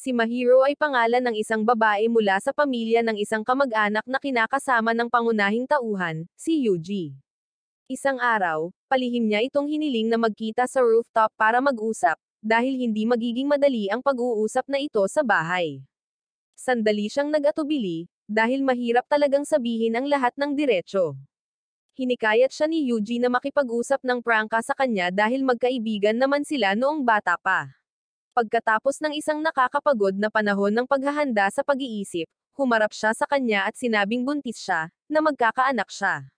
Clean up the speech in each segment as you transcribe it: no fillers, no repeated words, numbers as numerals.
Si Mahiro ay pangalan ng isang babae mula sa pamilya ng isang kamag-anak na kinakasama ng pangunahing tauhan, si Yuji. Isang araw, palihim niya itong hiniling na magkita sa rooftop para mag-usap, dahil hindi magiging madali ang pag-uusap na ito sa bahay. Sandali siyang nag-atubili, dahil mahirap talagang sabihin ang lahat ng diretsyo. Hinikayat siya ni Yuji na makipag-usap ng prangka sa kanya dahil magkaibigan naman sila noong bata pa. Pagkatapos ng isang nakakapagod na panahon ng paghahanda sa pag-iisip, humarap siya sa kanya at sinabing buntis siya, na magkakaanak siya.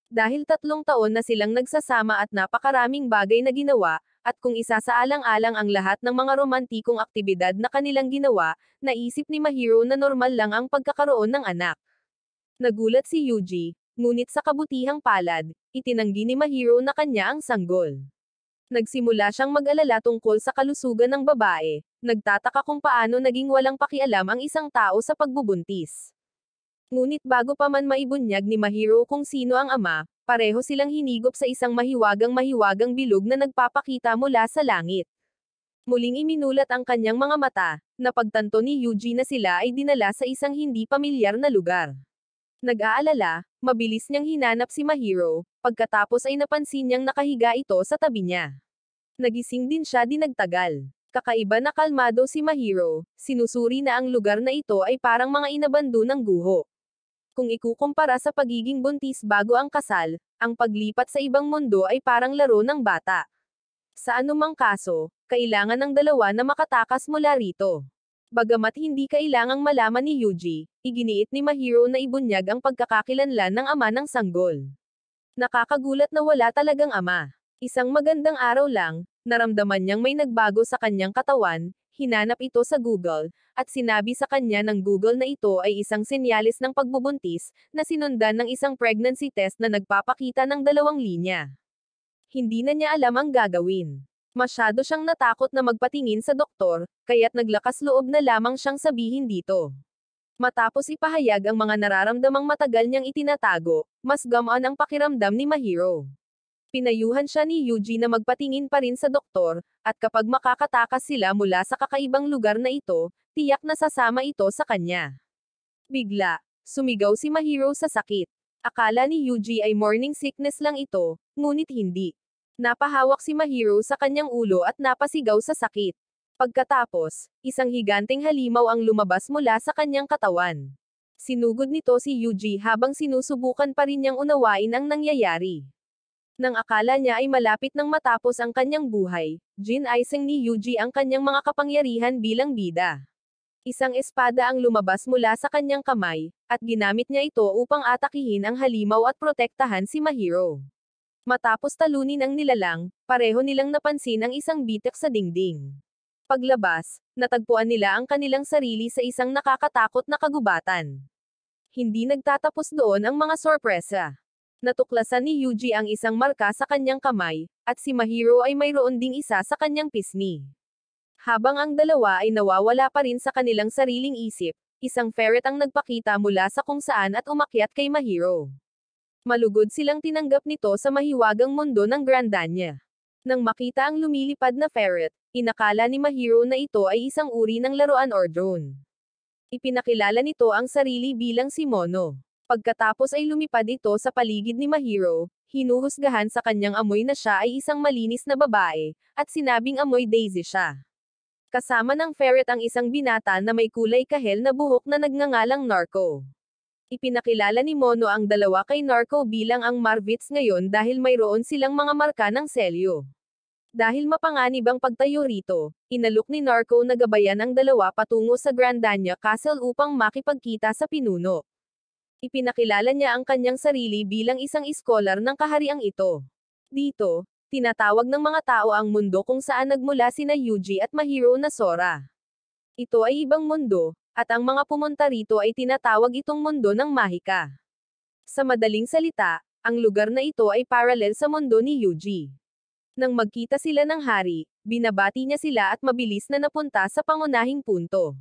Dahil 3 taon na silang nagsasama at napakaraming bagay na ginawa, at kung isasaalang-alang ang lahat ng mga romantikong aktibidad na kanilang ginawa, naisip ni Mahiro na normal lang ang pagkakaroon ng anak. Nagulat si Yuji, ngunit sa kabutihang palad, itinanggi ni Mahiro na kanya ang sanggol. Nagsimula siyang mag-alala tungkol sa kalusugan ng babae, nagtataka kung paano naging walang pakialam ang isang tao sa pagbubuntis. Ngunit bago pa man maibunyag ni Mahiro kung sino ang ama, pareho silang hinigop sa isang mahiwagang bilog na nagpapakita mula sa langit. Muling iminulat ang kanyang mga mata, na pagtanto ni Yuji na sila ay dinala sa isang hindi pamilyar na lugar. Nag-aalala, mabilis niyang hinanap si Mahiro, pagkatapos ay napansin niyang nakahiga ito sa tabi niya. Nagising din siya di nagtagal. Kakaiba na kalmado si Mahiro, sinusuri na ang lugar na ito ay parang mga inabando ng guho. Kung ikukumpara sa pagiging buntis bago ang kasal, ang paglipat sa ibang mundo ay parang laro ng bata. Sa anumang kaso, kailangan ng dalawa na makatakas mula rito. Bagamat hindi kailangang malaman ni Yuji, iginiit ni Mahiro na ibunyag ang pagkakakilanlan ng ama ng sanggol. Nakakagulat na wala talagang ama. Isang magandang araw lang, naramdaman niyang may nagbago sa kanyang katawan, hinanap ito sa Google, at sinabi sa kanya ng Google na ito ay isang senyales ng pagbubuntis, na sinundan ng isang pregnancy test na nagpapakita ng 2 linya. Hindi na niya alam ang gagawin. Masyado siyang natakot na magpatingin sa doktor, kaya't naglakas loob na lamang siyang sabihin dito. Matapos ipahayag ang mga nararamdamang matagal niyang itinatago, mas gamaan ang pakiramdam ni Mahiro. Pinayuhan siya ni Yuji na magpatingin pa rin sa doktor, at kapag makakatakas sila mula sa kakaibang lugar na ito, tiyak na sasama ito sa kanya. Bigla, sumigaw si Mahiro sa sakit. Akala ni Yuji ay morning sickness lang ito, ngunit hindi. Napahawak si Mahiro sa kanyang ulo at napasigaw sa sakit. Pagkatapos, isang higanteng halimaw ang lumabas mula sa kanyang katawan. Sinugod nito si Yuji habang sinusubukan pa rin niyang unawain ang nangyayari. Nang akala niya ay malapit nang matapos ang kanyang buhay, ginaisang ni Yuji ang kanyang mga kapangyarihan bilang bida. Isang espada ang lumabas mula sa kanyang kamay, at ginamit niya ito upang atakihin ang halimaw at protektahan si Mahiro. Matapos talunin ang nilalang, pareho nilang napansin ang isang bitak sa dingding. Paglabas, natagpuan nila ang kanilang sarili sa isang nakakatakot na kagubatan. Hindi nagtatapos doon ang mga sorpresa. Natuklasan ni Yuji ang isang marka sa kanyang kamay, at si Mahiro ay mayroon ding isa sa kanyang pisngi. Habang ang dalawa ay nawawala pa rin sa kanilang sariling isip, isang ferret ang nagpakita mula sa kung saan at umakyat kay Mahiro. Malugod silang tinanggap nito sa mahiwagang mundo ng Grandanya. Nang makita ang lumilipad na ferret, inakala ni Mahiro na ito ay isang uri ng laruan or drone. Ipinakilala nito ang sarili bilang si Mono. Pagkatapos ay lumipad ito sa paligid ni Mahiro, hinuhusgahan sa kanyang amoy na siya ay isang malinis na babae, at sinabing amoy daisy siya. Kasama ng ferret ang isang binata na may kulay kahel na buhok na nagngangalang Narco. Ipinakilala ni Mono ang dalawa kay Narco bilang ang Marvits ngayon dahil mayroon silang mga marka ng selyo. Dahil mapanganib ang pagtayo rito, inalok ni Narco na gabayan ang dalawa patungo sa Grandanya Castle upang makipagkita sa pinuno. Ipinakilala niya ang kanyang sarili bilang isang iskolar ng kahariang ito. Dito, tinatawag ng mga tao ang mundo kung saan nagmula sina Yuji at Mahiro na Sora. Ito ay ibang mundo, at ang mga pumunta rito ay tinatawag itong mundo ng mahika. Sa madaling salita, ang lugar na ito ay paralel sa mundo ni Yuji. Nang magkita sila ng hari, binabati niya sila at mabilis na napunta sa pangunahing punto.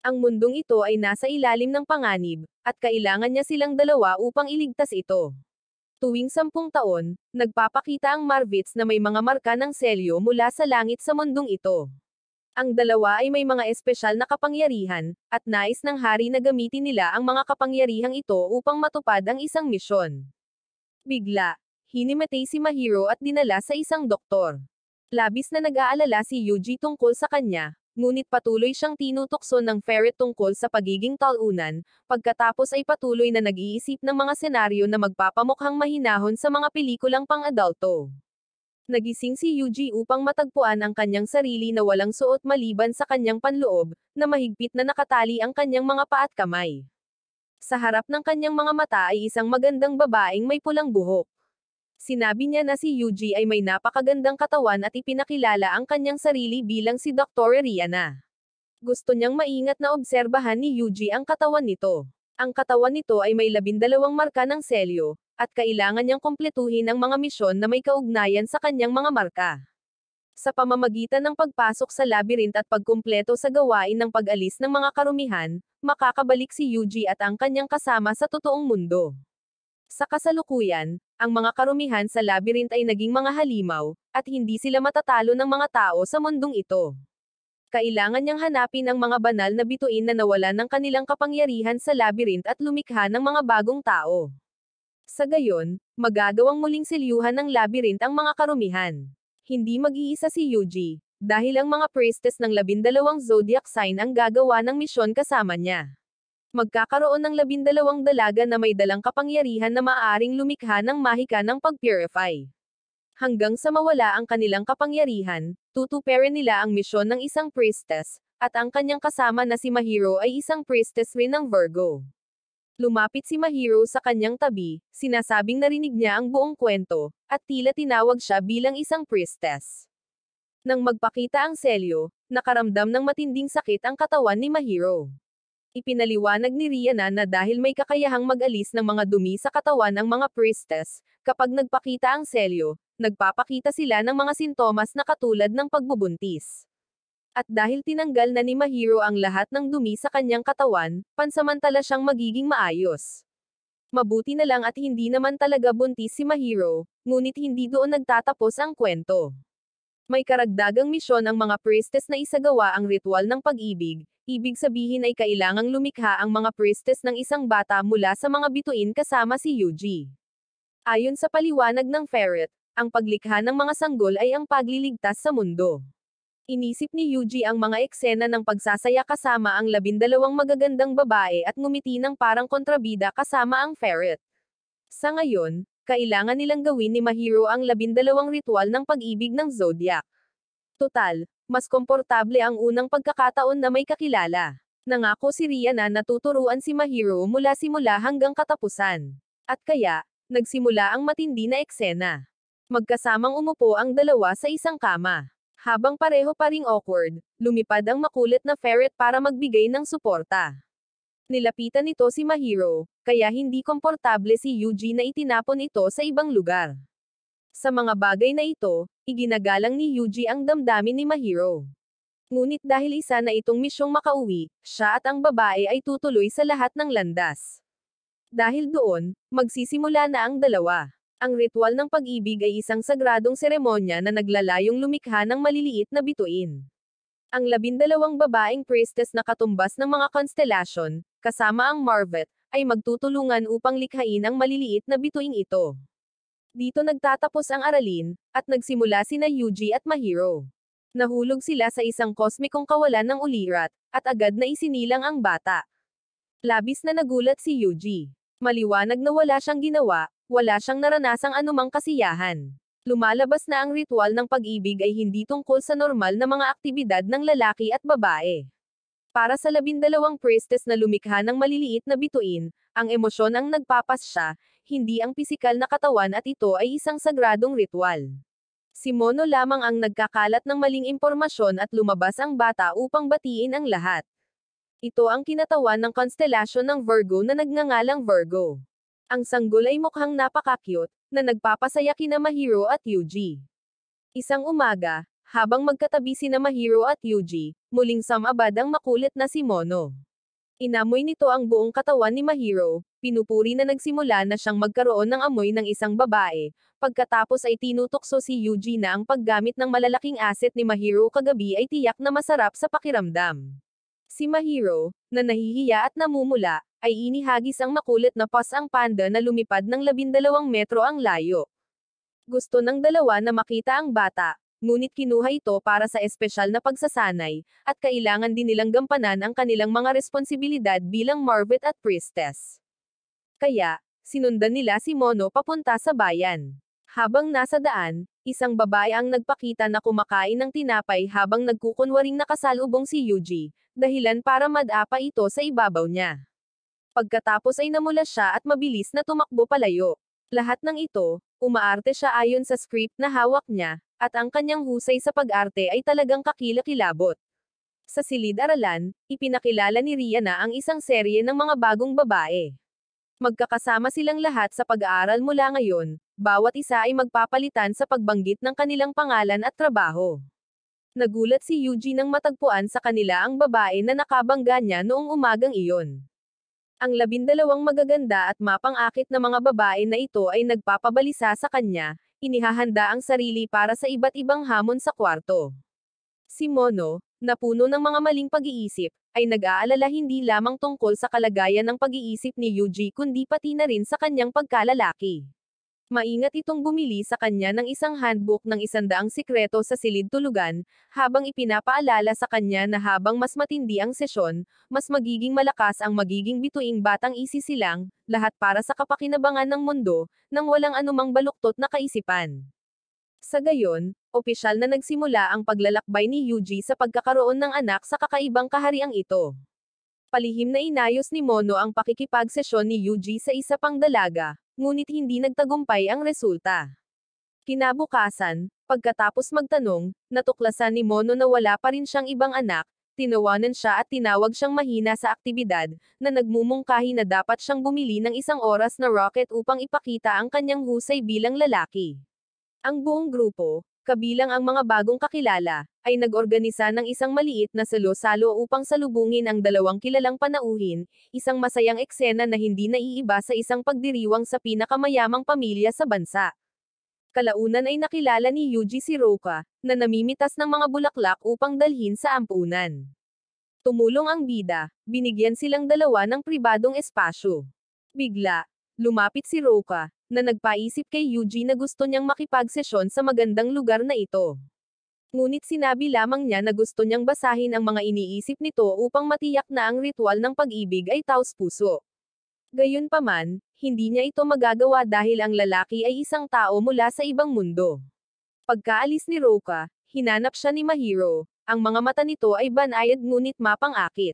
Ang mundong ito ay nasa ilalim ng panganib, at kailangan niya silang dalawa upang iligtas ito. Tuwing 10 taon, nagpapakita ang Marvits na may mga marka ng selyo mula sa langit sa mundong ito. Ang dalawa ay may mga espesyal na kapangyarihan, at nais ng hari na gamitin nila ang mga kapangyarihang ito upang matupad ang isang misyon. Bigla, hinimatay si Mahiro at dinala sa isang doktor. Labis na nag-aalala si Yuji tungkol sa kanya, ngunit patuloy siyang tinutokso ng ferret tungkol sa pagiging talunan, pagkatapos ay patuloy na nag-iisip ng mga senaryo na magpapamukhang mahinahon sa mga pelikulang pang-adulto. Nagising si Yuji upang matagpuan ang kanyang sarili na walang suot maliban sa kanyang panloob, na mahigpit na nakatali ang kanyang mga paa at kamay. Sa harap ng kanyang mga mata ay isang magandang babaeng may pulang buhok. Sinabi niya na si Yuji ay may napakagandang katawan at ipinakilala ang kanyang sarili bilang si Dr. Rihanna. Gusto niyang maingat na obserbahan ni Yuji ang katawan nito. Ang katawan nito ay may 12 marka ng selyo, at kailangan niyang kumpletuhin ang mga misyon na may kaugnayan sa kanyang mga marka. Sa pamamagitan ng pagpasok sa labyrinth at pagkumpleto sa gawain ng pag-alis ng mga karumihan, makakabalik si Yuji at ang kanyang kasama sa totoong mundo. Sa kasalukuyan, ang mga karumihan sa labyrinth ay naging mga halimaw, at hindi sila matatalo ng mga tao sa mundong ito. Kailangan niyang hanapin ang mga banal na bituin na nawalan ng kanilang kapangyarihan sa labyrinth at lumikha ng mga bagong tao. Sa gayon, magagawang muling selyuhan ng labyrinth ang mga karumihan. Hindi mag-iisa si Yuji, dahil ang mga priestess ng 12 zodiac sign ang gagawa ng misyon kasama niya. Magkakaroon ng 12 dalaga na may dalang kapangyarihan na maaaring lumikha ng mahika ng pag-purify. Hanggang sa mawala ang kanilang kapangyarihan, tutuparin nila ang misyon ng isang priestess, at ang kanyang kasama na si Mahiro ay isang priestess rin ng Virgo. Lumapit si Mahiro sa kanyang tabi, sinasabing narinig niya ang buong kwento, at tila tinawag siya bilang isang priestess. Nang magpakita ang selyo, nakaramdam ng matinding sakit ang katawan ni Mahiro. Ipinaliwanag ni Rihanna na dahil may kakayahang mag-alis ng mga dumi sa katawan ang mga priestess, kapag nagpakita ang selyo, nagpapakita sila ng mga sintomas na katulad ng pagbubuntis. At dahil tinanggal na ni Mahiro ang lahat ng dumi sa kanyang katawan, pansamantala siyang magiging maayos. Mabuti na lang at hindi naman talaga buntis si Mahiro, ngunit hindi doon nagtatapos ang kwento. May karagdagang misyon ang mga priestess na isagawa ang ritual ng pag-ibig, ibig sabihin ay kailangang lumikha ang mga priestess ng isang bata mula sa mga bituin kasama si Yuji. Ayon sa paliwanag ng ferret, ang paglikha ng mga sanggol ay ang pagliligtas sa mundo. Inisip ni Yuji ang mga eksena ng pagsasaya kasama ang 12 magagandang babae at ngumiti ng parang kontrabida kasama ang ferret. Sa ngayon, kailangan nilang gawin ni Mahiro ang 12 ritual ng pag-ibig ng zodiac. Total, mas komportable ang unang pagkakataon na may kakilala. Nangako si Rihanna na tuturuan si Mahiro mula simula hanggang katapusan. At kaya, nagsimula ang matindi na eksena. Magkasamang umupo ang dalawa sa isang kama. Habang pareho pa ring awkward, lumipad ang makulit na ferret para magbigay ng suporta. Nilapitan nito si Mahiro, kaya hindi komportable si Yuji na itinapon ito sa ibang lugar. Sa mga bagay na ito, iginagalang ni Yuji ang damdamin ni Mahiro. Ngunit dahil isa na itong misyong makauwi, siya at ang babae ay tutuloy sa lahat ng landas. Dahil doon, magsisimula na ang dalawa. Ang ritual ng pag-ibig ay isang sagradong seremonya na naglalayong lumikha ng maliliit na bituin. Ang 12 babaeng priestess na katumbas ng mga konstelasyon, kasama ang Marvet, ay magtutulungan upang likhain ang maliliit na bituing ito. Dito nagtatapos ang aralin, at nagsimula sina Yuji at Mahiro. Nahulog sila sa isang kosmikong kawalan ng ulirat, at agad na isinilang ang bata. Labis na nagulat si Yuji. Maliwanag na wala siyang ginawa, wala siyang naranasang anumang kasiyahan. Lumalabas na ang ritual ng pag-ibig ay hindi tungkol sa normal na mga aktibidad ng lalaki at babae. Para sa 12 priestess na lumikha ng maliliit na bituin, ang emosyon ang nagpapasya, hindi ang pisikal na katawan at ito ay isang sagradong ritual. Si Mono lamang ang nagkakalat ng maling impormasyon at lumabas ang bata upang batiin ang lahat. Ito ang kinatawan ng konstelasyon ng Virgo na nagngangalang Virgo. Ang sanggol ay mukhang napaka-cute, na nagpapasaya kina Mahiro at Yuji. Isang umaga, habang magkatabi sina Mahiro at Yuji, muling sumabad ang makulit na si Mono. Inamoy nito ang buong katawan ni Mahiro, pinupuri na nagsimula na siyang magkaroon ng amoy ng isang babae, pagkatapos ay tinutokso si Yuji na ang paggamit ng malalaking asset ni Mahiro kagabi ay tiyak na masarap sa pakiramdam. Si Mahiro, na nahihiya at namumula, ay inihagis ang makulit na ang panda na lumipad ng 12 metro ang layo. Gusto ng dalawa na makita ang bata, ngunit kinuha ito para sa espesyal na pagsasanay, at kailangan din nilang gampanan ang kanilang mga responsibilidad bilang Marvet at Priestess. Kaya, sinundan nila si Mono papunta sa bayan. Habang nasa daan, isang babae ang nagpakita na kumakain ng tinapay habang nagkukunwaring nakasalubong si Yuji, dahilan para madapa ito sa ibabaw niya. Pagkatapos ay namula siya at mabilis na tumakbo palayo. Lahat ng ito, umaarte siya ayon sa script na hawak niya, at ang kanyang husay sa pag-arte ay talagang kakilakilabot. Sa silid-aralan, ipinakilala ni Rihanna ang isang serye ng mga bagong babae. Magkakasama silang lahat sa pag-aaral mula ngayon, bawat isa ay magpapalitan sa pagbanggit ng kanilang pangalan at trabaho. Nagulat si Yuji nang matagpuan sa kanila ang babae na nakabangga niya noong umagang iyon. Ang 12 magaganda at mapang-akit na mga babae na ito ay nagpapabalisa sa kanya, inihahanda ang sarili para sa iba't ibang hamon sa kwarto. Si Mono, na puno ng mga maling pag-iisip, ay nag-aalala hindi lamang tungkol sa kalagayan ng pag-iisip ni Yuji kundi pati na rin sa kanyang pagkalalaki. Maingat itong bumili sa kanya ng isang handbook ng 100 sikreto sa silid tulugan, habang ipinapaalala sa kanya na habang mas matindi ang sesyon, mas magiging malakas ang magiging bituing batang isisilang, lahat para sa kapakinabangan ng mundo, nang walang anumang baluktot na kaisipan. Sa gayon, opisyal na nagsimula ang paglalakbay ni Yuji sa pagkakaroon ng anak sa kakaibang kahariang ito. Palihim na inayos ni Mono ang pakikipagsesyon ni Yuji sa isa pang dalaga, ngunit hindi nagtagumpay ang resulta. Kinabukasan, pagkatapos magtanong, natuklasan ni Mono na wala pa rin siyang ibang anak, tinawanan siya at tinawag siyang mahina sa aktibidad, na nagmumungkahi na dapat siyang bumili ng isang oras na rocket upang ipakita ang kanyang husay bilang lalaki. Ang buong grupo, kabilang ang mga bagong kakilala, ay nag-organisa ng isang maliit na salo-salo upang salubungin ang dalawang kilalang panauhin, isang masayang eksena na hindi naiiba sa isang pagdiriwang sa pinakamayamang pamilya sa bansa. Kalaunan ay nakilala ni Yuji si Roka, na namimitas ng mga bulaklak upang dalhin sa ampunan. Tumulong ang bida, binigyan silang dalawa ng pribadong espasyo. Bigla, lumapit si Roka, na nagpaisip kay Yuji na gusto niyang makipagsesyon sa magandang lugar na ito. Ngunit sinabi lamang niya na gusto niyang basahin ang mga iniisip nito upang matiyak na ang ritual ng pag-ibig ay taos-puso. Gayunpaman, hindi niya ito magagawa dahil ang lalaki ay isang tao mula sa ibang mundo. Pagkaalis ni Roka, hinanap siya ni Mahiro. Ang mga mata nito ay banayad ngunit mapang-akit.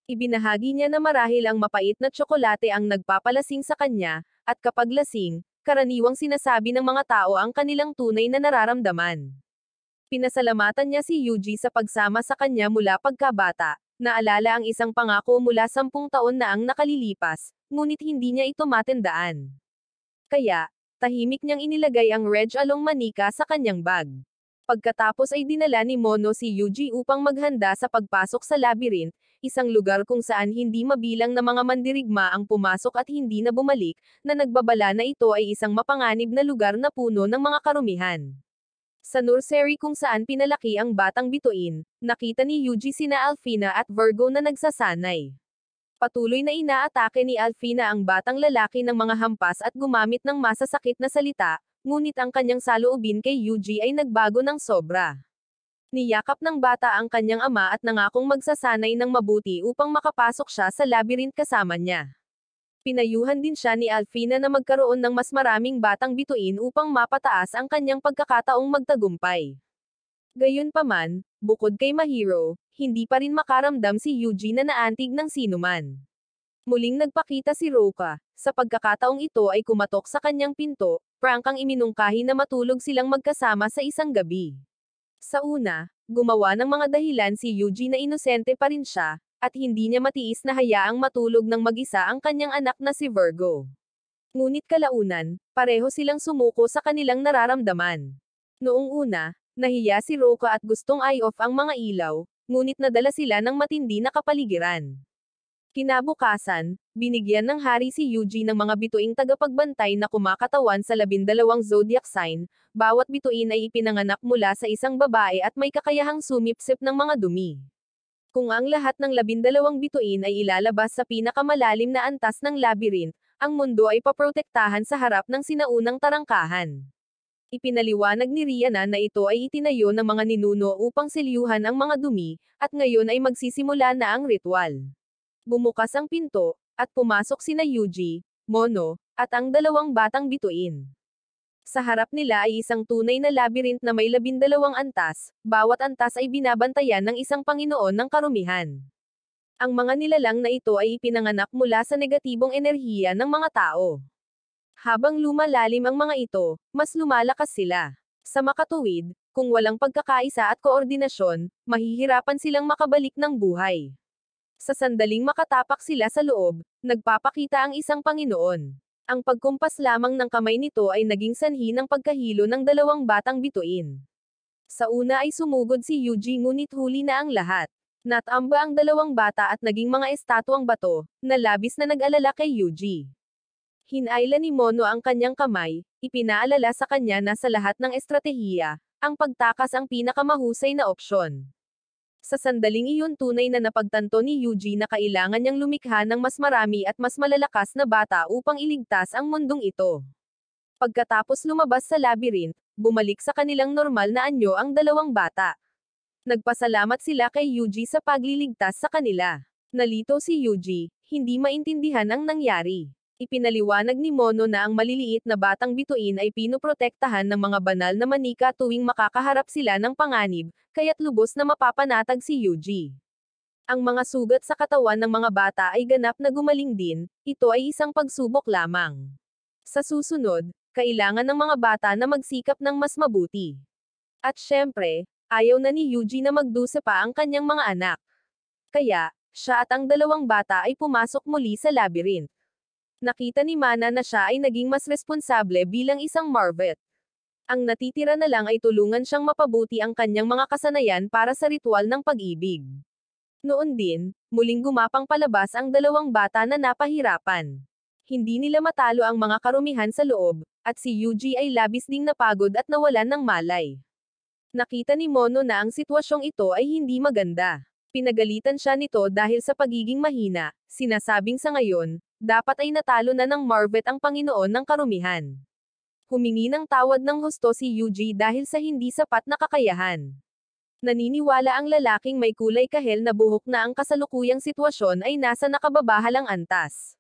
Ibinahagi niya na marahil ang mapait na tsokolate ang nagpapalasing sa kanya, at kapag lasing, karaniwang sinasabi ng mga tao ang kanilang tunay na nararamdaman. Pinasalamatan niya si Yuji sa pagsama sa kanya mula pagkabata, naalala ang isang pangako mula 10 taon na ang nakalilipas, ngunit hindi niya ito matandaan. Kaya, tahimik niyang inilagay ang Reg Along manika sa kanyang bag. Pagkatapos ay dinala ni Mono si Yuji upang maghanda sa pagpasok sa labyrinth, isang lugar kung saan hindi mabilang na mga mandirigma ang pumasok at hindi na bumalik, na nagbabala na ito ay isang mapanganib na lugar na puno ng mga karumihan. Sa nursery kung saan pinalaki ang batang bituin, nakita ni Yuji sina Alfina at Virgo na nagsasanay. Patuloy na inaatake ni Alfina ang batang lalaki ng mga hampas at gumamit ng masasakit na salita, ngunit ang kanyang saloobin kay Yuji ay nagbago ng sobra. Niyakap ng bata ang kanyang ama at nangakong magsasanay ng mabuti upang makapasok siya sa labyrinth kasama niya. Pinayuhan din siya ni Alfina na magkaroon ng mas maraming batang bituin upang mapataas ang kanyang pagkakataong magtagumpay. Gayunpaman, bukod kay Mahiro, hindi pa rin makaramdam si Yuji na naantig ng sinuman. Muling nagpakita si Roka, sa pagkakataong ito ay kumatok sa kanyang pinto, prangkang iminungkahi na matulog silang magkasama sa isang gabi. Sa una, gumawa ng mga dahilan si Yuji na inosente pa rin siya, at hindi niya matiis na hayaang matulog ng mag-isa ang kanyang anak na si Virgo. Ngunit kalaunan, pareho silang sumuko sa kanilang nararamdaman. Noong una, nahiya si Roka at gustong i-off ang mga ilaw, ngunit nadala sila ng matindi na kapaligiran. Kinabukasan, binigyan ng hari si Yuji ng mga bituing tagapagbantay na kumakatawan sa 12 zodiac sign, bawat bituin ay ipinanganak mula sa isang babae at may kakayahang sumipsip ng mga dumi. Kung ang lahat ng 12 bituin ay ilalabas sa pinakamalalim na antas ng labyrinth, ang mundo ay paprotektahan sa harap ng sinaunang tarangkahan. Ipinaliwanag ni Riana na ito ay itinayo ng mga ninuno upang selyuhan ang mga dumi, at ngayon ay magsisimula na ang ritual. Bumukas ang pinto, at pumasok sina Yuji, Mono, at ang 2 batang bituin. Sa harap nila ay isang tunay na labyrinth na may 12 antas, bawat antas ay binabantayan ng isang Panginoon ng karumihan. Ang mga nilalang na ito ay ipinanganak mula sa negatibong enerhiya ng mga tao. Habang lumalalim ang mga ito, mas lumalakas sila. Sa makatuwid, kung walang pagkakaisa at koordinasyon, mahihirapan silang makabalik ng buhay. Sa sandaling makatapak sila sa loob, nagpapakita ang isang Panginoon. Ang pagkumpas lamang ng kamay nito ay naging sanhi ng pagkahilo ng 2 batang bituin. Sa una ay sumugod si Yuji ngunit huli na ang lahat. Natamba ang 2 bata at naging mga estatwang bato, na labis na nag-alala kay Yuji. Hinayla ni Mono ang kanyang kamay, ipinaalala sa kanya na sa lahat ng estratehiya, ang pagtakas ang pinakamahusay na opsyon. Sa sandaling iyon tunay na napagtanto ni Yuji na kailangan niyang lumikha ng mas marami at mas malalakas na bata upang iligtas ang mundong ito. Pagkatapos lumabas sa labyrinth, bumalik sa kanilang normal na anyo ang 2 bata. Nagpasalamat sila kay Yuji sa pagliligtas sa kanila. Nalito si Yuji, hindi maintindihan ang nangyari. Ipinaliwanag ni Mono na ang maliliit na batang bituin ay pinoprotektahan ng mga banal na manika tuwing makakaharap sila ng panganib, kaya't lubos na mapapanatag si Yuji. Ang mga sugat sa katawan ng mga bata ay ganap na gumaling din, ito ay isang pagsubok lamang. Sa susunod, kailangan ng mga bata na magsikap ng mas mabuti. At syempre, ayaw na ni Yuji na magdusa pa ang kanyang mga anak. Kaya, siya at ang 2 bata ay pumasok muli sa labyrinth. Nakita ni Mana na siya ay naging mas responsable bilang isang Marvet. Ang natitira na lang ay tulungan siyang mapabuti ang kanyang mga kasanayan para sa ritual ng pag-ibig. Noon din, muling gumapang palabas ang 2 bata na napahirapan. Hindi nila matalo ang mga karumihan sa loob, at si Yuji ay labis ding napagod at nawalan ng malay. Nakita ni Mono na ang sitwasyong ito ay hindi maganda. Pinagalitan siya nito dahil sa pagiging mahina, sinasabing sa ngayon, dapat ay natalo na ng Marvet ang Panginoon ng karumihan. Humingi ng tawad ng husto si Yuji dahil sa hindi sapat na kakayahan. Naniniwala ang lalaking may kulay kahel na buhok na ang kasalukuyang sitwasyon ay nasa nakababahalang antas.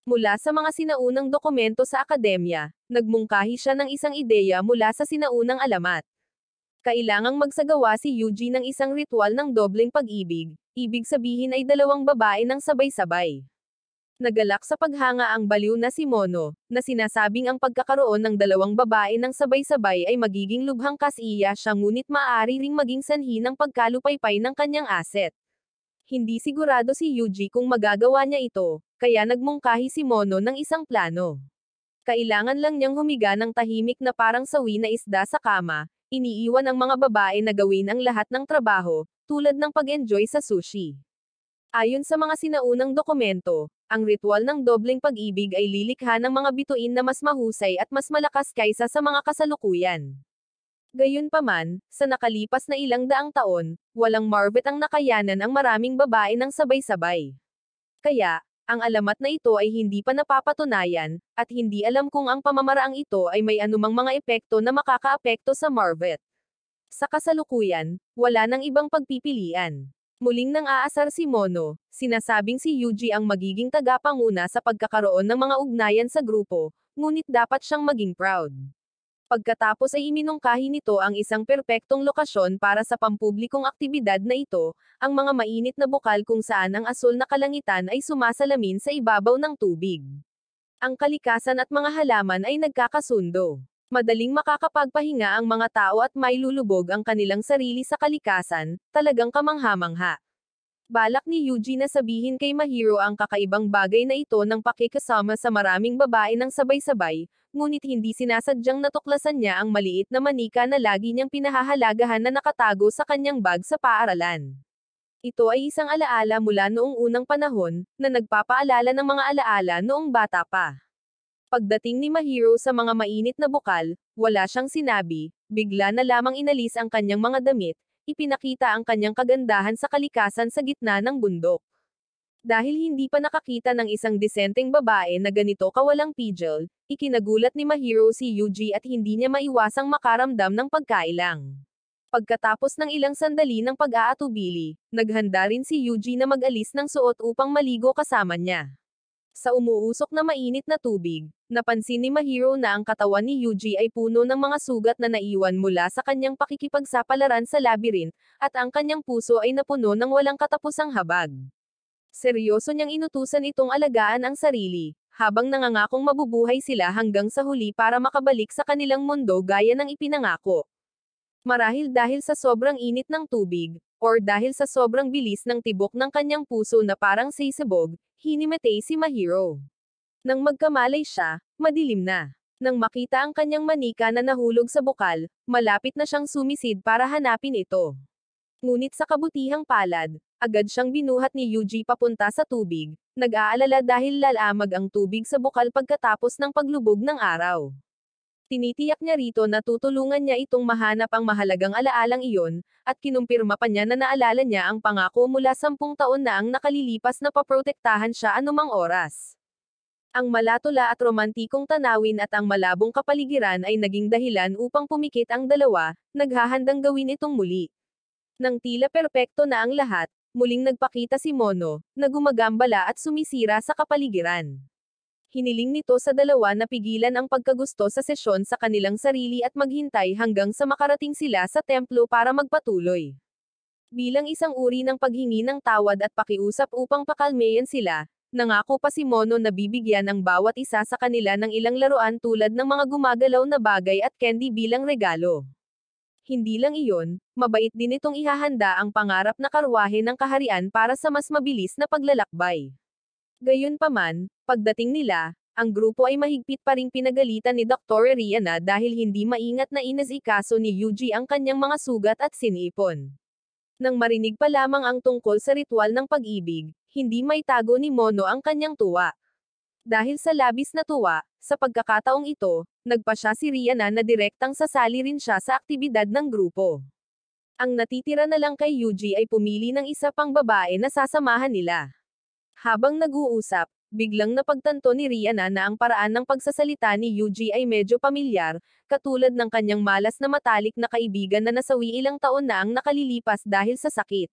Mula sa mga sinaunang dokumento sa akademya, nagmungkahi siya ng isang ideya mula sa sinaunang alamat. Kailangang magsagawa si Yuji ng isang ritual ng dobleng pag-ibig, ibig sabihin ay 2 babae ng sabay-sabay. Nagalak sa paghanga ang baliw na si Mono, na sinasabing ang pagkakaroon ng 2 babae ng sabay-sabay ay magiging lubhang kasiya siya ngunit maaari ring maging sanhi ng pagkalupaypay ng kanyang asset. Hindi sigurado si Yuji kung magagawa niya ito, kaya nagmungkahi si Mono ng isang plano. Kailangan lang niyang humiga ng tahimik na parang sawi na isda sa kama, iniiwan ang mga babae na gawin ang lahat ng trabaho, tulad ng pag-enjoy sa sushi. Ayon sa mga sinaunang dokumento, ang ritual ng dobleng pag-ibig ay lilikha ng mga bituin na mas mahusay at mas malakas kaysa sa mga kasalukuyan. Gayunpaman, sa nakalipas na ilang daang taon, walang Marvet ang nakayanan ang maraming babae ng sabay-sabay. Kaya, ang alamat na ito ay hindi pa napapatunayan, at hindi alam kung ang pamamaraang ito ay may anumang mga epekto na makakaapekto sa Marvet. Sa kasalukuyan, wala nang ibang pagpipilian. Muling nang aasar si Mono, sinasabing si Yuji ang magiging tagapanguna sa pagkakaroon ng mga ugnayan sa grupo, ngunit dapat siyang maging proud. Pagkatapos ay iminungkahi nito ang isang perpektong lokasyon para sa pampublikong aktibidad na ito, ang mga mainit na bukal kung saan ang asul na kalangitan ay sumasalamin sa ibabaw ng tubig. Ang kalikasan at mga halaman ay nagkakasundo. Madaling makakapagpahinga ang mga tao at mailulubog ang kanilang sarili sa kalikasan, talagang kamangha-mangha. Balak ni Yuji na sabihin kay Mahiro ang kakaibang bagay na ito ng pakikasama sa maraming babae ng sabay-sabay, ngunit hindi sinasadyang natuklasan niya ang maliit na manika na lagi niyang pinahahalagahan na nakatago sa kanyang bag sa paaralan. Ito ay isang alaala mula noong unang panahon, na nagpapaalala ng mga alaala noong bata pa. Pagdating ni Mahiro sa mga mainit na bukal, wala siyang sinabi, bigla na lamang inalis ang kanyang mga damit, ipinakita ang kanyang kagandahan sa kalikasan sa gitna ng bundok. Dahil hindi pa nakakita ng isang disenteng babae na ganito kawalang pidgel, ikinagulat ni Mahiro si Yuji at hindi niya maiwasang makaramdam ng pagkailang. Pagkatapos ng ilang sandali ng pag-aatubili, naghanda rin si Yuji na mag-alis ng suot upang maligo kasama niya. Sa umuusok na mainit na tubig, napansin ni Mahiro na ang katawan ni Yuji ay puno ng mga sugat na naiwan mula sa kanyang pakikipagsapalaran sa labyrinth, at ang kanyang puso ay napuno ng walang katapusang habag. Seryoso niyang inutusan itong alagaan ang sarili, habang nangangakong mabubuhay sila hanggang sa huli para makabalik sa kanilang mundo gaya ng ipinangako. Marahil dahil sa sobrang init ng tubig, or dahil sa sobrang bilis ng tibok ng kanyang puso na parang sisibog, hinimatay si Mahiro. Nang magkamalay siya, madilim na. Nang makita ang kanyang manika na nahulog sa bukal, malapit na siyang sumisid para hanapin ito. Ngunit sa kabutihang palad, agad siyang binuhat ni Yuji papunta sa tubig, nag-aalala dahil lalamag ang tubig sa bukal pagkatapos ng paglubog ng araw. Tinitiyak niya rito na tutulungan niya itong mahanap ang mahalagang alaalang iyon, at kinumpirma pa niya na naalala niya ang pangako mula 10 taon na ang nakalilipas na paprotektahan siya anumang oras. Ang malatula at romantikong tanawin at ang malabong kapaligiran ay naging dahilan upang pumikit ang dalawa, naghahandang gawin itong muli. Nang tila perpekto na ang lahat, muling nagpakita si Mono, na gumagambala at sumisira sa kapaligiran. Hiniling nito sa dalawa na pigilan ang pagkagusto sa sesyon sa kanilang sarili at maghintay hanggang sa makarating sila sa templo para magpatuloy. Bilang isang uri ng paghingi ng tawad at pakiusap upang pakalmeyan sila, nangako pa si Mono na bibigyan ang bawat isa sa kanila ng ilang laruan tulad ng mga gumagalaw na bagay at candy bilang regalo. Hindi lang iyon, mabait din itong ihahanda ang pangarap na karwahe ng kaharian para sa mas mabilis na paglalakbay. Gayunpaman, pagdating nila, ang grupo ay mahigpit pa ring pinagalitan ni Dr. Rihanna dahil hindi maingat na inasikaso ni Yuji ang kanyang mga sugat at sinipon. Nang marinig pa lamang ang tungkol sa ritual ng pag-ibig, hindi maitago ni Mono ang kanyang tuwa. Dahil sa labis na tuwa, sa pagkakataong ito, nagpasya si Rihanna na direktang sasali rin siya sa aktibidad ng grupo. Ang natitira na lang kay Yuji ay pumili ng isa pang babae na sasamahan nila. Habang nag-uusap, biglang napagtanto ni Rihanna na ang paraan ng pagsasalita ni Yuji ay medyo pamilyar, katulad ng kanyang malas na matalik na kaibigan na nasawi ilang taon na ang nakalilipas dahil sa sakit.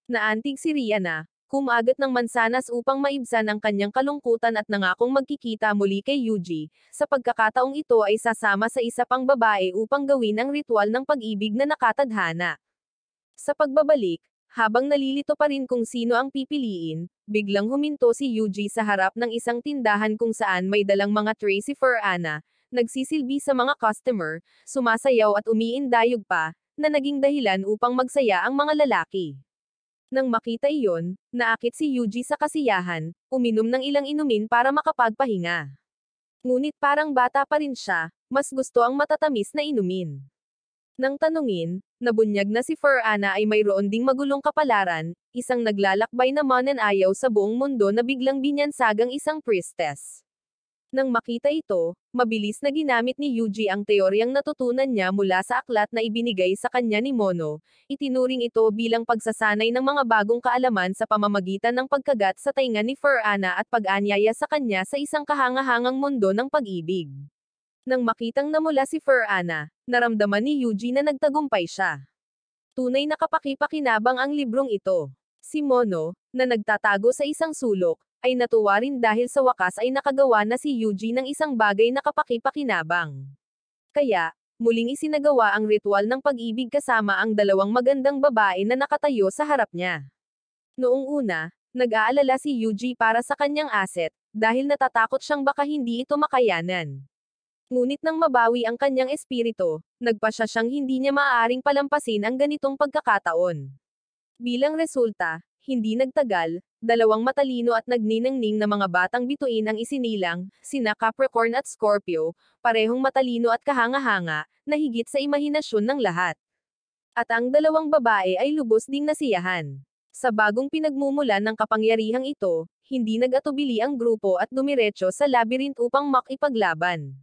Naantig si Rihanna, kumagat ng mansanas upang maibsan ang kanyang kalungkutan at nangakong magkikita muli kay Yuji, sa pagkakataong ito ay sasama sa isa pang babae upang gawin ang ritual ng pag-ibig na nakatadhana. Sa pagbabalik, habang nalilito pa rin kung sino ang pipiliin, biglang huminto si Yuji sa harap ng isang tindahan kung saan may dalang mga tray si Furana, nagsisilbi sa mga customer, sumasayaw at umiindayog pa, na naging dahilan upang magsaya ang mga lalaki. Nang makita iyon, naakit si Yuji sa kasiyahan, uminom ng ilang inumin para makapagpahinga. Ngunit parang bata pa rin siya, mas gusto ang matatamis na inumin. Nang tanungin, nabunyag na si Furana ay mayroon ding magulong kapalaran, isang naglalakbay na mananayaw sa buong mundo na biglang binyansagang isang priestess. Nang makita ito, mabilis na ginamit ni Yuji ang teoryang natutunan niya mula sa aklat na ibinigay sa kanya ni Mono, itinuring ito bilang pagsasanay ng mga bagong kaalaman sa pamamagitan ng pagkagat sa tainga ni Furana at pag-anyaya sa kanya sa isang kahangahangang mundo ng pag-ibig. Nang makitang namula si Furana, naramdaman ni Yuji na nagtagumpay siya. Tunay na kapaki-pakinabang ang librong ito. Si Mono, na nagtatago sa isang sulok, ay natuwa rin dahil sa wakas ay nakagawa na si Yuji ng isang bagay na kapaki-pakinabang. Kaya, muling isinagawa ang ritual ng pag-ibig kasama ang dalawang magandang babae na nakatayo sa harap niya. Noong una, nag-aalala si Yuji para sa kanyang asset, dahil natatakot siyang baka hindi ito makayanan. Ngunit nang mabawi ang kanyang espiritu, nagpasya siyang hindi niya maaaring palampasin ang ganitong pagkakataon. Bilang resulta, hindi nagtagal, dalawang matalino at nagniningning na mga batang bituin ang isinilang, sina Capricorn at Scorpio, parehong matalino at kahanga-hanga, na higit sa imahinasyon ng lahat. At ang dalawang babae ay lubos ding nasiyahan. Sa bagong pinagmumulan ng kapangyarihang ito, hindi nag-atubili ang grupo at dumiretso sa labyrinth upang makipaglaban.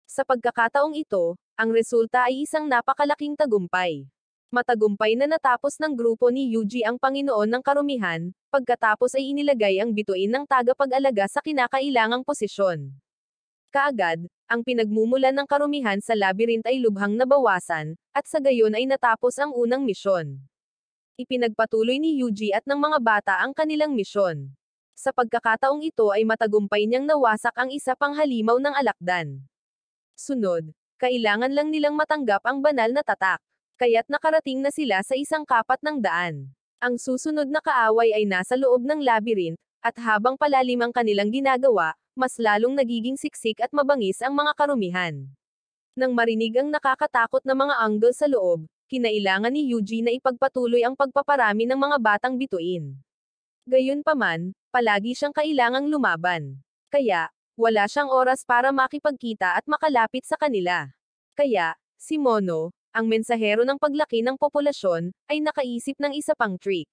Sa pagkakataong ito, ang resulta ay isang napakalaking tagumpay. Matagumpay na natapos ng grupo ni Yuji ang Panginoon ng Karumihan, pagkatapos ay inilagay ang bituin ng tagapag-alaga sa kinakailangang posisyon. Kaagad, ang pinagmumulan ng karumihan sa labyrinth ay lubhang nabawasan, at sa gayon ay natapos ang unang misyon. Ipinagpatuloy ni Yuji at ng mga bata ang kanilang misyon. Sa pagkakataong ito ay matagumpay niyang nawasak ang isa pang halimaw ng alakdan. Sunod, kailangan lang nilang matanggap ang banal na tatak. Kaya't nakarating na sila sa isang kapat ng daan. Ang susunod na kaaway ay nasa loob ng labyrinth, at habang palalim ang kanilang ginagawa, mas lalong nagiging siksik at mabangis ang mga karumihan. Nang marinig ang nakakatakot na mga anggol sa loob, kinailangan ni Yuji na ipagpatuloy ang pagpaparami ng mga batang bituin. Gayunpaman, palagi siyang kailangang lumaban. Kaya, wala siyang oras para makipagkita at makalapit sa kanila. Kaya, si Mono, ang mensahero ng paglaki ng populasyon, ay nakaisip ng isa pang trick.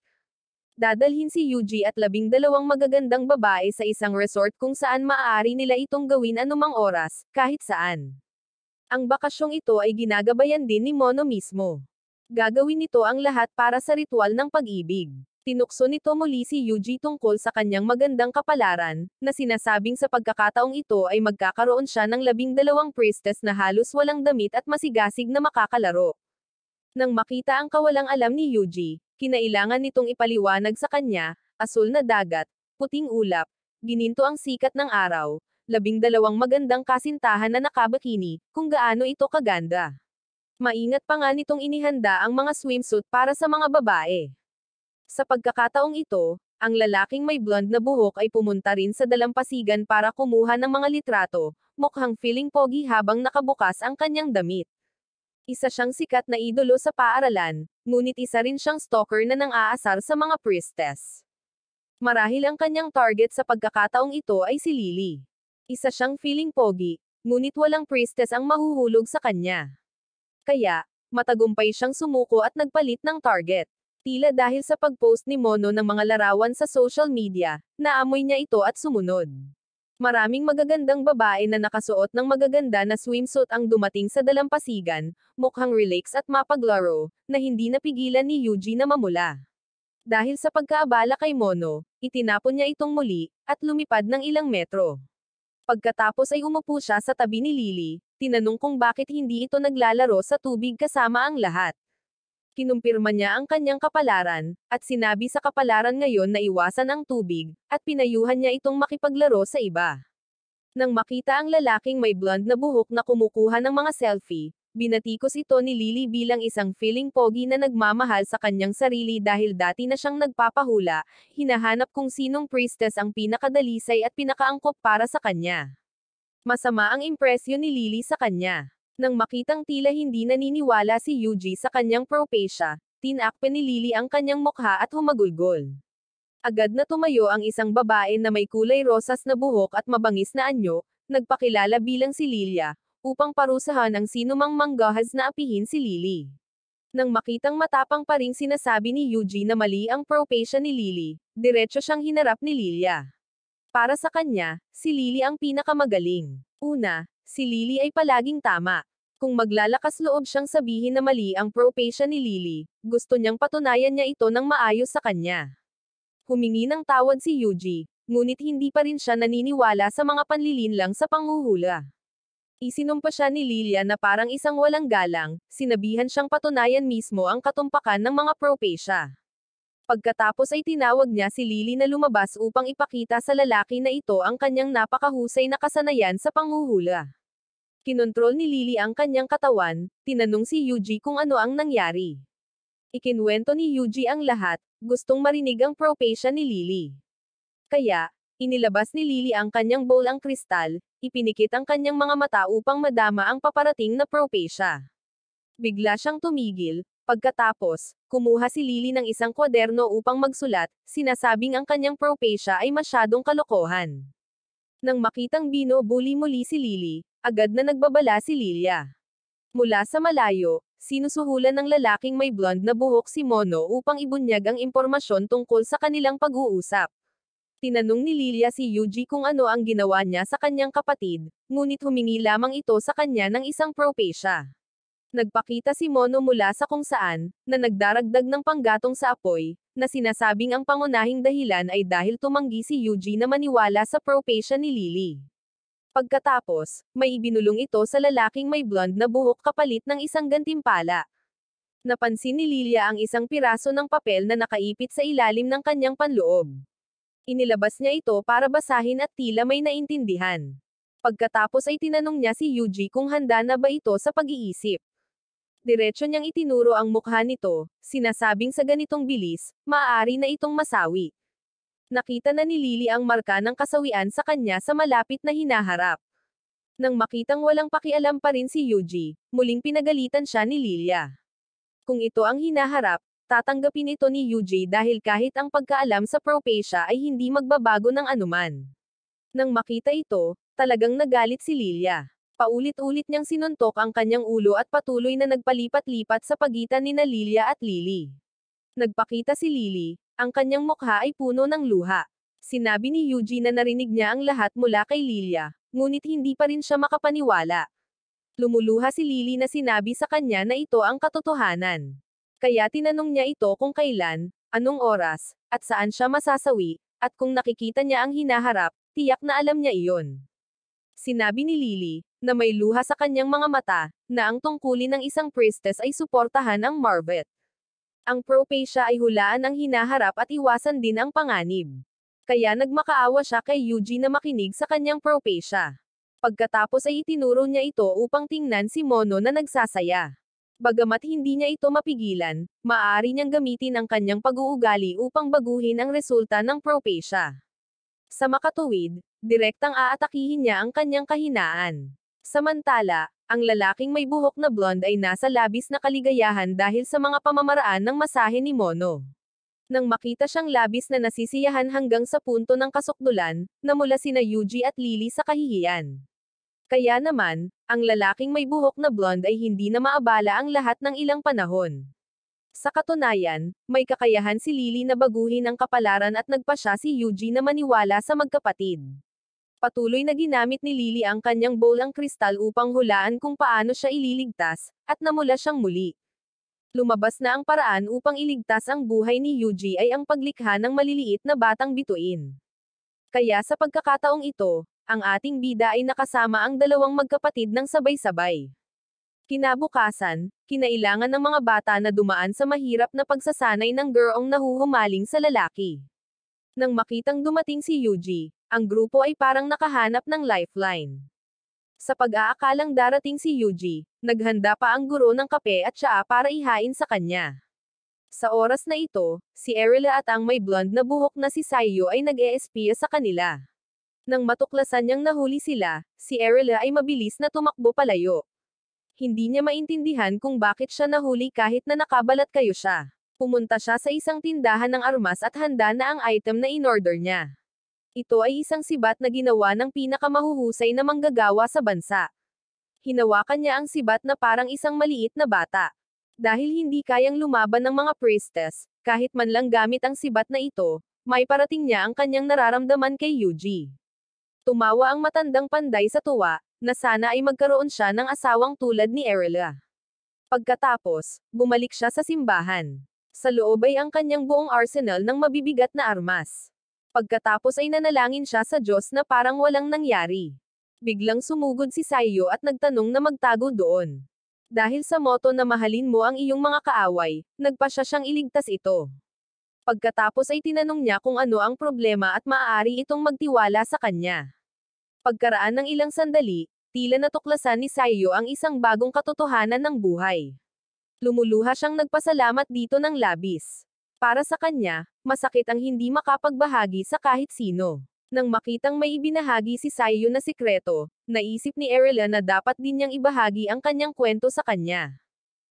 Dadalhin si Yuji at 12 magagandang babae sa isang resort kung saan maaari nila itong gawin anumang oras, kahit saan. Ang bakasyong ito ay ginagabayan din ni Mono mismo. Gagawin nito ang lahat para sa ritual ng pag-ibig. Tinukso nito muli si Yuji tungkol sa kanyang magandang kapalaran, na sinasabing sa pagkakataong ito ay magkakaroon siya ng 12 priestess na halos walang damit at masigasig na makakalaro. Nang makita ang kawalang alam ni Yuji, kinailangan nitong ipaliwanag sa kanya, asul na dagat, puting ulap, gininto ang sikat ng araw, 12 magandang kasintahan na nakabikini, kung gaano ito kaganda. Maingat pa nga nitong inihanda ang mga swimsuit para sa mga babae. Sa pagkakataong ito, ang lalaking may blonde na buhok ay pumunta rin sa dalampasigan para kumuha ng mga litrato, mukhang feeling pogi habang nakabukas ang kanyang damit. Isa siyang sikat na idolo sa paaralan, ngunit isa rin siyang stalker na nang-aasar sa mga priestess. Marahil ang kanyang target sa pagkakataong ito ay si Lily. Isa siyang feeling pogi, ngunit walang priestess ang mahuhulog sa kanya. Kaya, matagumpay siyang sumuko at nagpalit ng target. Tila dahil sa pag-post ni Mono ng mga larawan sa social media, naamoy niya ito at sumunod. Maraming magagandang babae na nakasuot ng magaganda na swimsuit ang dumating sa dalampasigan, mukhang relax at mapaglaro, na hindi napigilan ni Yuji na mamula. Dahil sa pagkaabala kay Mono, itinapon niya itong muli, at lumipad ng ilang metro. Pagkatapos ay umupo siya sa tabi ni Lily, tinanong kung bakit hindi ito naglalaro sa tubig kasama ang lahat. Kinumpirma niya ang kanyang kapalaran, at sinabi sa kapalaran ngayon na iwasan ang tubig, at pinayuhan niya itong makipaglaro sa iba. Nang makita ang lalaking may blonde na buhok na kumukuha ng mga selfie, binatikos ito ni Lily bilang isang feeling pogi na nagmamahal sa kanyang sarili dahil dati na siyang nagpapahula, hinahanap kung sinong priestess ang pinakadalisay at pinakaangkop para sa kanya. Masama ang impresyon ni Lily sa kanya. Nang makitang tila hindi naniniwala si Yuji sa kanyang propesya, tinakpe ni Lily ang kanyang mukha at humagulgol. Agad na tumayo ang isang babae na may kulay rosas na buhok at mabangis na anyo, nagpakilala bilang si Lilia, upang parusahan ang sinumang manggahas na apihin si Lily. Nang makitang matapang pa ring sinasabi ni Yuji na mali ang propesya ni Lily, diretso siyang hinarap ni Lilia. Para sa kanya, si Lily ang pinakamagaling. Una, si Lily ay palaging tama. Kung maglalakas loob siyang sabihin na mali ang propesya ni Lily, gusto niyang patunayan niya ito ng maayos sa kanya. Humingi ng tawad si Yuji, ngunit hindi pa rin siya naniniwala sa mga panlilinlang sa panghuhula. Isinumpa siya ni Lilia na parang isang walang galang, sinabihan siyang patunayan mismo ang katumpakan ng mga propesya. Pagkatapos ay tinawag niya si Lily na lumabas upang ipakita sa lalaki na ito ang kanyang napakahusay na kasanayan sa panghuhula. Kinontrol ni Lily ang kanyang katawan, tinanong si Yuji kung ano ang nangyari. Ikinwento ni Yuji ang lahat, gustong marinig ang propesya ni Lily. Kaya, inilabas ni Lily ang kanyang bowl ang kristal, ipinikit ang kanyang mga mata upang madama ang paparating na propesya. Bigla siyang tumigil, pagkatapos, kumuha si Lily ng isang kwaderno upang magsulat, sinasabing ang kanyang propesya ay masyadong kalokohan. Nang makitang binubuli muli si Lily, agad na nagbabala si Lilia. Mula sa malayo, sinusuhulan ng lalaking may blonde na buhok si Mono upang ibunyag ang impormasyon tungkol sa kanilang pag-uusap. Tinanong ni Lilia si Yuji kung ano ang ginawa niya sa kanyang kapatid, ngunit humingi lamang ito sa kanya ng isang propesya. Nagpakita si Mono mula sa kung saan, na nagdaragdag ng panggatong sa apoy, na sinasabing ang pangunahing dahilan ay dahil tumanggi si Yuji na maniwala sa propesya ni Lily. Pagkatapos, may ibinulong ito sa lalaking may blonde na buhok kapalit ng isang gantimpala. Napansin ni Lilia ang isang piraso ng papel na nakaipit sa ilalim ng kanyang panloob. Inilabas niya ito para basahin at tila may naintindihan. Pagkatapos ay tinanong niya si Yuji kung handa na ba ito sa pag-iisip. Diretso niyang itinuro ang mukha nito, sinasabing sa ganitong bilis, maaari na itong masawi. Nakita na ni Lily ang marka ng kasawian sa kanya sa malapit na hinaharap. Nang makitang walang pakialam pa rin si Yuji, muling pinagalitan siya ni Lilia. Kung ito ang hinaharap, tatanggapin ito ni Yuji dahil kahit ang pagkaalam sa propesya ay hindi magbabago ng anuman. Nang makita ito, talagang nagalit si Lilia. Paulit-ulit niyang sinuntok ang kanyang ulo at patuloy na nagpalipat-lipat sa pagitan ni Lilia at Lily. Nagpakita si Lily, ang kanyang mukha ay puno ng luha. Sinabi ni Yuji na narinig niya ang lahat mula kay Lilia, ngunit hindi pa rin siya makapaniwala. Lumuluha si Lily na sinabi sa kanya na ito ang katotohanan. Kaya tinanong niya ito kung kailan, anong oras, at saan siya masasawi, at kung nakikita niya ang hinaharap, tiyak na alam niya iyon. Sinabi ni Lily, na may luha sa kanyang mga mata, na ang tungkulin ng isang priestess ay suportahan ang Marvet. Ang propesya ay hulaan ang hinaharap at iwasan din ang panganib. Kaya nagmakaawa siya kay Yuji na makinig sa kanyang propesya. Pagkatapos ay itinuro niya ito upang tingnan si Mono na nagsasaya. Bagamat hindi niya ito mapigilan, maaari niyang gamitin ang kanyang pag-uugali upang baguhin ang resulta ng propesya. Sa makatuwid, direktang aatakihin niya ang kanyang kahinaan. Samantala, ang lalaking may buhok na blonde ay nasa labis na kaligayahan dahil sa mga pamamaraan ng masahe ni Mono. Nang makita siyang labis na nasisiyahan hanggang sa punto ng kasukdulan, namula sina Yuji at Lily sa kahihiyan. Kaya naman, ang lalaking may buhok na blonde ay hindi na maabala ang lahat ng ilang panahon. Sa katunayan, may kakayahan si Lily na baguhin ang kapalaran at nagpasya si Yuji na maniwala sa magkapatid. Patuloy na ginamit ni Lily ang kanyang bowl ang kristal upang hulaan kung paano siya ililigtas, at namula siyang muli. Lumabas na ang paraan upang iligtas ang buhay ni Yuji ay ang paglikha ng maliliit na batang bituin. Kaya sa pagkakataong ito, ang ating bida ay nakasama ang dalawang magkapatid ng sabay-sabay. Kinabukasan, kinailangan ng mga bata na dumaan sa mahirap na pagsasanay ng gurong nahuhumaling sa lalaki. Nang makitang dumating si Yuji, ang grupo ay parang nakahanap ng lifeline. Sa pag-aakalang darating si Yuji, naghanda pa ang guro ng kape at tsaa para ihain sa kanya. Sa oras na ito, si Erila at ang may blonde na buhok na si Saiyo ay nag-eespiya sa kanila. Nang matuklasan niyang nahuli sila, si Erila ay mabilis na tumakbo palayo. Hindi niya maintindihan kung bakit siya nahuli kahit na nakabalat kayo siya. Pumunta siya sa isang tindahan ng armas at handa na ang item na in-order niya. Ito ay isang sibat na ginawa ng pinakamahuhusay na manggagawa sa bansa. Hinawakan niya ang sibat na parang isang maliit na bata. Dahil hindi kayang lumaban ng mga priestess, kahit man lang gamit ang sibat na ito, may parating niya ang kanyang nararamdaman kay Yuji. Tumawa ang matandang panday sa tuwa, na sana ay magkaroon siya ng asawang tulad ni Erila. Pagkatapos, bumalik siya sa simbahan. Sa loob ay ang kanyang buong arsenal ng mabibigat na armas. Pagkatapos ay nanalangin siya sa Diyos na parang walang nangyari. Biglang sumugod si Saiyo at nagtanong na magtago doon. Dahil sa moto na mahalin mo ang iyong mga kaaway, nagpasya siyang iligtas ito. Pagkatapos ay tinanong niya kung ano ang problema at maaari itong magtiwala sa kanya. Pagkaraan ng ilang sandali, tila natuklasan ni Saiyo ang isang bagong katotohanan ng buhay. Lumuluha siyang nagpasalamat dito ng labis. Para sa kanya, masakit ang hindi makapagbahagi sa kahit sino. Nang makitang may ibinahagi si Saiyo na sikreto, naisip ni Erila na dapat din niyang ibahagi ang kanyang kwento sa kanya.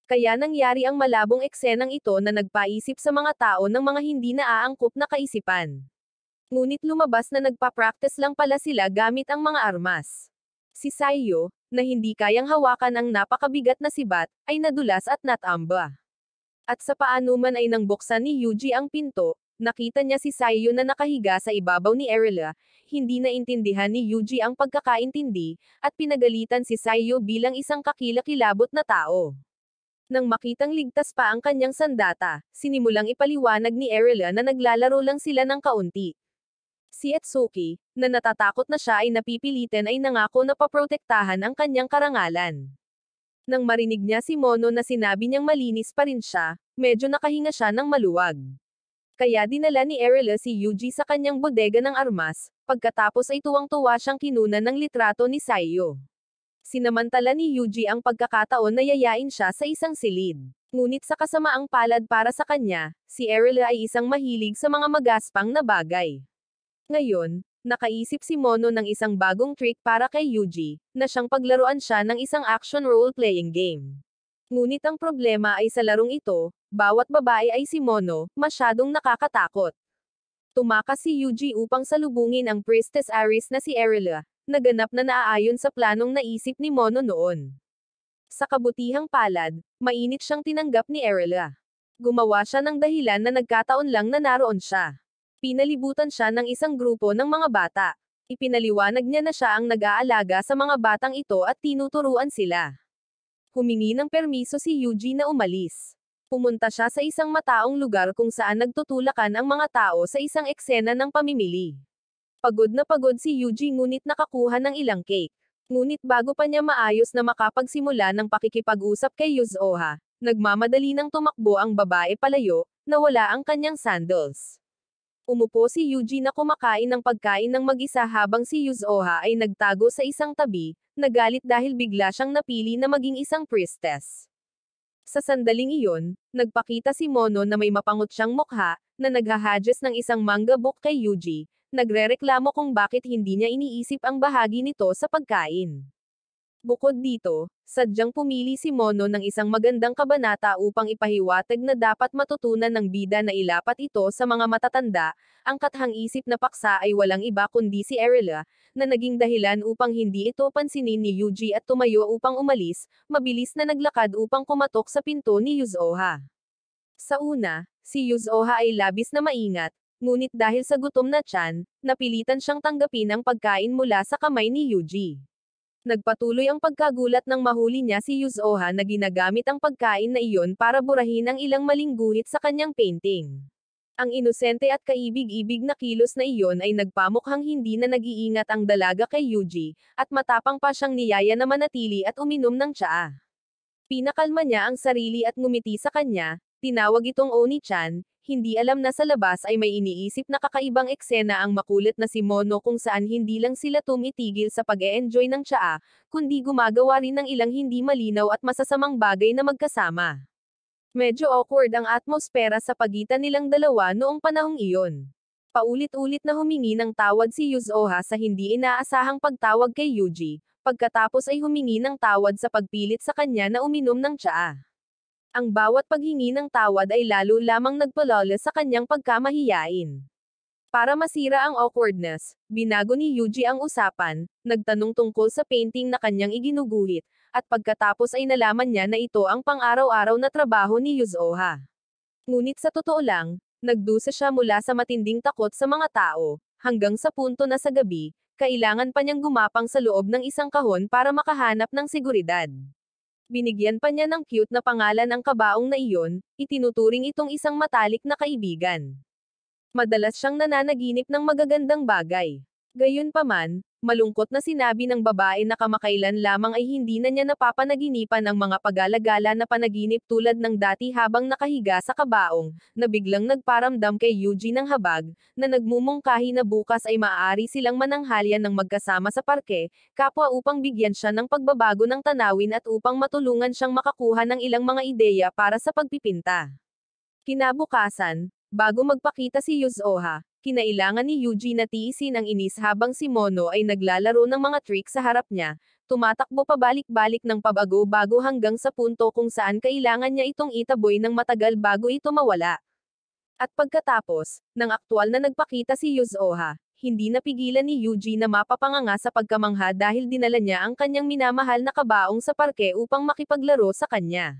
Kaya nangyari ang malabong eksenang ito na nagpaisip sa mga tao ng mga hindi naaangkop na kaisipan. Ngunit lumabas na nagpa-practice lang pala sila gamit ang mga armas. Si Saiyo, na hindi kayang hawakan ang napakabigat na sibat, ay nadulas at natamba. At sa paanuman ay nang buksan ni Yuji ang pinto, nakita niya si Saiyo na nakahiga sa ibabaw ni Erila, hindi na intindihan ni Yuji ang pagkakaintindi, at pinagalitan si Saiyo bilang isang kakilakilabot na tao. Nang makitang ligtas pa ang kanyang sandata, sinimulang ipaliwanag ni Erila na naglalaro lang sila ng kaunti. Si Etsuki, na natatakot na siya ay napipilitan ay nangako na paprotektahan ang kanyang karangalan. Nang marinig niya si Mono na sinabi niyang malinis pa rin siya, medyo nakahinga siya ng maluwag. Kaya dinala ni Erila si Yuji sa kanyang bodega ng armas, pagkatapos ay tuwang-tuwa siyang kinunan ng litrato ni Saiyo. Sinamantala ni Yuji ang pagkakataon na yayain siya sa isang silid. Ngunit sa kasamaang palad para sa kanya, si Erila ay isang mahilig sa mga magaspang na bagay. Ngayon, nakaisip si Mono ng isang bagong trick para kay Yuji, na siyang paglaruan siya ng isang action role-playing game. Ngunit ang problema ay sa larong ito, bawat babae ay si Mono, masyadong nakakatakot. Tumakas si Yuji upang salubungin ang Priestess Aris na si Erila, naganap na naaayon sa planong naisip ni Mono noon. Sa kabutihang palad, mainit siyang tinanggap ni Erila. Gumawa siya ng dahilan na nagkataon lang na naroon siya. Pinalibutan siya ng isang grupo ng mga bata. Ipinaliwanag niya na siya ang nag-aalaga sa mga batang ito at tinuturuan sila. Humingi ng permiso si Yuji na umalis. Pumunta siya sa isang mataong lugar kung saan nagtutulakan ang mga tao sa isang eksena ng pamimili. Pagod na pagod si Yuji ngunit nakakuha ng ilang cake. Ngunit bago pa niya maayos na makapagsimula ng pakikipag-usap kay Yuzoha, nagmamadali ng tumakbo ang babae palayo, na wala ang kanyang sandals. Umupo si Yuji na kumakain ng pagkain ng mag-isa habang si Yuzoha ay nagtago sa isang tabi, nagalit dahil bigla siyang napili na maging isang priestess. Sa sandaling iyon, nagpakita si Mono na may mapangot siyang mukha, na naghahadges ng isang manga book kay Yuji, nagrereklamo kung bakit hindi niya iniisip ang bahagi nito sa pagkain. Bukod dito, sadyang pumili si Mono ng isang magandang kabanata upang ipahiwatig na dapat matutunan ng bida na ilapat ito sa mga matatanda, ang kathang-isip na paksa ay walang iba kundi si Erila, na naging dahilan upang hindi ito pansinin ni Yuji at tumayo upang umalis, mabilis na naglakad upang kumatok sa pinto ni Yuzoha. Sa una, si Yuzoha ay labis na maingat, ngunit dahil sa gutom na tiyan, napilitan siyang tanggapin ang pagkain mula sa kamay ni Yuji. Nagpatuloy ang pagkagulat nang mahuli niya si Yuzoha na ginagamit ang pagkain na iyon para burahin ang ilang maling guhit sa kanyang painting. Ang inosente at kaibig-ibig na kilos na iyon ay nagpamukhang hindi na nag-iingat ang dalaga kay Yuji, at matapang pa siyang niyaya na manatili at uminom ng tsaa. Pinakalma niya ang sarili at ngumiti sa kanya, tinawag itong Oni-chan, hindi alam na sa labas ay may iniisip na kakaibang eksena ang makulit na si Mono kung saan hindi lang sila tumitigil sa pag-e-enjoy ng tsaa, kundi gumagawa rin ng ilang hindi malinaw at masasamang bagay na magkasama. Medyo awkward ang atmosfera sa pagitan nilang dalawa noong panahong iyon. Paulit-ulit na humingi ng tawad si Yuzoha sa hindi inaasahang pagtawag kay Yuji, pagkatapos ay humingi ng tawad sa pagpilit sa kanya na uminom ng tsaa. Ang bawat paghingi ng tawad ay lalo lamang nagpalala sa kanyang pagkamahiyain. Para masira ang awkwardness, binago ni Yuji ang usapan, nagtanong tungkol sa painting na kanyang iginuguhit, at pagkatapos ay nalaman niya na ito ang pang-araw-araw na trabaho ni Yuzoha. Ngunit sa totoo lang, nagdusa siya mula sa matinding takot sa mga tao, hanggang sa punto na sa gabi, kailangan pa niyang gumapang sa loob ng isang kahon para makahanap ng seguridad. Binigyan pa niya ng cute na pangalan ang kabaong na iyon, itinuturing itong isang matalik na kaibigan. Madalas siyang nananaginip ng magagandang bagay. Gayunpaman, malungkot na sinabi ng babae na kamakailan lamang ay hindi na niya napapanaginipan ang mga pag-alagala na panaginip tulad ng dati habang nakahiga sa kabaong, na biglang nagparamdam kay Yuji ng habag, na nagmumungkahi na bukas ay maaari silang mananghalyan ng magkasama sa parke, kapwa upang bigyan siya ng pagbabago ng tanawin at upang matulungan siyang makakuha ng ilang mga ideya para sa pagpipinta. Kinabukasan, bago magpakita si Yuzoha, kinailangan ni Yuji na tiisin ang inis habang si Mono ay naglalaro ng mga trick sa harap niya, tumatakbo pabalik-balik ng pabago-bago hanggang sa punto kung saan kailangan niya itong itaboy ng matagal bago ito mawala. At pagkatapos, nang aktwal na nagpakita si Yuzoha, hindi napigilan ni Yuji na mapapanganga sa pagkamangha dahil dinala niya ang kanyang minamahal na kabaong sa parke upang makipaglaro sa kanya.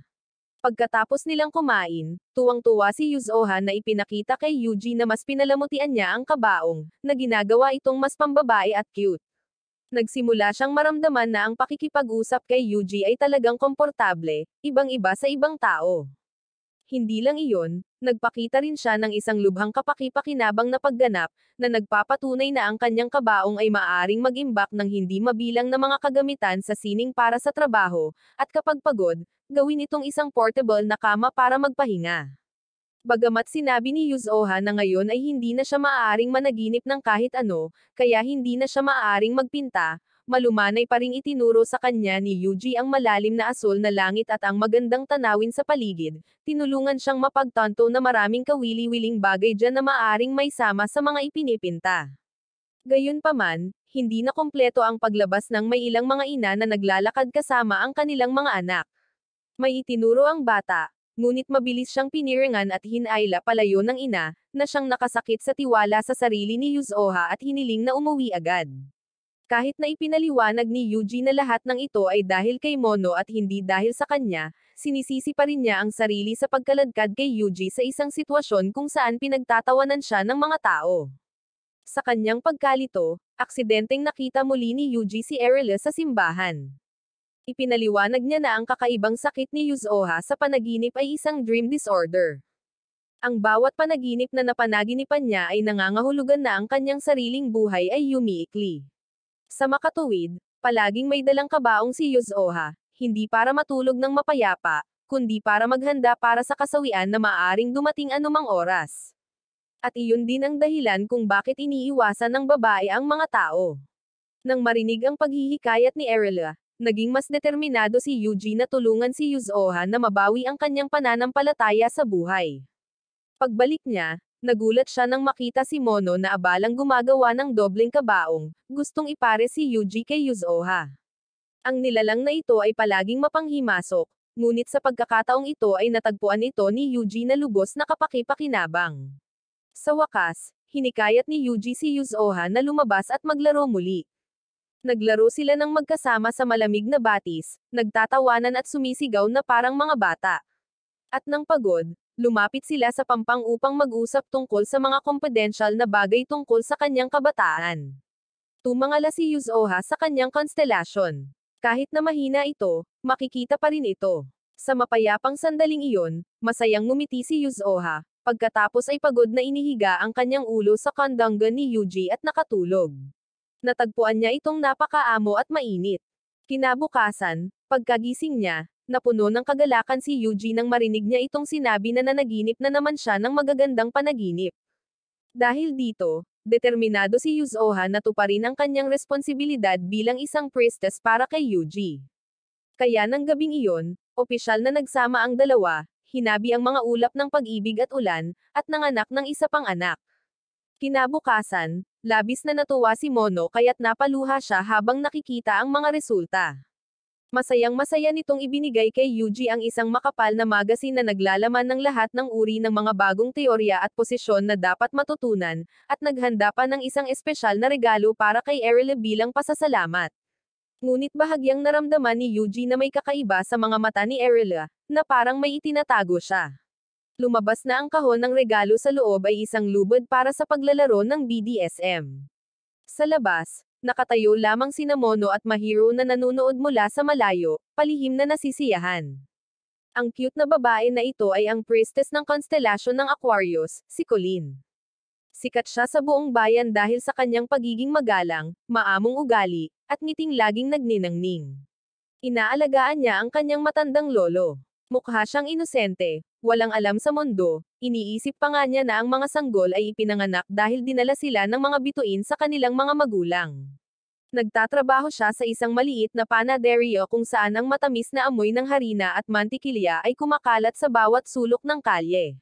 Pagkatapos nilang kumain, tuwang-tuwa si Yuzoha na ipinakita kay Yuji na mas pinalamutian niya ang kabaong, na ginagawa itong mas pambabae at cute. Nagsimula siyang maramdaman na ang pakikipag-usap kay Yuji ay talagang komportable, ibang-iba sa ibang tao. Hindi lang iyon, nagpakita rin siya ng isang lubhang kapaki-pakinabang na pagganap, na nagpapatunay na ang kanyang kabaong ay maaaring mag-imbak ng hindi mabilang na mga kagamitan sa sining para sa trabaho, at kapag pagod, gawin itong isang portable na kama para magpahinga. Bagamat sinabi ni Yuzoha na ngayon ay hindi na siya maaaring managinip ng kahit ano, kaya hindi na siya maaaring magpinta, malumanay pa ring itinuro sa kanya ni Yuji ang malalim na asul na langit at ang magandang tanawin sa paligid, tinulungan siyang mapagtanto na maraming kawili-wiling bagay dyan na maaaring may sama sa mga ipinipinta. Gayunpaman, hindi na kompleto ang paglabas ng may ilang mga ina na naglalakad kasama ang kanilang mga anak. May itinuro ang bata, ngunit mabilis siyang piniringan at hinayla palayo ng ina, na siyang nakasakit sa tiwala sa sarili ni Yuzoha at hiniling na umuwi agad. Kahit na ipinaliwanag ni Yuji na lahat ng ito ay dahil kay Mono at hindi dahil sa kanya, sinisisi pa rin niya ang sarili sa pagkaladkad kay Yuji sa isang sitwasyon kung saan pinagtatawanan siya ng mga tao. Sa kanyang pagkalito, aksidenteng nakita muli ni Yuji si Erila sa simbahan. Ipinaliwanag niya na ang kakaibang sakit ni Yuzoha sa panaginip ay isang dream disorder. Ang bawat panaginip na napanaginipan niya ay nangangahulugan na ang kanyang sariling buhay ay umiikli. Sa makatuwid, palaging may dalang kabaong si Yuzoha, hindi para matulog ng mapayapa, kundi para maghanda para sa kasawian na maaaring dumating anumang oras. At iyon din ang dahilan kung bakit iniiwasan ng babae ang mga tao. Nang marinig ang paghihikayat ni Erila, naging mas determinado si Yuji na tulungan si Yuzoha na mabawi ang kanyang pananampalataya sa buhay. Pagbalik niya, nagulat siya nang makita si Mono na abalang gumagawa ng dobleng kabaong, gustong ipare si Yuji kay Yuzoha. Ang nilalang na ito ay palaging mapanghimasok, ngunit sa pagkakataong ito ay natagpuan ito ni Yuji na lubos na kapaki-pakinabang. Sa wakas, hinikayat ni Yuji si Yuzoha na lumabas at maglaro muli. Naglaro sila ng magkasama sa malamig na batis, nagtatawanan at sumisigaw na parang mga bata. At nang pagod, lumapit sila sa pampang upang mag-usap tungkol sa mga confidential na bagay tungkol sa kanyang kabataan. Tumangala si Yuzoha sa kanyang konstelasyon. Kahit na mahina ito, makikita pa rin ito. Sa mapayapang sandaling iyon, masayang ngumiti si Yuzoha, pagkatapos ay pagod na inihiga ang kanyang ulo sa kandangan ni Yuji at nakatulog. Natagpuan niya itong napakaamo at mainit. Kinabukasan, pagkagising niya, napuno ng kagalakan si Yuji nang marinig niya itong sinabi na nanaginip na naman siya ng magagandang panaginip. Dahil dito, determinado si Yuzoha na tuparin ang kanyang responsibilidad bilang isang priestess para kay Yuji. Kaya ng gabing iyon, opisyal na nagsama ang dalawa, hinabi ang mga ulap ng pag-ibig at ulan, at nanganak ng isa pang anak. Kinabukasan, labis na natuwa si Mono kaya't napaluha siya habang nakikita ang mga resulta. Masayang-masaya nitong ibinigay kay Yuji ang isang makapal na magazine na naglalaman ng lahat ng uri ng mga bagong teorya at posisyon na dapat matutunan, at naghanda pa ng isang espesyal na regalo para kay Erila bilang pasasalamat. Ngunit bahagyang naramdaman ni Yuji na may kakaiba sa mga mata ni Erila, na parang may itinatago siya. Lumabas na ang kahon ng regalo sa loob ay isang lubid para sa paglalaro ng BDSM. Sa labas, nakatayo lamang sina Mono at Mahiro na nanunood mula sa malayo, palihim na nasisiyahan. Ang cute na babae na ito ay ang priestess ng konstelasyon ng Aquarius, si Colleen. Sikat siya sa buong bayan dahil sa kanyang pagiging magalang, maamong ugali, at ngiting laging nagniningning. Inaalagaan niya ang kanyang matandang lolo. Mukha siyang inosente, walang alam sa mundo, iniisip pa nga niya na ang mga sanggol ay ipinanganak dahil dinala sila ng mga bituin sa kanilang mga magulang. Nagtatrabaho siya sa isang maliit na panaderyo kung saan ang matamis na amoy ng harina at mantikilya ay kumakalat sa bawat sulok ng kalye.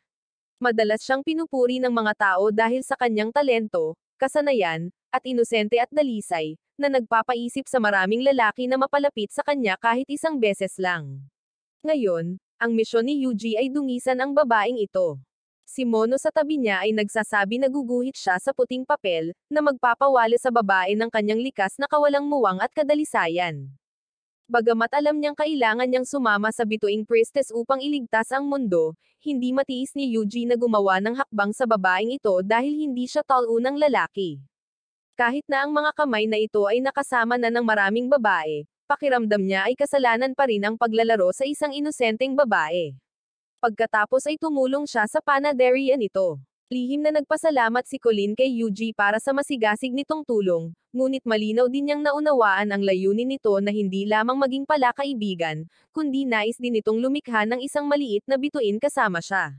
Madalas siyang pinupuri ng mga tao dahil sa kanyang talento, kasanayan, at inosente at dalisay, na nagpapaisip sa maraming lalaki na mapalapit sa kanya kahit isang beses lang. Ngayon, ang misyon ni Yuji ay dungisan ang babaeng ito. Si Mono sa tabi niya ay nagsasabi na guguhit siya sa puting papel, na magpapawala sa babae ng kanyang likas na kawalang muwang at kadalisayan. Bagamat alam niyang kailangan niyang sumama sa bituing priestess upang iligtas ang mundo, hindi matiis ni Yuji na gumawa ng hakbang sa babaeng ito dahil hindi siya talunang lalaki. Kahit na ang mga kamay na ito ay nakasama na ng maraming babae, pakiramdam niya ay kasalanan pa rin ang paglalaro sa isang inosenteng babae. Pagkatapos ay tumulong siya sa panaderia nito. Lihim na nagpasalamat si Colleen kay Yuji para sa masigasig nitong tulong, ngunit malinaw din niyang naunawaan ang layunin nito na hindi lamang maging palakaibigan, kundi nais din itong lumikha ng isang maliit na bituin kasama siya.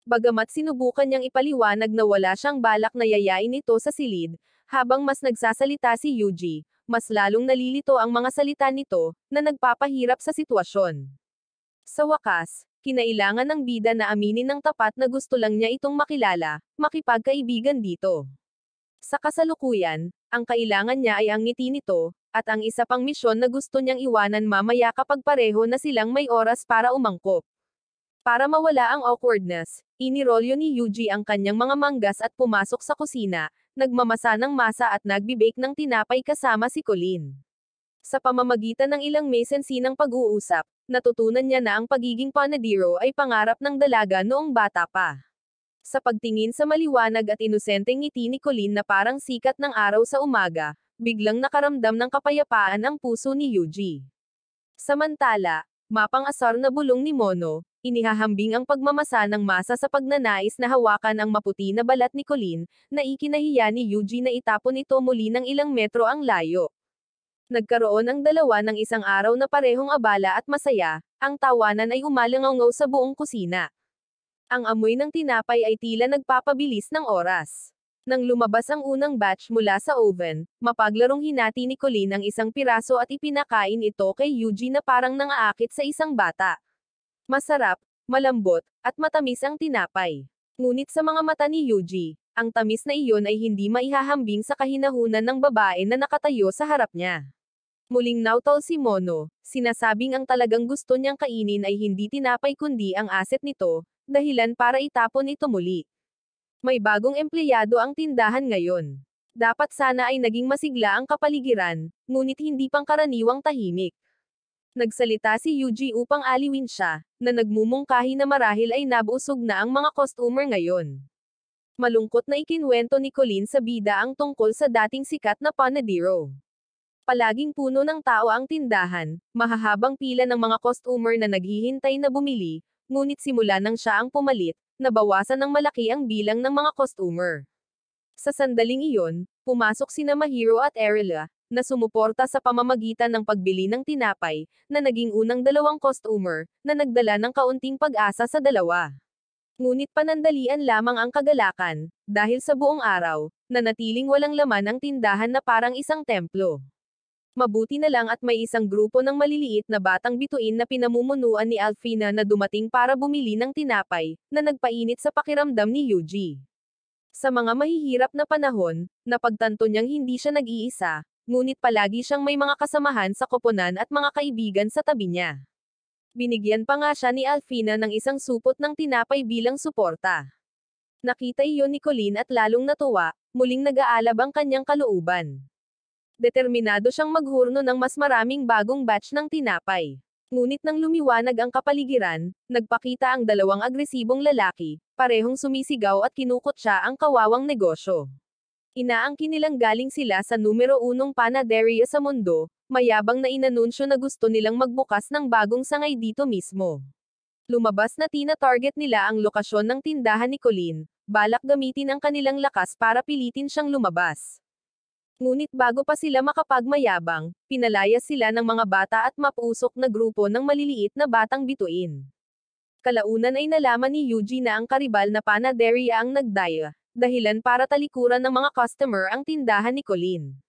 Bagamat sinubukan niyang ipaliwanag na wala siyang balak na yayain ito sa silid, habang mas nagsasalita si Yuji, mas lalong nalilito ang mga salita nito, na nagpapahirap sa sitwasyon. Sa wakas, kinailangan ng bida na aminin ng tapat na gusto lang niya itong makilala, makipagkaibigan dito. Sa kasalukuyan, ang kailangan niya ay ang ngiti nito, at ang isa pang misyon na gusto niyang iwanan mamaya kapag pareho na silang may oras para umangkop. Para mawala ang awkwardness, inirolyo ni Yuji ang kanyang mga manggas at pumasok sa kusina, nagmamasa ng masa at nagbibake ng tinapay kasama si Colleen. Sa pamamagitan ng ilang mesensinang pag-uusap, natutunan niya na ang pagiging panadero ay pangarap ng dalaga noong bata pa. Sa pagtingin sa maliwanag at inosenteng ngiti ni Colleen na parang sikat ng araw sa umaga, biglang nakaramdam ng kapayapaan ang puso ni Yuji. Samantala, mapang-asar na bulong ni Mono, inihahambing ang pagmamasa ng masa sa pagnanais na hawakan ang maputi na balat ni Colleen, na ikinahiya ni Yuji na itapon ito muli ng ilang metro ang layo. Nagkaroon ang dalawa ng isang araw na parehong abala at masaya, ang tawanan ay umalangaw sa buong kusina. Ang amoy ng tinapay ay tila nagpapabilis ng oras. Nang lumabas ang unang batch mula sa oven, mapaglarong hinati ni Colleen ang isang piraso at ipinakain ito kay Yuji na parang nangaakit sa isang bata. Masarap, malambot, at matamis ang tinapay. Ngunit sa mga mata ni Yuji, ang tamis na iyon ay hindi maihahambing sa kahinahunan ng babae na nakatayo sa harap niya. Muling nautol si Mono, sinasabing ang talagang gusto niyang kainin ay hindi tinapay kundi ang aset nito, dahilan para itapon ito muli. May bagong empleyado ang tindahan ngayon. Dapat sana ay naging masigla ang kapaligiran, ngunit hindi pangkaraniwang tahimik. Nagsalita si Yuji upang aliwin siya, na nagmumungkahi na marahil ay nabusog na ang mga customer ngayon. Malungkot na ikinwento ni Colleen sa bida ang tungkol sa dating sikat na panadero. Palaging puno ng tao ang tindahan, mahahabang pila ng mga customer na naghihintay na bumili, ngunit simula nang siya ang pumalit, nabawasan ng malaki ang bilang ng mga customer. Sa sandaling iyon, pumasok sina Mahiro at Erila, na sumuporta sa pamamagitan ng pagbili ng tinapay, na naging unang dalawang customer, na nagdala ng kaunting pag-asa sa dalawa. Ngunit panandalian lamang ang kagalakan, dahil sa buong araw, nanatiling walang laman ang tindahan na parang isang templo. Mabuti na lang at may isang grupo ng maliliit na batang bituin na pinamumunuan ni Alfina na dumating para bumili ng tinapay, na nagpainit sa pakiramdam ni Yuji. Sa mga mahihirap na panahon, napagtanto niyang hindi siya nag-iisa, ngunit palagi siyang may mga kasamahan sa koponan at mga kaibigan sa tabi niya. Binigyan pa nga siya ni Alfina ng isang supot ng tinapay bilang suporta. Nakita iyon ni Colleen at lalong natuwa, muling nag-aalab ang kanyang kalooban. Determinado siyang maghurno ng mas maraming bagong batch ng tinapay. Ngunit nang lumiwanag ang kapaligiran, nagpakita ang dalawang agresibong lalaki, parehong sumisigaw at kinukot siya ang kawawang negosyo. Inaangkin nilang galing sila sa numero 1 panaderia sa mundo, mayabang na inanunsyo na gusto nilang magbukas ng bagong sangay dito mismo. Lumabas na tina-target nila ang lokasyon ng tindahan ni Colleen, balak gamitin ang kanilang lakas para pilitin siyang lumabas. Ngunit bago pa sila makapagmayabang, pinalayas sila ng mga bata at mapusok na grupo ng maliliit na batang bituin. Kalaunan ay nalaman ni Yuji na ang karibal na panaderia ang nagdaya, dahilan para talikuran ng mga customer ang tindahan ni Colleen.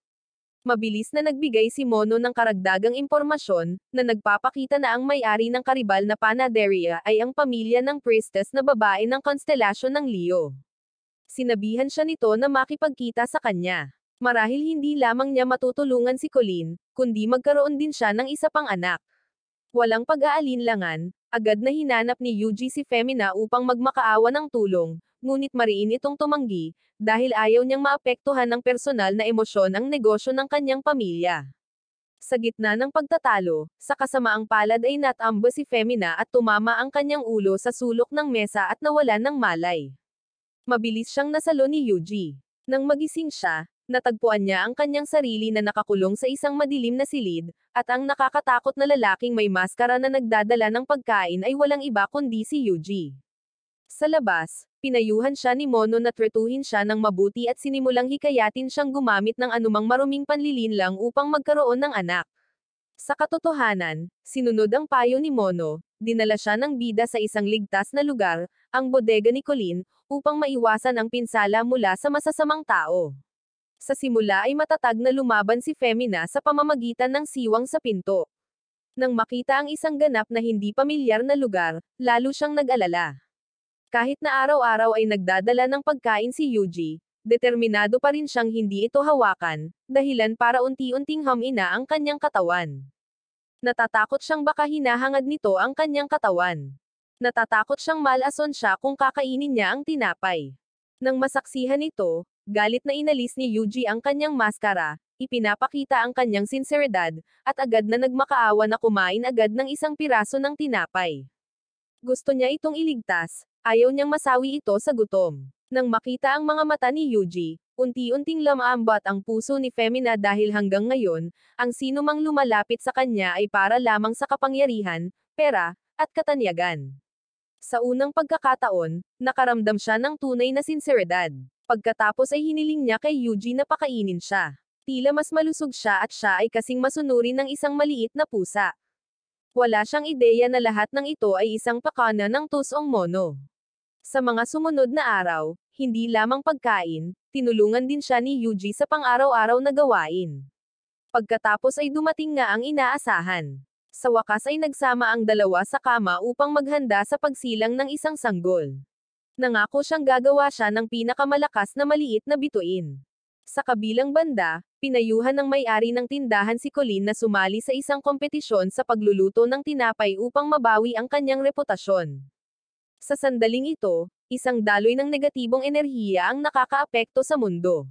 Mabilis na nagbigay si Mono ng karagdagang impormasyon, na nagpapakita na ang may-ari ng karibal na panaderia ay ang pamilya ng priestess na babae ng konstelasyon ng Leo. Sinabihan siya nito na makipagkita sa kanya. Marahil hindi lamang niya matutulungan si Colleen, kundi magkaroon din siya ng isa pang anak. Walang pag-aalinlangan, Agad na hinanap ni Yuji si Femina upang magmakaawa ng tulong, ngunit mariin itong tumanggi, dahil ayaw niyang maapektuhan ng personal na emosyon ang negosyo ng kanyang pamilya. Sa gitna ng pagtatalo, sa kasamaang palad ay natamba si Femina at tumama ang kanyang ulo sa sulok ng mesa at nawalan ng malay. Mabilis siyang nasalo ni Yuji. Nang magising siya, natagpuan niya ang kanyang sarili na nakakulong sa isang madilim na silid, at ang nakakatakot na lalaking may maskara na nagdadala ng pagkain ay walang iba kundi si Yuji. Sa labas, pinayuhan siya ni Mono na tretuhin siya ng mabuti at sinimulang hikayatin siyang gumamit ng anumang maruming panlilinlang upang magkaroon ng anak. Sa katotohanan, sinunod ang payo ni Mono, dinala siya ng bida sa isang ligtas na lugar, ang bodega ni Colleen, upang maiwasan ang pinsala mula sa masasamang tao. Sa simula ay matatag na lumaban si Femina sa pamamagitan ng siwang sa pinto. Nang makita ang isang ganap na hindi pamilyar na lugar, lalo siyang nag-alala. Kahit na araw-araw ay nagdadala ng pagkain si Yuji, determinado pa rin siyang hindi ito hawakan, dahilan para unti-unting hamina ang kanyang katawan. Natatakot siyang baka hinahangad nito ang kanyang katawan. Natatakot siyang malason siya kung kakainin niya ang tinapay. Nang masaksihan ito, galit na inalis ni Yuji ang kanyang maskara, ipinapakita ang kanyang sinseridad, at agad na nagmakaawa na kumain agad ng isang piraso ng tinapay. Gusto niya itong iligtas, ayaw niyang masawi ito sa gutom. Nang makita ang mga mata ni Yuji, unti-unting lamaambat ang puso ni Femina dahil hanggang ngayon, ang sinumang lumalapit sa kanya ay para lamang sa kapangyarihan, pera, at katanyagan. Sa unang pagkakataon, nakaramdam siya ng tunay na sinseridad. Pagkatapos ay hiniling niya kay Yuji na pakainin siya. Tila mas malusog siya at siya ay kasing masunurin ng isang maliit na pusa. Wala siyang ideya na lahat ng ito ay isang pakana ng tusong Mono. Sa mga sumunod na araw, hindi lamang pagkain, tinulungan din siya ni Yuji sa pang-araw-araw na gawain. Pagkatapos ay dumating nga ang inaasahan. Sa wakas ay nagsama ang dalawa sa kama upang maghanda sa pagsilang ng isang sanggol. Nangako siyang gagawa siya ng pinakamalakas na maliit na bituin. Sa kabilang banda, pinayuhan ng may-ari ng tindahan si Colleen na sumali sa isang kompetisyon sa pagluluto ng tinapay upang mabawi ang kanyang reputasyon. Sa sandaling ito, isang daloy ng negatibong enerhiya ang nakakaapekto sa mundo.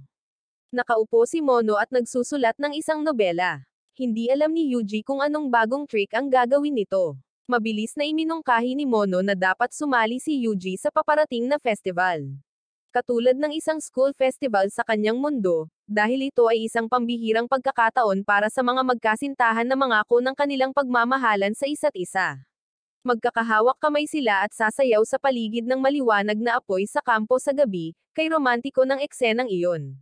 Nakaupo si Mono at nagsusulat ng isang nobela. Hindi alam ni Yuji kung anong bagong trick ang gagawin nito. Mabilis na iminungkahi ni Mono na dapat sumali si Yuji sa paparating na festival. Katulad ng isang school festival sa kanyang mundo, dahil ito ay isang pambihirang pagkakataon para sa mga magkasintahan na mangako ng kanilang pagmamahalan sa isa't isa. Magkakahawak kamay sila at sasayaw sa paligid ng maliwanag na apoy sa kampo sa gabi, kay romantiko ng eksenang iyon.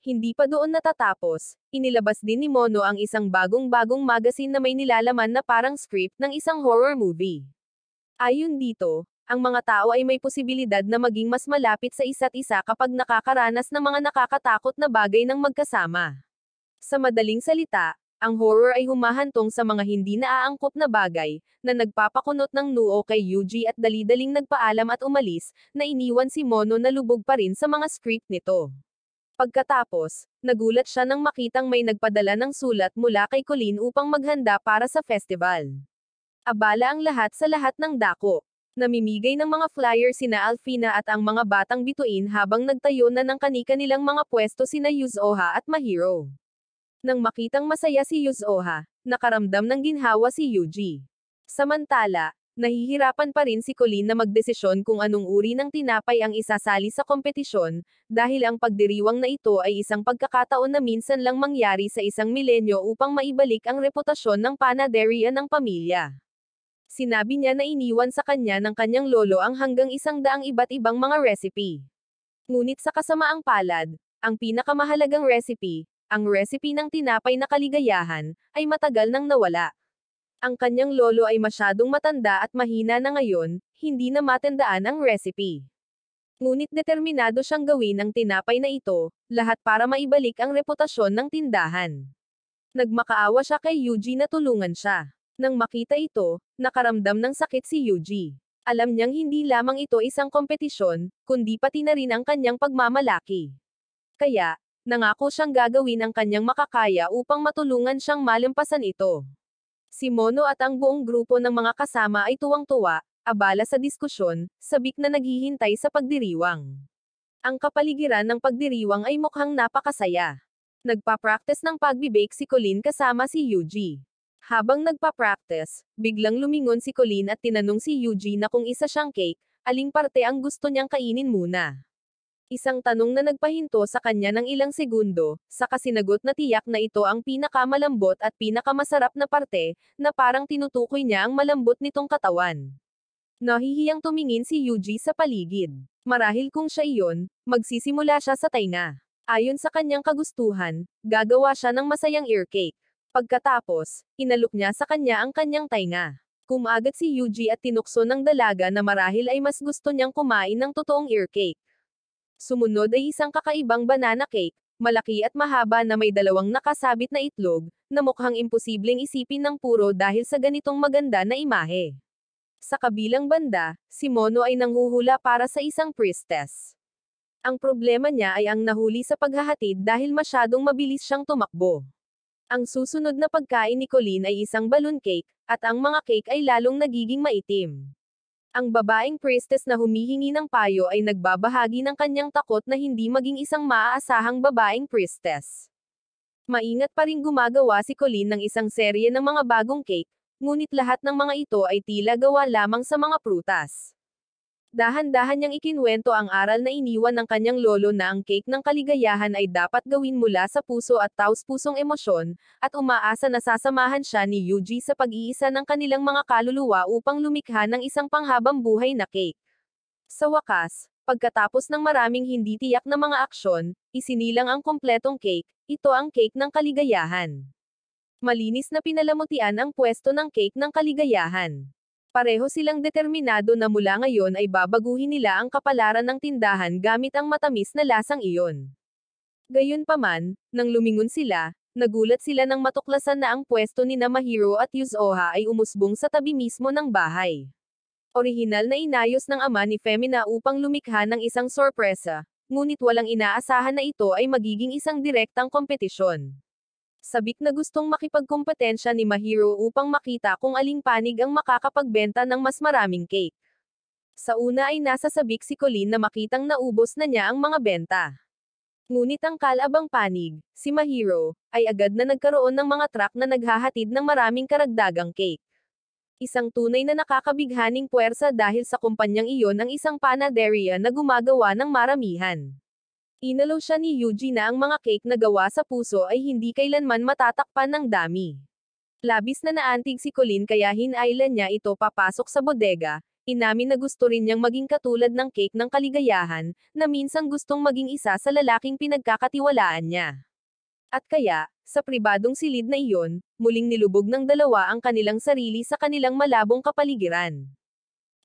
Hindi pa doon natatapos, inilabas din ni Mono ang isang bagong-bagong magazine na may nilalaman na parang script ng isang horror movie. Ayon dito, ang mga tao ay may posibilidad na maging mas malapit sa isa't isa kapag nakakaranas ng mga nakakatakot na bagay ng magkasama. Sa madaling salita, ang horror ay humahantong sa mga hindi naaangkop na bagay, na nagpapakunot ng noo kay Yuji at dali-daling nagpaalam at umalis, na iniwan si Mono na lubog pa rin sa mga script nito. Pagkatapos, nagulat siya nang makitang may nagpadala ng sulat mula kay Colleen upang maghanda para sa festival. Abala ang lahat sa lahat ng dako. Namimigay ng mga flyer sina Alfina at ang mga batang bituin habang nagtayo na ng kani-kanilang mga pwesto sina Yuzoha at Mahiro. Nang makitang masaya si Yuzoha, nakaramdam ng ginhawa si Yuji. Samantala, nahihirapan pa rin si Colleen na magdesisyon kung anong uri ng tinapay ang isasali sa kompetisyon, dahil ang pagdiriwang na ito ay isang pagkakataon na minsan lang mangyari sa isang milenyo upang maibalik ang reputasyon ng panaderia ng pamilya. Sinabi niya na iniwan sa kanya ng kanyang lolo ang hanggang 100 iba't ibang mga recipe. Ngunit sa kasamaang palad, ang pinakamahalagang recipe, ang recipe ng tinapay na kaligayahan, ay matagal nang nawala. Ang kanyang lolo ay masyadong matanda at mahina na ngayon, hindi na matandaan ang recipe. Ngunit determinado siyang gawin ang tinapay na ito, lahat para maibalik ang reputasyon ng tindahan. Nagmakaawa siya kay Yuji na tulungan siya. Nang makita ito, nakaramdam ng sakit si Yuji. Alam niyang hindi lamang ito isang kompetisyon, kundi pati na rin ang kanyang pagmamalaki. Kaya, nangako siyang gagawin ang kanyang makakaya upang matulungan siyang malampasan ito. Si Mono at ang buong grupo ng mga kasama ay tuwang-tuwa, abala sa diskusyon, sabik na naghihintay sa pagdiriwang. Ang kapaligiran ng pagdiriwang ay mukhang napakasaya. Nagpa-practice ng pagbi-bake si Colleen kasama si Yuji. Habang nagpa-practice, biglang lumingon si Colleen at tinanong si Yuji na kung isa siyang cake, aling parte ang gusto niyang kainin muna. Isang tanong na nagpahinto sa kanya ng ilang segundo, saka sinagot na tiyak na ito ang pinakamalambot at pinakamasarap na parte, na parang tinutukoy niya ang malambot nitong katawan. Nahihiyang tumingin si Yuji sa paligid. Marahil kung siya iyon, magsisimula siya sa tainga. Ayon sa kanyang kagustuhan, gagawa siya ng masayang ear cake. Pagkatapos, inalok niya sa kanya ang kanyang tainga. Kumagat si Yuji at tinukso ng dalaga na marahil ay mas gusto niyang kumain ng totoong ear cake. Sumunod ay isang kakaibang banana cake, malaki at mahaba na may dalawang nakasabit na itlog, na mukhang imposibleng isipin ng puro dahil sa ganitong maganda na imahe. Sa kabilang banda, si Mono ay nanghuhula para sa isang priestess. Ang problema niya ay ang nahuli sa paghahatid dahil masyadong mabilis siyang tumakbo. Ang susunod na pagkain ni Colleen ay isang balloon cake, at ang mga cake ay lalong nagiging maitim. Ang babaeng priestess na humihingi ng payo ay nagbabahagi ng kanyang takot na hindi maging isang maaasahang babaeng priestess. Maingat pa ring gumagawa si Colleen ng isang serye ng mga bagong cake, ngunit lahat ng mga ito ay tila gawa lamang sa mga prutas. Dahan-dahan niyang ikinwento ang aral na iniwan ng kanyang lolo na ang cake ng kaligayahan ay dapat gawin mula sa puso at taos-pusong emosyon, at umaasa na sasamahan siya ni Yuji sa pag-iisa ng kanilang mga kaluluwa upang lumikha ng isang panghabang buhay na cake. Sa wakas, pagkatapos ng maraming hindi tiyak na mga aksyon, isinilang ang kompletong cake, ito ang cake ng kaligayahan. Malinis na pinalamutian ang pwesto ng cake ng kaligayahan. Pareho silang determinado na mula ngayon ay babaguhin nila ang kapalaran ng tindahan gamit ang matamis na lasang iyon. Gayunpaman, nang lumingon sila, nagulat sila nang matuklasan na ang pwesto ni Mahiro at Yuzoha ay umusbong sa tabi mismo ng bahay. Orihinal na inayos ng ama ni Femina upang lumikha ng isang sorpresa, ngunit walang inaasahan na ito ay magiging isang direktang kompetisyon. Sabik na gustong makipagkompetensya ni Mahiro upang makita kung aling panig ang makakapagbenta ng mas maraming cake. Sa una ay nasa sabik si Colleen na makitang naubos na niya ang mga benta. Ngunit ang kalabang panig, si Mahiro, ay agad na nagkaroon ng mga truck na naghahatid ng maraming karagdagang cake. Isang tunay na nakakabighaning puwersa dahil sa kumpanyang iyon ang isang panaderia na gumagawa ng maramihan. Inalaw siya ni Yuji na ang mga cake na gawa sa puso ay hindi kailanman matatakpan ng dami. Labis na naantig si Colleen kaya hinailan niya ito papasok sa bodega, inamin na gusto rin niyang maging katulad ng cake ng kaligayahan, na minsang gustong maging isa sa lalaking pinagkakatiwalaan niya. At kaya, sa pribadong silid na iyon, muling nilubog ng dalawa ang kanilang sarili sa kanilang malabong kapaligiran.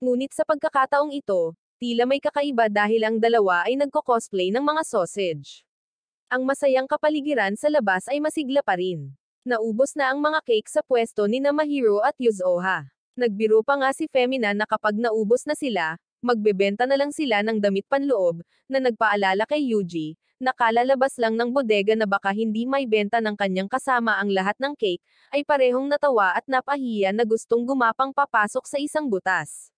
Ngunit sa pagkakataong ito, tila may kakaiba dahil ang dalawa ay nagko-cosplay ng mga sausage. Ang masayang kapaligiran sa labas ay masigla pa rin. Naubos na ang mga cake sa pwesto ni Mahiro at Yuzoha. Nagbiro pa nga si Femina na kapag naubos na sila, magbebenta na lang sila ng damit panloob, na nagpaalala kay Yuji, na kalalabas lang ng bodega na baka hindi may benta ng kanyang kasama ang lahat ng cake, ay parehong natawa at napahiya na gustong gumapang papasok sa isang butas.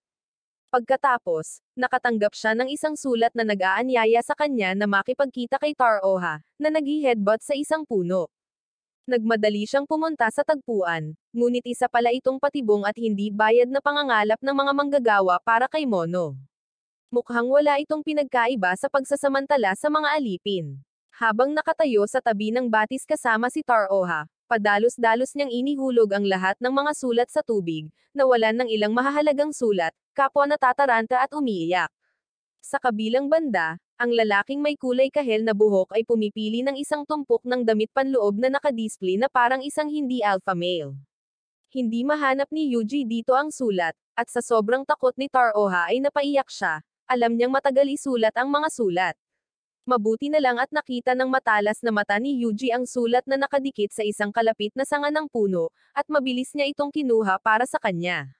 Pagkatapos, nakatanggap siya ng isang sulat na nag-aanyaya sa kanya na makipagkita kay Taroha, na naghi-headbutt sa isang puno. Nagmadali siyang pumunta sa tagpuan, ngunit isa pala itong patibong at hindi bayad na pangangalap ng mga manggagawa para kay Mono. Mukhang wala itong pinagkaiba sa pagsasamantala sa mga alipin. Habang nakatayo sa tabi ng batis kasama si Taroha, padalos-dalos niyang inihulog ang lahat ng mga sulat sa tubig, nawalan ng ilang mahahalagang sulat, kapwa natataranta at umiiyak. Sa kabilang banda, ang lalaking may kulay kahel na buhok ay pumipili ng isang tumpok ng damit panloob na nakadisplay na parang isang hindi alpha male. Hindi mahanap ni Yuji dito ang sulat, at sa sobrang takot ni Taroha ay napaiyak siya, alam niyang matagal isulat ang mga sulat. Mabuti na lang at nakita ng matalas na mata ni Yuji ang sulat na nakadikit sa isang kalapit na sanga ng puno, at mabilis niya itong kinuha para sa kanya.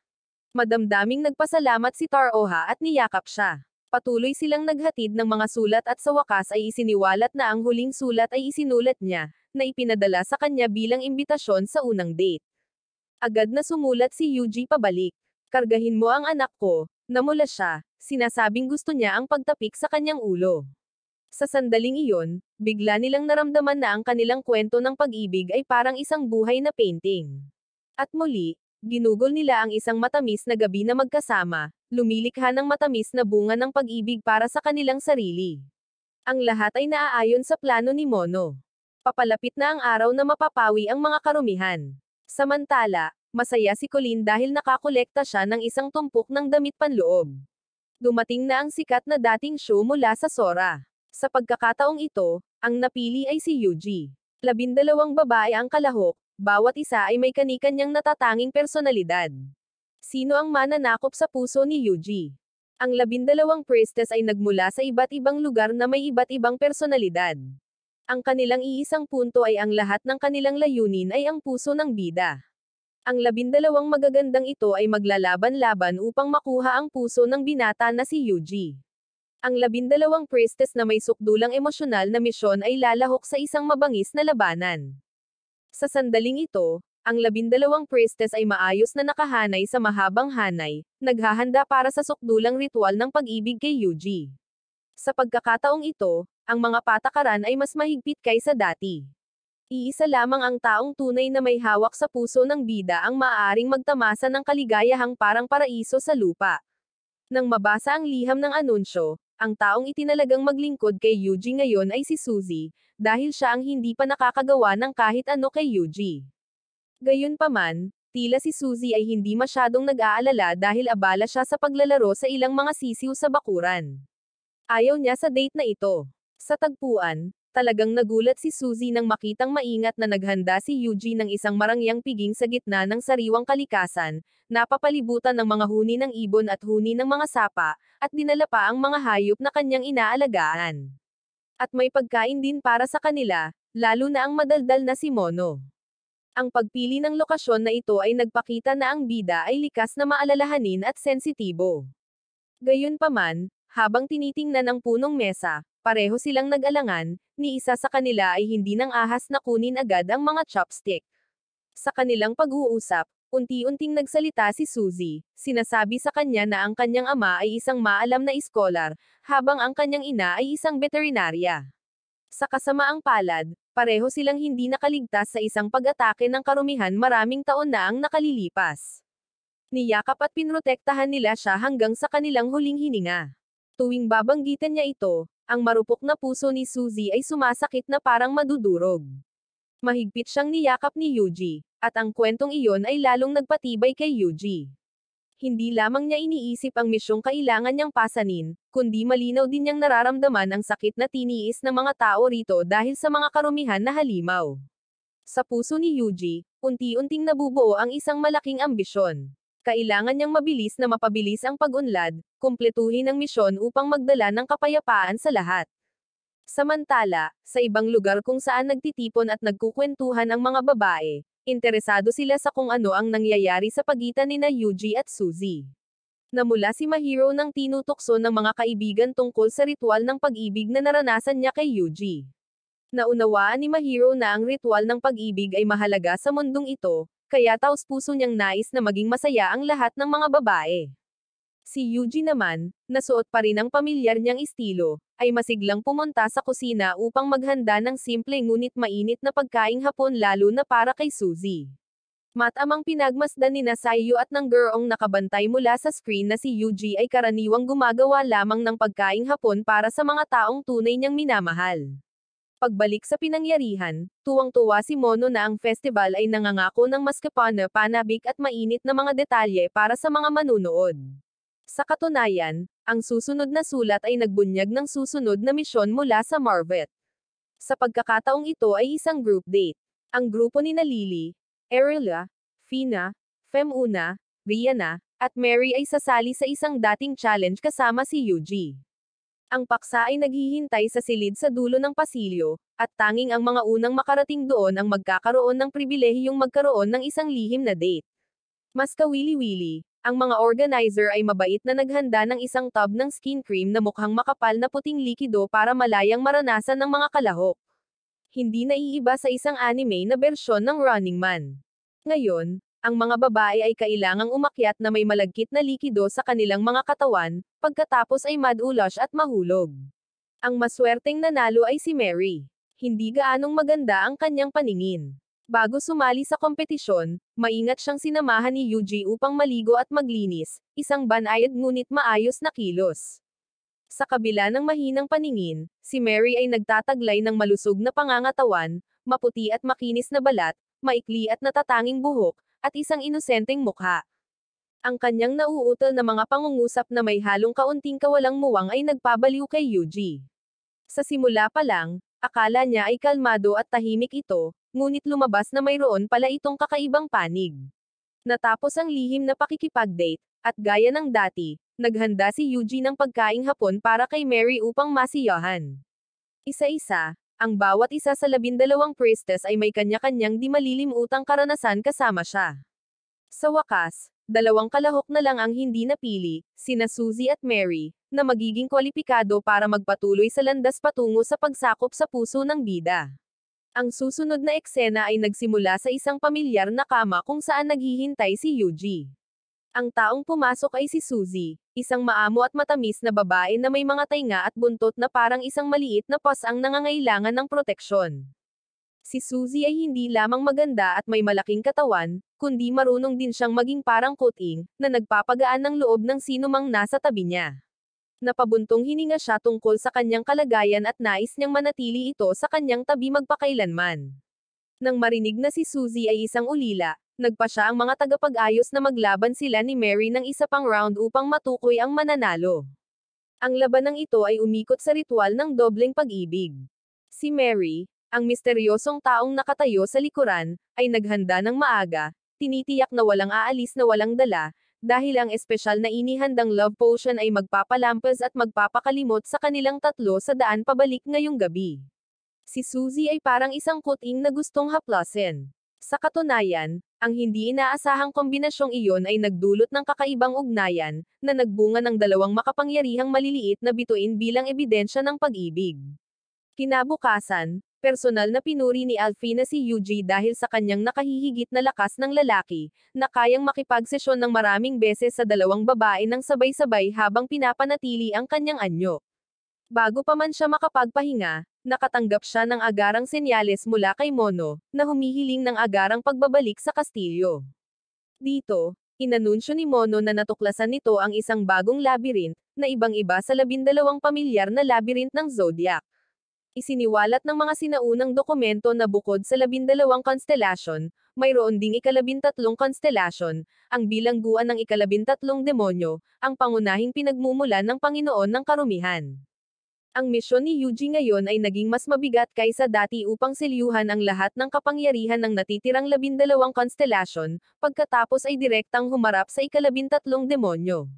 Madamdaming nagpasalamat si Taroha at niyakap siya. Patuloy silang naghatid ng mga sulat at sa wakas ay isiniwalat na ang huling sulat ay isinulat niya, na ipinadala sa kanya bilang imbitasyon sa unang date. Agad na sumulat si Yuji pabalik. Kargahin mo ang anak ko, namula siya, sinasabing gusto niya ang pagtapik sa kanyang ulo. Sa sandaling iyon, bigla nilang naramdaman na ang kanilang kwento ng pag-ibig ay parang isang buhay na painting. At muli, ginugol nila ang isang matamis na gabi na magkasama, lumilikha ng matamis na bunga ng pag-ibig para sa kanilang sarili. Ang lahat ay naaayon sa plano ni Mono. Papalapit na ang araw na mapapawi ang mga karumihan. Samantala, masaya si Colleen dahil nakakolekta siya ng isang tumpok ng damit panloob. Dumating na ang sikat na dating show mula sa Sora. Sa pagkakataong ito, ang napili ay si Yuji. 12 babae ang kalahok, bawat isa ay may kani-kanyang natatanging personalidad. Sino ang mananakop sa puso ni Yuji? Ang 12 priestess ay nagmula sa iba't ibang lugar na may iba't ibang personalidad. Ang kanilang iisang punto ay ang lahat ng kanilang layunin ay ang puso ng bida. Ang 12 magagandang ito ay maglalaban-laban upang makuha ang puso ng binata na si Yuji. Ang 12 priestess na may sukdulang emosyonal na misyon ay lalahok sa isang mabangis na labanan. Sa sandaling ito, ang 12 priestess ay maayos na nakahanay sa mahabang hanay, naghahanda para sa sukdulang ritual ng pag-ibig kay Yuji. Sa pagkakataong ito, ang mga patakaran ay mas mahigpit kaysa dati. Iisa lamang ang taong tunay na may hawak sa puso ng bida ang maaaring magtamasa ng kaligayahang parang paraiso sa lupa. Nang mabasa ang liham ng anunsyo, ang taong itinalagang maglingkod kay Yuji ngayon ay si Suzy, dahil siya ang hindi pa nakakagawa ng kahit ano kay Yuji. Gayunpaman, tila si Suzy ay hindi masyadong nag-aalala dahil abala siya sa paglalaro sa ilang mga sisiw sa bakuran. Ayaw niya sa date na ito. Sa tagpuan, talagang nagulat si Suzy nang makitang maingat na naghanda si Yuji ng isang marangyang piging sa gitna ng sariwang kalikasan, napapalibutan ng mga huni ng ibon at huni ng mga sapa, at dinala pa ang mga hayop na kanyang inaalagaan. At may pagkain din para sa kanila, lalo na ang madaldal na si Mono. Ang pagpili ng lokasyon na ito ay nagpakita na ang bida ay likas na maalalahanin at sensitibo. Gayunpaman, habang tinitingnan ang punong mesa, pareho silang nag-alangan, ni isa sa kanila ay hindi nang ahas na kunin agad ang mga chopstick. Sa kanilang pag-uusap, unti-unting nagsalita si Suzy, sinasabi sa kanya na ang kanyang ama ay isang maalam na iskolar, habang ang kanyang ina ay isang veterinarya. Sa kasamaang palad, pareho silang hindi nakaligtas sa isang pag-atake ng karumihan maraming taon na ang nakalilipas. Niyakap at pinrotektahan nila siya hanggang sa kanilang huling hininga. Tuwing babanggitan niya ito, ang marupok na puso ni Suzy ay sumasakit na parang madudurog. Mahigpit siyang niyakap ni Yuji, at ang kwentong iyon ay lalong nagpatibay kay Yuji. Hindi lamang niya iniisip ang misyong kailangan niyang pasanin, kundi malinaw din niyang nararamdaman ang sakit na tiniis ng mga tao rito dahil sa mga karumihan na halimaw. Sa puso ni Yuji, unti-unting nabubuo ang isang malaking ambisyon. Kailangan niyang mabilis na mapabilis ang pag-unlad, kumpletuhin ang misyon upang magdala ng kapayapaan sa lahat. Samantala, sa ibang lugar kung saan nagtitipon at nagkukwentuhan ang mga babae, interesado sila sa kung ano ang nangyayari sa pagitan nina Yuji at Suzy. Namula si Mahiro nang tinutokso ng mga kaibigan tungkol sa ritual ng pag-ibig na naranasan niya kay Yuji. Naunawaan ni Mahiro na ang ritual ng pag-ibig ay mahalaga sa mundong ito, kaya taos-puso niyang nais na maging masaya ang lahat ng mga babae. Si Yuji naman, nasuot pa rin ang pamilyar niyang estilo, ay masiglang pumunta sa kusina upang maghanda ng simple ngunit mainit na pagkaing hapon lalo na para kay Suzy. Matamang pinagmasdan ni Sayu at ng gurong nakabantay mula sa screen na si Yuji ay karaniwang gumagawa lamang ng pagkaing hapon para sa mga taong tunay niyang minamahal. Pagbalik sa pinangyarihan, tuwang-tuwa si Mono na ang festival ay nangangako ng mas panabik at mainit na mga detalye para sa mga manunood. Sa katunayan, ang susunod na sulat ay nagbunyag ng susunod na misyon mula sa Marvet. Sa pagkakataong ito ay isang group date. Ang grupo ni Lily, Erila, Fina, Femuna, Rihanna, at Mary ay sasali sa isang dating challenge kasama si Yuji. Ang paksa ay naghihintay sa silid sa dulo ng pasilyo, at tanging ang mga unang makarating doon ang magkakaroon ng pribilehiyong magkaroon ng isang lihim na date. Mas kawili-wili, ang mga organizer ay mabait na naghanda ng isang tub ng skin cream na mukhang makapal na puting likido para malayang maranasan ng mga kalahok. Hindi naiiba sa isang anime na bersyon ng Running Man. Ngayon, Ang mga babae ay kailangang umakyat na may malagkit na likido sa kanilang mga katawan, pagkatapos ay mad-ulush at mahulog. Ang maswerteng nanalo ay si Mary. Hindi gaanong maganda ang kanyang paningin. Bago sumali sa kompetisyon, maingat siyang sinamahan ni Yuji upang maligo at maglinis, isang banayad ngunit maayos na kilos. Sa kabila ng mahinang paningin, si Mary ay nagtataglay ng malusog na pangangatawan, maputi at makinis na balat, maikli at natatanging buhok, at isang inosenteng mukha. Ang kanyang nauutal na mga pangungusap na may halong kaunting kawalang muwang ay nagpabaliw kay Yuji. Sa simula pa lang, akala niya ay kalmado at tahimik ito, ngunit lumabas na mayroon pala itong kakaibang panig. Natapos ang lihim na pakikipag-date, at gaya ng dati, naghanda si Yuji ng pagkaing hapon para kay Mary upang masiyahan. Isa-isa, ang bawat isa sa 12 priestess ay may kanya-kanyang di malilimutang karanasan kasama siya. Sa wakas, 2 kalahok na lang ang hindi napili, sina Suzy at Mary, na magiging kwalipikado para magpatuloy sa landas patungo sa pagsakop sa puso ng bida. Ang susunod na eksena ay nagsimula sa isang pamilyar na kama kung saan naghihintay si Yuji. Ang taong pumasok ay si Suzy, isang maamo at matamis na babae na may mga tainga at buntot na parang isang maliit na pas ang nangangailangan ng proteksyon. Si Suzy ay hindi lamang maganda at may malaking katawan, kundi marunong din siyang maging parang kuting, na nagpapagaan ng loob ng sinumang nasa tabi niya. Napabuntong hininga siya tungkol sa kanyang kalagayan at nais niyang manatili ito sa kanyang tabi magpakailanman. Nang marinig na si Suzy ay isang ulila, nagpa siya ang mga tagapag-ayos na maglaban sila ni Mary ng isa pang round upang matukoy ang mananalo. Ang labanang ito ay umikot sa ritual ng dobleng pag-ibig. Si Mary, ang misteryosong taong nakatayo sa likuran, ay naghanda ng maaga, tinitiyak na walang aalis na walang dala, dahil ang espesyal na inihandang love potion ay magpapalampas at magpapakalimot sa kanilang tatlo sa daan pabalik ngayong gabi. Si Suzy ay parang isang kuting na gustong haplasin. Sa katunayan, ang hindi inaasahang kombinasyong iyon ay nagdulot ng kakaibang ugnayan, na nagbunga ng 2 makapangyarihang maliliit na bituin bilang ebidensya ng pag-ibig. Kinabukasan, personal na pinuri ni Alfina si Yuji dahil sa kanyang nakahihigit na lakas ng lalaki, na kayang makipagsesyon ng maraming beses sa 2 babae ng sabay-sabay habang pinapanatili ang kanyang anyo. Bago pa man siya makapagpahinga, nakatanggap siya ng agarang senyales mula kay Mono, na humihiling ng agarang pagbabalik sa kastilyo. Dito, inanunsyo ni Mono na natuklasan nito ang isang bagong labyrinth, na ibang-iba sa 12 pamilyar na labyrinth ng Zodiac. Isiniwalat ng mga sinaunang dokumento na bukod sa 12 konstelasyon, mayroon ding ika-13 konstelasyon, ang bilangguan ng ika-13 demonyo, ang pangunahing pinagmumulan ng Panginoon ng Karumihan. Ang misyon ni Yuji ngayon ay naging mas mabigat kaysa dati upang selyuhan ang lahat ng kapangyarihan ng natitirang 12 konstelasyon, pagkatapos ay direktang humarap sa ika-13 demonyo.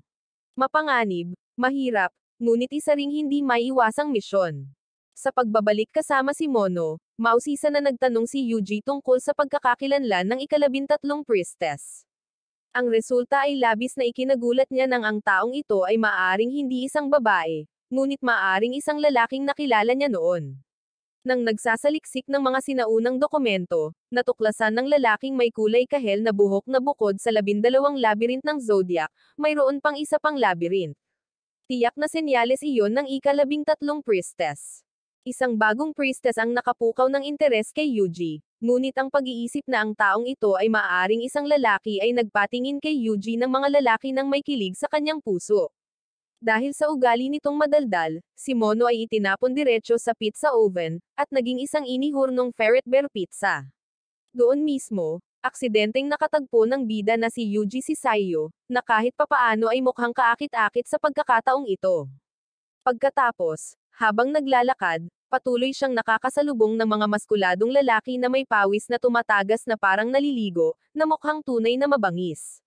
Mapanganib, mahirap, ngunit isa ring hindi maiiwasang misyon. Sa pagbabalik kasama si Mono, mausisa na nagtanong si Yuji tungkol sa pagkakakilanlan ng ika-13 priestess. Ang resulta ay labis na ikinagulat niya nang ang taong ito ay maaaring hindi isang babae, ngunit maaaring isang lalaking nakilala niya noon. Nang nagsasaliksik ng mga sinaunang dokumento, natuklasan ng lalaking may kulay kahel na buhok na bukod sa 12 labyrinth ng Zodiac, mayroon pang isa pang labyrinth. Tiyak na senyales iyon ng ika-13 priestess. Isang bagong priestess ang nakapukaw ng interes kay Yuji, ngunit ang pag-iisip na ang taong ito ay maaaring isang lalaki ay nagpatingin kay Yuji ng mga lalaki nang may kilig sa kanyang puso. Dahil sa ugali nitong madaldal, si Mono ay itinapon diretso sa pizza oven, at naging isang inihurnong ferret bear pizza. Doon mismo, aksidenteng nakatagpo ng bida na si Yuji si Saiyo, na kahit papaano ay mukhang kaakit-akit sa pagkakataong ito. Pagkatapos, habang naglalakad, patuloy siyang nakakasalubong ng mga maskuladong lalaki na may pawis na tumatagas na parang naliligo, na mukhang tunay na mabangis.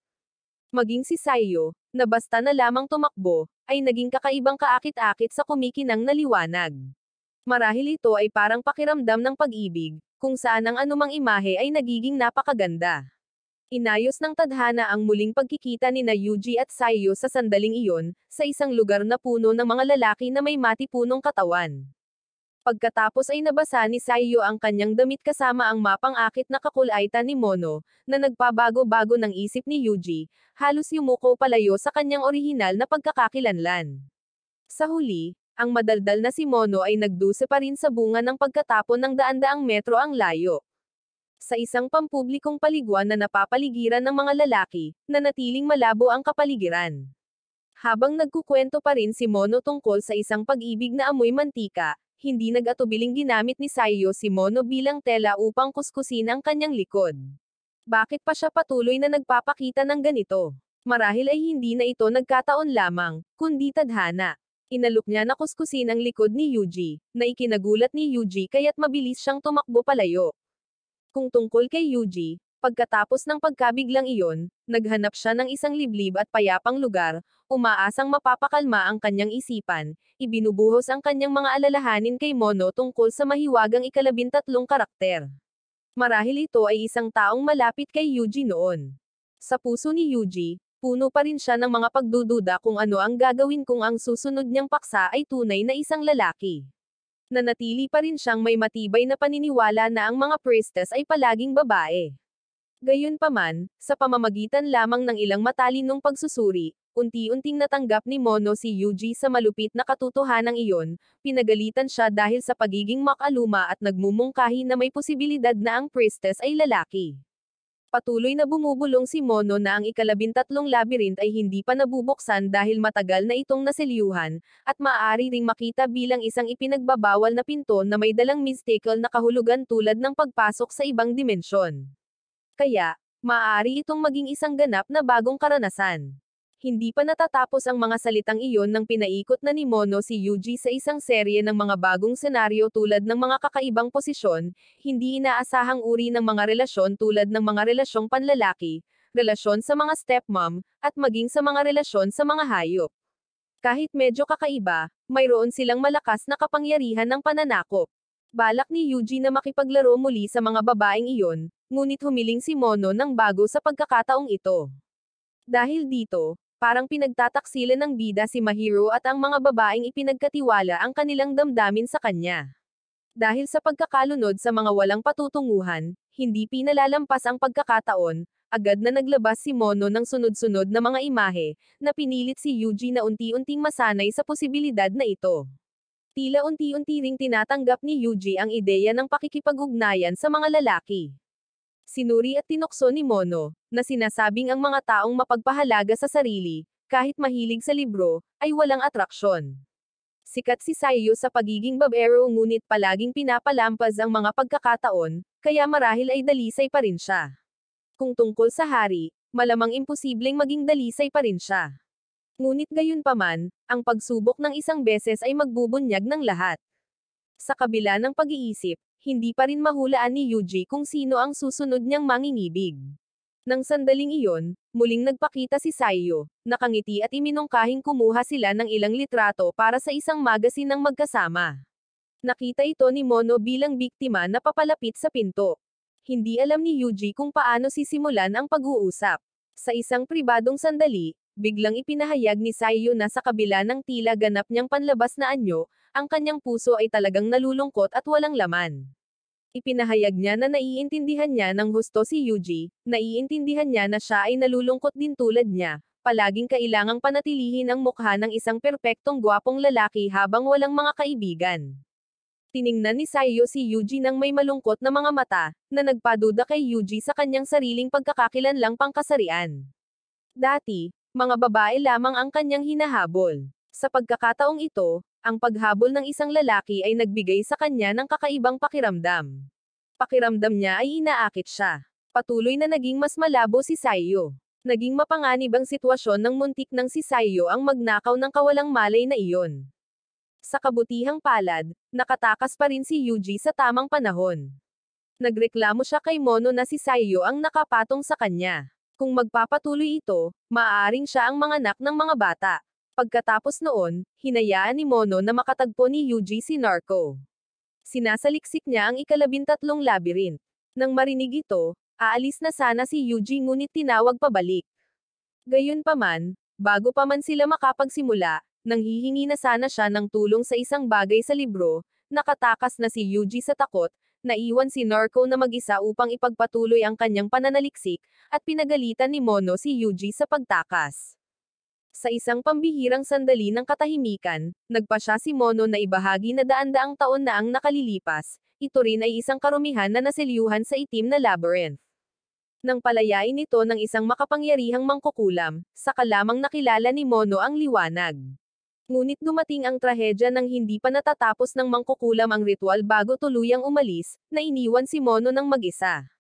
Maging si Saiyo, na basta na lamang tumakbo, ay naging kakaibang kaakit-akit sa kumikinang na liwanag. Marahil ito ay parang pakiramdam ng pag-ibig, kung saan ang anumang imahe ay nagiging napakaganda. Inayos ng tadhana ang muling pagkikita ni na Yuji at Saiyo sa sandaling iyon, sa isang lugar na puno ng mga lalaki na may matipunong katawan. Pagkatapos ay nabasa ni Saiyo ang kanyang damit kasama ang mapang akit na kakulaitan ni Mono, na nagpabago-bago ng isip ni Yuji, halos yumuko palayo sa kanyang orihinal na pagkakakilanlan. Sa huli, ang madaldal na si Mono ay nagduse pa rin sa bunga ng pagkatapon ng daan-daang metro ang layo. Sa isang pampublikong paliguan na napapaligiran ng mga lalaki, nanatiling malabo ang kapaligiran. Habang nagkukwento pa rin si Mono tungkol sa isang pag-ibig na amoy mantika, hindi nag-atubiling ginamit ni Saiyo si Mono bilang tela upang kuskusin ang kanyang likod. Bakit pa siya patuloy na nagpapakita ng ganito? Marahil ay hindi na ito nagkataon lamang, kundi tadhana. Inalok niya na kuskusin ang likod ni Yuji, na ikinagulat ni Yuji kaya't mabilis siyang tumakbo palayo. Kung tungkol kay Yuji, pagkatapos ng pagkabiglang iyon, naghanap siya ng isang liblib at payapang lugar, umaasang mapapakalma ang kanyang isipan, ibinubuhos ang kanyang mga alalahanin kay Mono tungkol sa mahiwagang ika-13 karakter. Marahil ito ay isang taong malapit kay Yuji noon. Sa puso ni Yuji, puno pa rin siya ng mga pagdududa kung ano ang gagawin kung ang susunod niyang paksa ay tunay na isang lalaki. Nanatili pa rin siyang may matibay na paniniwala na ang mga priestess ay palaging babae. Gayunpaman, sa pamamagitan lamang ng ilang matalinong pagsusuri, unti-unting natanggap ni Mono si Yuji sa malupit na katotohanang iyon, pinagalitan siya dahil sa pagiging makaluma at nagmumungkahi na may posibilidad na ang priestess ay lalaki. Patuloy na bumubulong si Mono na ang ika-13 labyrinth ay hindi pa nabubuksan dahil matagal na itong naselyuhan, at maaari ring makita bilang isang ipinagbabawal na pinto na may dalang mystical na kahulugan tulad ng pagpasok sa ibang dimensyon. Kaya, maaari itong maging isang ganap na bagong karanasan. Hindi pa natatapos ang mga salitang iyon nang pinaikot na ni Mono si Yuji sa isang serye ng mga bagong senaryo tulad ng mga kakaibang posisyon, hindi inaasahang uri ng mga relasyon tulad ng mga relasyong panlalaki, relasyon sa mga stepmom, at maging sa mga relasyon sa mga hayop. Kahit medyo kakaiba, mayroon silang malakas na kapangyarihan ng pananakop. Balak ni Yuji na makipaglaro muli sa mga babaeng iyon, ngunit humiling si Mono ng bago sa pagkakataong ito. Dahil dito, parang pinagtataksilan ng bida si Mahiro at ang mga babaeng ipinagkatiwala ang kanilang damdamin sa kanya. Dahil sa pagkakalunod sa mga walang patutunguhan, hindi pinalalampas ang pagkakataon, agad na naglabas si Mono ng sunod-sunod na mga imahe, na pinilit si Yuji na unti-unting masanay sa posibilidad na ito. Tila unti-unti ring tinatanggap ni Yuji ang ideya ng pakikipag-ugnayan sa mga lalaki. Sinuri at tinukso ni Mono, na sinasabing ang mga taong mapagpahalaga sa sarili, kahit mahilig sa libro, ay walang atraksyon. Sikat si Saiyo sa pagiging babaero ngunit palaging pinapalampas ang mga pagkakataon, kaya marahil ay dalisay pa rin siya. Kung tungkol sa hari, malamang imposibleng maging dalisay pa rin siya. Ngunit gayunpaman, ang pagsubok ng isang beses ay magbubunyag ng lahat. Sa kabila ng pag-iisip, hindi pa rin mahulaan ni Yuji kung sino ang susunod niyang mangingibig. Nang sandaling iyon, muling nagpakita si Saiyo, nakangiti at iminungkahing kumuha sila ng ilang litrato para sa isang magazine ng magkasama. Nakita ito ni Mono bilang biktima na papalapit sa pinto. Hindi alam ni Yuji kung paano sisimulan ang pag-uusap. Sa isang pribadong sandali, biglang ipinahayag ni Saiyo na sa kabila ng tila ganap niyang panlabas na anyo, ang kanyang puso ay talagang nalulungkot at walang laman. Ipinahayag niya na naiintindihan niya ng husto si Yuji, naiintindihan niya na siya ay nalulungkot din tulad niya, palaging kailangang panatilihin ang mukha ng isang perpektong gwapong lalaki habang walang mga kaibigan. Tiningnan ni Saiyo si Yuji ng may malungkot na mga mata, na nagpaduda kay Yuji sa kanyang sariling pagkakakilanlang pangkasarian. Dati, mga babae lamang ang kanyang hinahabol. Sa pagkakataong ito, ang paghabol ng isang lalaki ay nagbigay sa kanya ng kakaibang pakiramdam. Pakiramdam niya ay inaakit siya. Patuloy na naging mas malabo si Saiyo. Naging mapanganib ang sitwasyon ng muntik ng si Saiyo ang magnakaw ng kawalang malay na iyon. Sa kabutihang palad, nakatakas pa rin si Yuji sa tamang panahon. Nagreklamo siya kay Mono na si Saiyo ang nakapatong sa kanya. Kung magpapatuloy ito, maaaring siya ang manganak ng mga bata. Pagkatapos noon, hinayaan ni Mono na makatagpo ni Yuji si Narco. Sinasaliksik niya ang ika-13 labyrinth. Nang marinig ito, aalis na sana si Yuji ngunit tinawag pabalik. Gayunpaman, bago pa man sila makapagsimula, nang hihingi na sana siya ng tulong sa isang bagay sa libro, nakatakas na si Yuji sa takot, naiwan si Norko na mag-isa upang ipagpatuloy ang kanyang pananaliksik, at pinagalitan ni Mono si Yuji sa pagtakas. Sa isang pambihirang sandali ng katahimikan, nagpasya si Mono na ibahagi na daan-daang taon na ang nakalilipas, ito rin ay isang karumihan na naselyuhan sa itim na labyrinth. Nang palayain ito ng isang makapangyarihang mangkukulam, saka lamang nakilala ni Mono ang liwanag. Ngunit dumating ang trahedya nang hindi pa natatapos ng mangkukulam ang ritual bago tuluyang umalis, na iniwan si Mono ng mag-isa.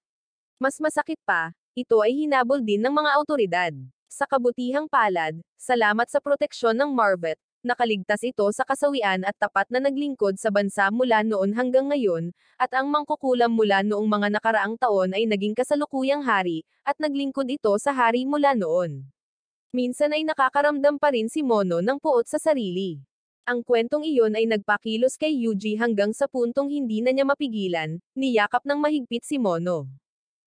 Mas masakit pa, ito ay hinabol din ng mga awtoridad. Sa kabutihang palad, salamat sa proteksyon ng Marvet, nakaligtas ito sa kasawian at tapat na naglingkod sa bansa mula noon hanggang ngayon, at ang mangkukulam mula noong mga nakaraang taon ay naging kasalukuyang hari, at naglingkod ito sa hari mula noon. Minsan ay nakakaramdam pa rin si Mono ng puot sa sarili. Ang kwentong iyon ay nagpakilos kay Yuji hanggang sa puntong hindi na niya mapigilan, niyakap ng mahigpit si Mono.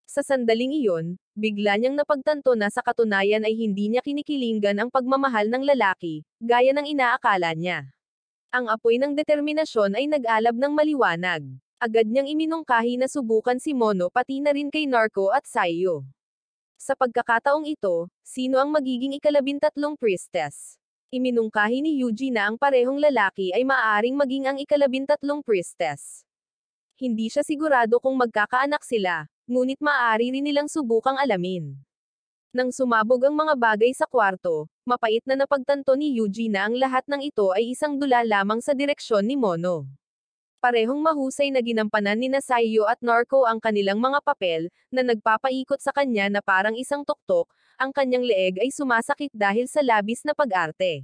Sa sandaling iyon, bigla niyang napagtanto na sa katunayan ay hindi niya kinikilingan ang pagmamahal ng lalaki, gaya ng inaakala niya. Ang apoy ng determinasyon ay nag-alab ng maliwanag. Agad niyang iminungkahi na subukan si Mono pati na rin kay Norko at Saiyo. Sa pagkakataong ito, sino ang magiging ika-13 priestess? Iminungkahi ni Yuji na ang parehong lalaki ay maaaring maging ang ika-13 priestess. Hindi siya sigurado kung magkakaanak sila, ngunit maaari rin nilang subukang alamin. Nang sumabog ang mga bagay sa kwarto, mapait na napagtanto ni Yuji na ang lahat ng ito ay isang dula lamang sa direksyon ni Mono. Parehong mahusay na ginampanan ni Saiyo at Norko ang kanilang mga papel, na nagpapaikot sa kanya na parang isang tuktok, ang kanyang leeg ay sumasakit dahil sa labis na pag-arte.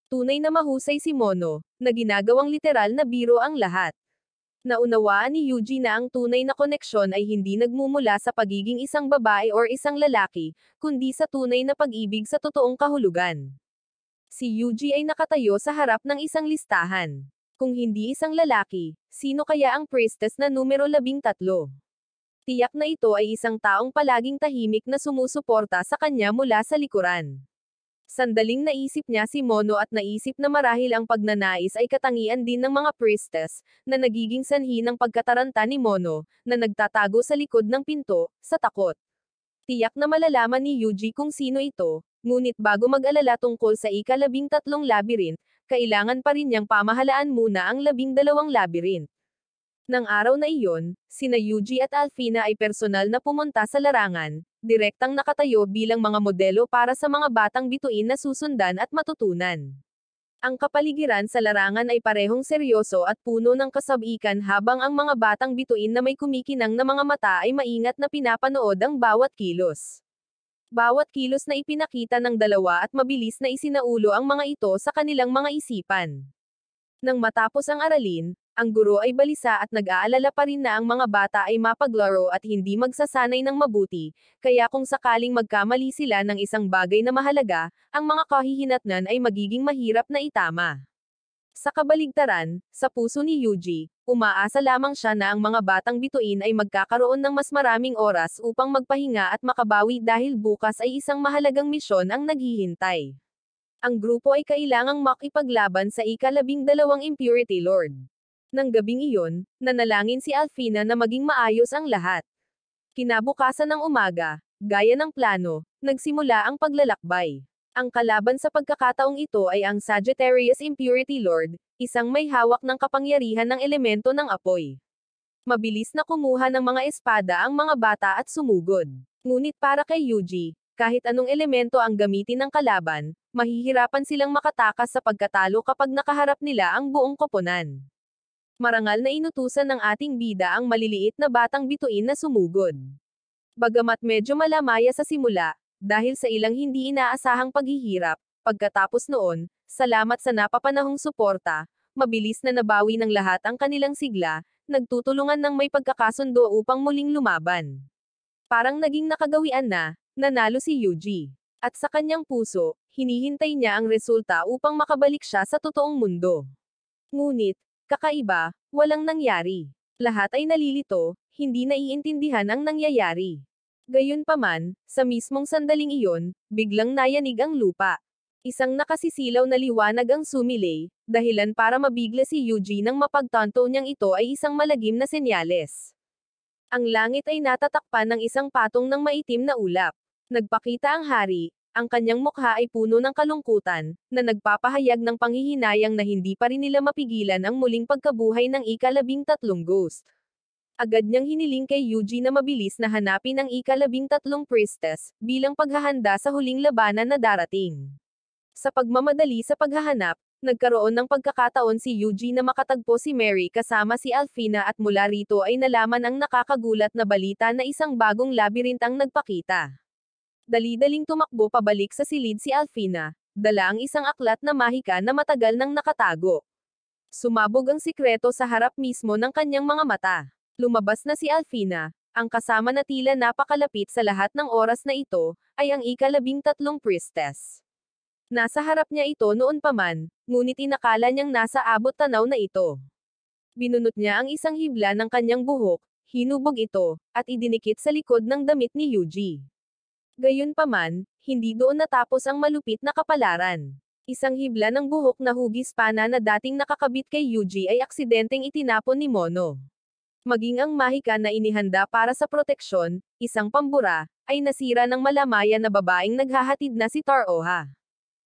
Tunay na mahusay si Mono, na ginagawang literal na biro ang lahat. Naunawaan ni Yuji na ang tunay na koneksyon ay hindi nagmumula sa pagiging isang babae or isang lalaki, kundi sa tunay na pag-ibig sa totoong kahulugan. Si Yuji ay nakatayo sa harap ng isang listahan. Kung hindi isang lalaki, sino kaya ang priestess na numero 13? Tiyak na ito ay isang taong palaging tahimik na sumusuporta sa kanya mula sa likuran. Sandaling naisip niya si Mono at naisip na marahil ang pagnanais ay katangian din ng mga priestess, na nagiging sanhi ng pagkataranta ni Mono, na nagtatago sa likod ng pinto, sa takot. Tiyak na malalaman ni Yuji kung sino ito, ngunit bago mag-alala tungkol sa ika-13 labyrinth, kailangan pa rin niyang pamahalaan muna ang 12 labyrinth. Nang araw na iyon, sina Yuji at Alfina ay personal na pumunta sa larangan, direktang nakatayo bilang mga modelo para sa mga batang bituin na susundan at matutunan. Ang kapaligiran sa larangan ay parehong seryoso at puno ng kasabikan habang ang mga batang bituin na may kumikinang na mga mata ay maingat na pinapanood ang bawat kilos. Bawat kilos na ipinakita ng dalawa at mabilis na isinaulo ang mga ito sa kanilang mga isipan. Nang matapos ang aralin, ang guro ay balisa at nag-aalala pa rin na ang mga bata ay mapaglaro at hindi magsasanay ng mabuti, kaya kung sakaling magkamali sila ng isang bagay na mahalaga, ang mga kahihinatnan ay magiging mahirap na itama. Sa kabaligtaran, sa puso ni Yuji, umaasa lamang siya na ang mga batang bituin ay magkakaroon ng mas maraming oras upang magpahinga at makabawi dahil bukas ay isang mahalagang misyon ang naghihintay. Ang grupo ay kailangang makipaglaban sa ika-12 Impurity Lord. Nang gabing iyon, nanalangin si Alfina na maging maayos ang lahat. Kinabukasan ng umaga, gaya ng plano, nagsimula ang paglalakbay. Ang kalaban sa pagkakataong ito ay ang Sagittarius Impurity Lord, isang may hawak ng kapangyarihan ng elemento ng apoy. Mabilis na kumuha ng mga espada ang mga bata at sumugod. Ngunit para kay Yuji, kahit anong elemento ang gamitin ng kalaban, mahihirapan silang makatakas sa pagkatalo kapag nakaharap nila ang buong koponan. Marangal na inutusan ng ating bida ang maliliit na batang bituin na sumugod. Bagamat medyo malamaya sa simula, dahil sa ilang hindi inaasahang paghihirap, pagkatapos noon, salamat sa napapanahong suporta, mabilis na nabawi ng lahat ang kanilang sigla, nagtutulungan ng may pagkakasundo upang muling lumaban. Parang naging nakagawian na, nanalo si Yuji. At sa kanyang puso, hinihintay niya ang resulta upang makabalik siya sa totoong mundo. Ngunit, kakaiba, walang nangyari. Lahat ay nalilito, hindi naiintindihan ang nangyayari. Gayunpaman, sa mismong sandaling iyon, biglang nayanig ang lupa. Isang nakasisilaw na liwanag ang sumilay, Dahilan para mabigla si Yuji nang mapagtanto niyang ito ay isang malagim na senyales. Ang langit ay natatakpan ng isang patong ng maitim na ulap. Nagpakita ang hari, ang kanyang mukha ay puno ng kalungkutan, na nagpapahayag ng panghihinayang na hindi pa rin nila mapigilan ang muling pagkabuhay ng ika-13 ghost. Agad niyang hiniling kay Yuji na mabilis na hanapin ang ika-13 priestess, bilang paghahanda sa huling labanan na darating. Sa pagmamadali sa paghahanap, nagkaroon ng pagkakataon si Yuji na makatagpo si Mary kasama si Alfina at mula rito ay nalaman ang nakakagulat na balita na isang bagong labyrinth ang nagpakita. Dali-daling tumakbo pabalik sa silid si Alfina, dala ang isang aklat na mahika na matagal nang nakatago. Sumabog ang sikreto sa harap mismo ng kanyang mga mata. Lumabas na si Alfina, ang kasama na tila napakalapit sa lahat ng oras na ito, ay ang ika-13 priestess. Nasa harap niya ito noon pa man, ngunit inakala niyang nasa abot tanaw na ito. Binunot niya ang isang hibla ng kanyang buhok, hinubog ito, at idinikit sa likod ng damit ni Yuji. Gayunpaman, hindi doon natapos ang malupit na kapalaran. Isang hibla ng buhok na hugis pana na dating nakakabit kay Yuji ay aksidenteng itinapon ni Mono. Maging ang mahika na inihanda para sa proteksyon, isang pambura, ay nasira ng malamayan na babaeng naghahatid na si Taroha.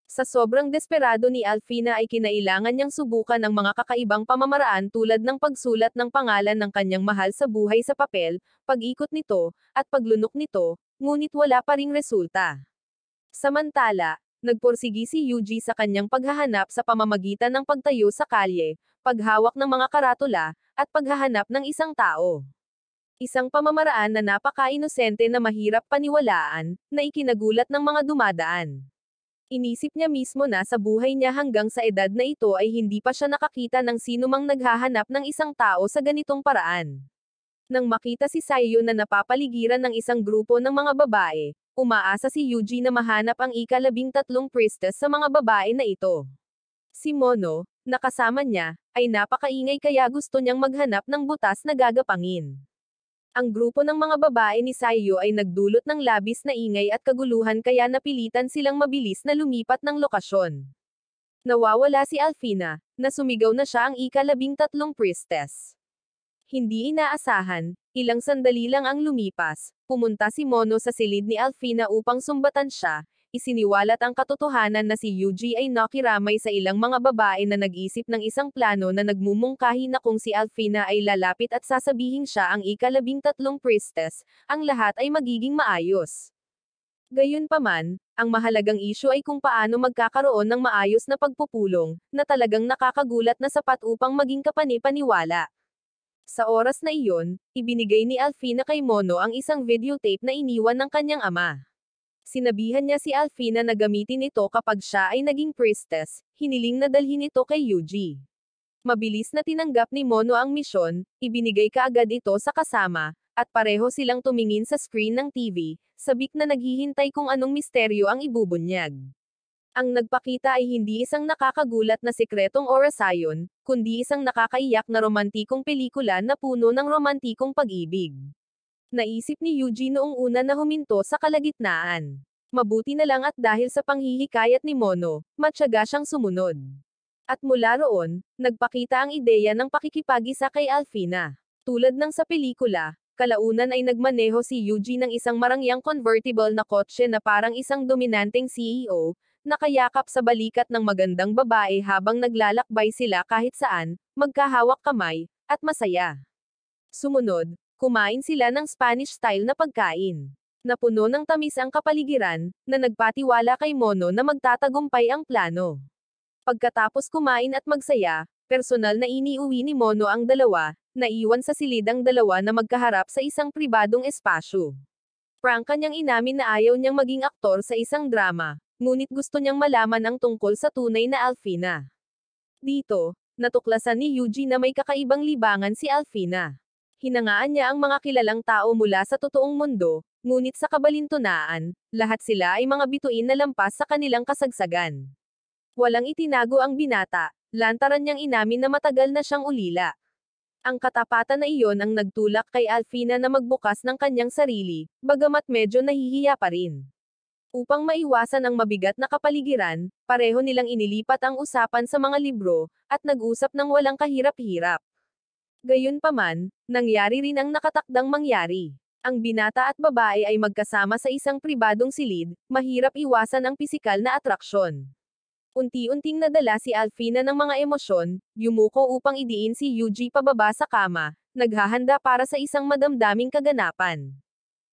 Sa sobrang desperado ni Alfina ay kinailangan niyang subukan ang mga kakaibang pamamaraan tulad ng pagsulat ng pangalan ng kanyang mahal sa buhay sa papel, pag-ikot nito, at paglunok nito, ngunit wala pa ring resulta. Samantala, nagpursigi si Yuji sa kanyang paghahanap sa pamamagitan ng pagtayo sa kalye, paghawak ng mga karatula, at paghahanap ng isang tao. Isang pamamaraan na napaka-inosente na mahirap paniwalaan, na ikinagulat ng mga dumadaan. Inisip niya mismo na sa buhay niya hanggang sa edad na ito ay hindi pa siya nakakita ng sinumang naghahanap ng isang tao sa ganitong paraan. Nang makita si Saiyo na napapaligiran ng isang grupo ng mga babae, umaasa si Yuji na mahanap ang ika-13 priestess sa mga babae na ito. Si Mono, na kasama niya, ay napakaingay kaya gusto niyang maghanap ng butas na gagapangin. Ang grupo ng mga babae ni Saiyo ay nagdulot ng labis na ingay at kaguluhan kaya napilitan silang mabilis na lumipat ng lokasyon. Nawawala si Alfina, na sumigaw na siya ang ika-13 priestess. Hindi inaasahan, ilang sandali lang ang lumipas, pumunta si Mono sa silid ni Alfina upang sumbatan siya, isiniwalat ang katotohanan na si Yuji ay nakiramay sa ilang mga babae na nag-isip ng isang plano na nagmumungkahi na kung si Alfina ay lalapit at sasabihin siya ang ika-13 priestess, ang lahat ay magiging maayos. Gayunpaman, ang mahalagang isyu ay kung paano magkakaroon ng maayos na pagpupulong, na talagang nakakagulat na sapat upang maging kapani-paniwala. Sa oras na iyon, ibinigay ni Alfina kay Mono ang isang videotape na iniwan ng kanyang ama. Sinabihan niya si Alfina na gamitin ito kapag siya ay naging priestess, hiniling na dalhin ito kay Yuji. Mabilis na tinanggap ni Mono ang misyon, ibinigay kaagad ito sa kasama, at pareho silang tumingin sa screen ng TV, sabik na naghihintay kung anong misteryo ang ibubunyag. Ang nagpakita ay hindi isang nakakagulat na sikretong orasayon, kundi isang nakakaiyak na romantikong pelikula na puno ng romantikong pag-ibig. Naisip ni Yuji noong una na huminto sa kalagitnaan. Mabuti na lang at dahil sa panghihikayat ni Mono, matyaga siyang sumunod. At mula roon, nagpakita ang ideya ng pakikipag-isa kay Alfina. Tulad ng sa pelikula, kalaunan ay nagmaneho si Yuji ng isang marangyang convertible na kotse na parang isang dominanteng CEO, nakayakap sa balikat ng magandang babae habang naglalakbay sila kahit saan, magkahawak kamay, at masaya. Sumunod, kumain sila ng Spanish-style na pagkain. Napuno ng tamis ang kapaligiran, na nagpatiwala kay Mono na magtatagumpay ang plano. Pagkatapos kumain at magsaya, personal na iniuwi ni Mono ang dalawa, naiwan sa silid ang dalawa na magkaharap sa isang pribadong espasyo. Prangka niyang inamin na ayaw niyang maging aktor sa isang drama, ngunit gusto niyang malaman ang tungkol sa tunay na Alfina. Dito, natuklasan ni Yuji na may kakaibang libangan si Alfina. Hinangaan niya ang mga kilalang tao mula sa totoong mundo, ngunit sa kabalintunaan, lahat sila ay mga bituin na lampas sa kanilang kasagsagan. Walang itinago ang binata, lantaran niyang inamin na matagal na siyang ulila. Ang katapatan na iyon ang nagtulak kay Alfina na magbukas ng kanyang sarili, bagamat medyo nahihiya pa rin. Upang maiwasan ang mabigat na kapaligiran, pareho nilang inilipat ang usapan sa mga libro, at nag-usap ng walang kahirap-hirap. Gayunpaman, nangyari rin ang nakatakdang mangyari. Ang binata at babae ay magkasama sa isang pribadong silid, mahirap iwasan ang pisikal na atraksyon. Unti-unting nadala si Alfina ng mga emosyon, yumuko upang idiin si Yuji pababa sa kama, naghahanda para sa isang madamdaming kaganapan.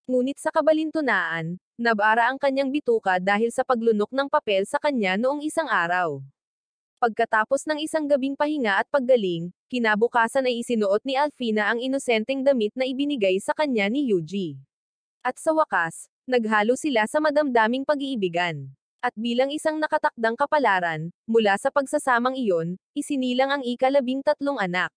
Ngunit sa kabalintunaan, nabara ang kanyang bituka dahil sa paglunok ng papel sa kanya noong isang araw. Pagkatapos ng isang gabing pahinga at paggaling, kinabukasan ay isinuot ni Alfina ang inosenteng damit na ibinigay sa kanya ni Yuji. At sa wakas, naghalo sila sa madamdaming pag-iibigan. At bilang isang nakatakdang kapalaran, mula sa pagsasamang iyon, isinilang ang ika-13 anak.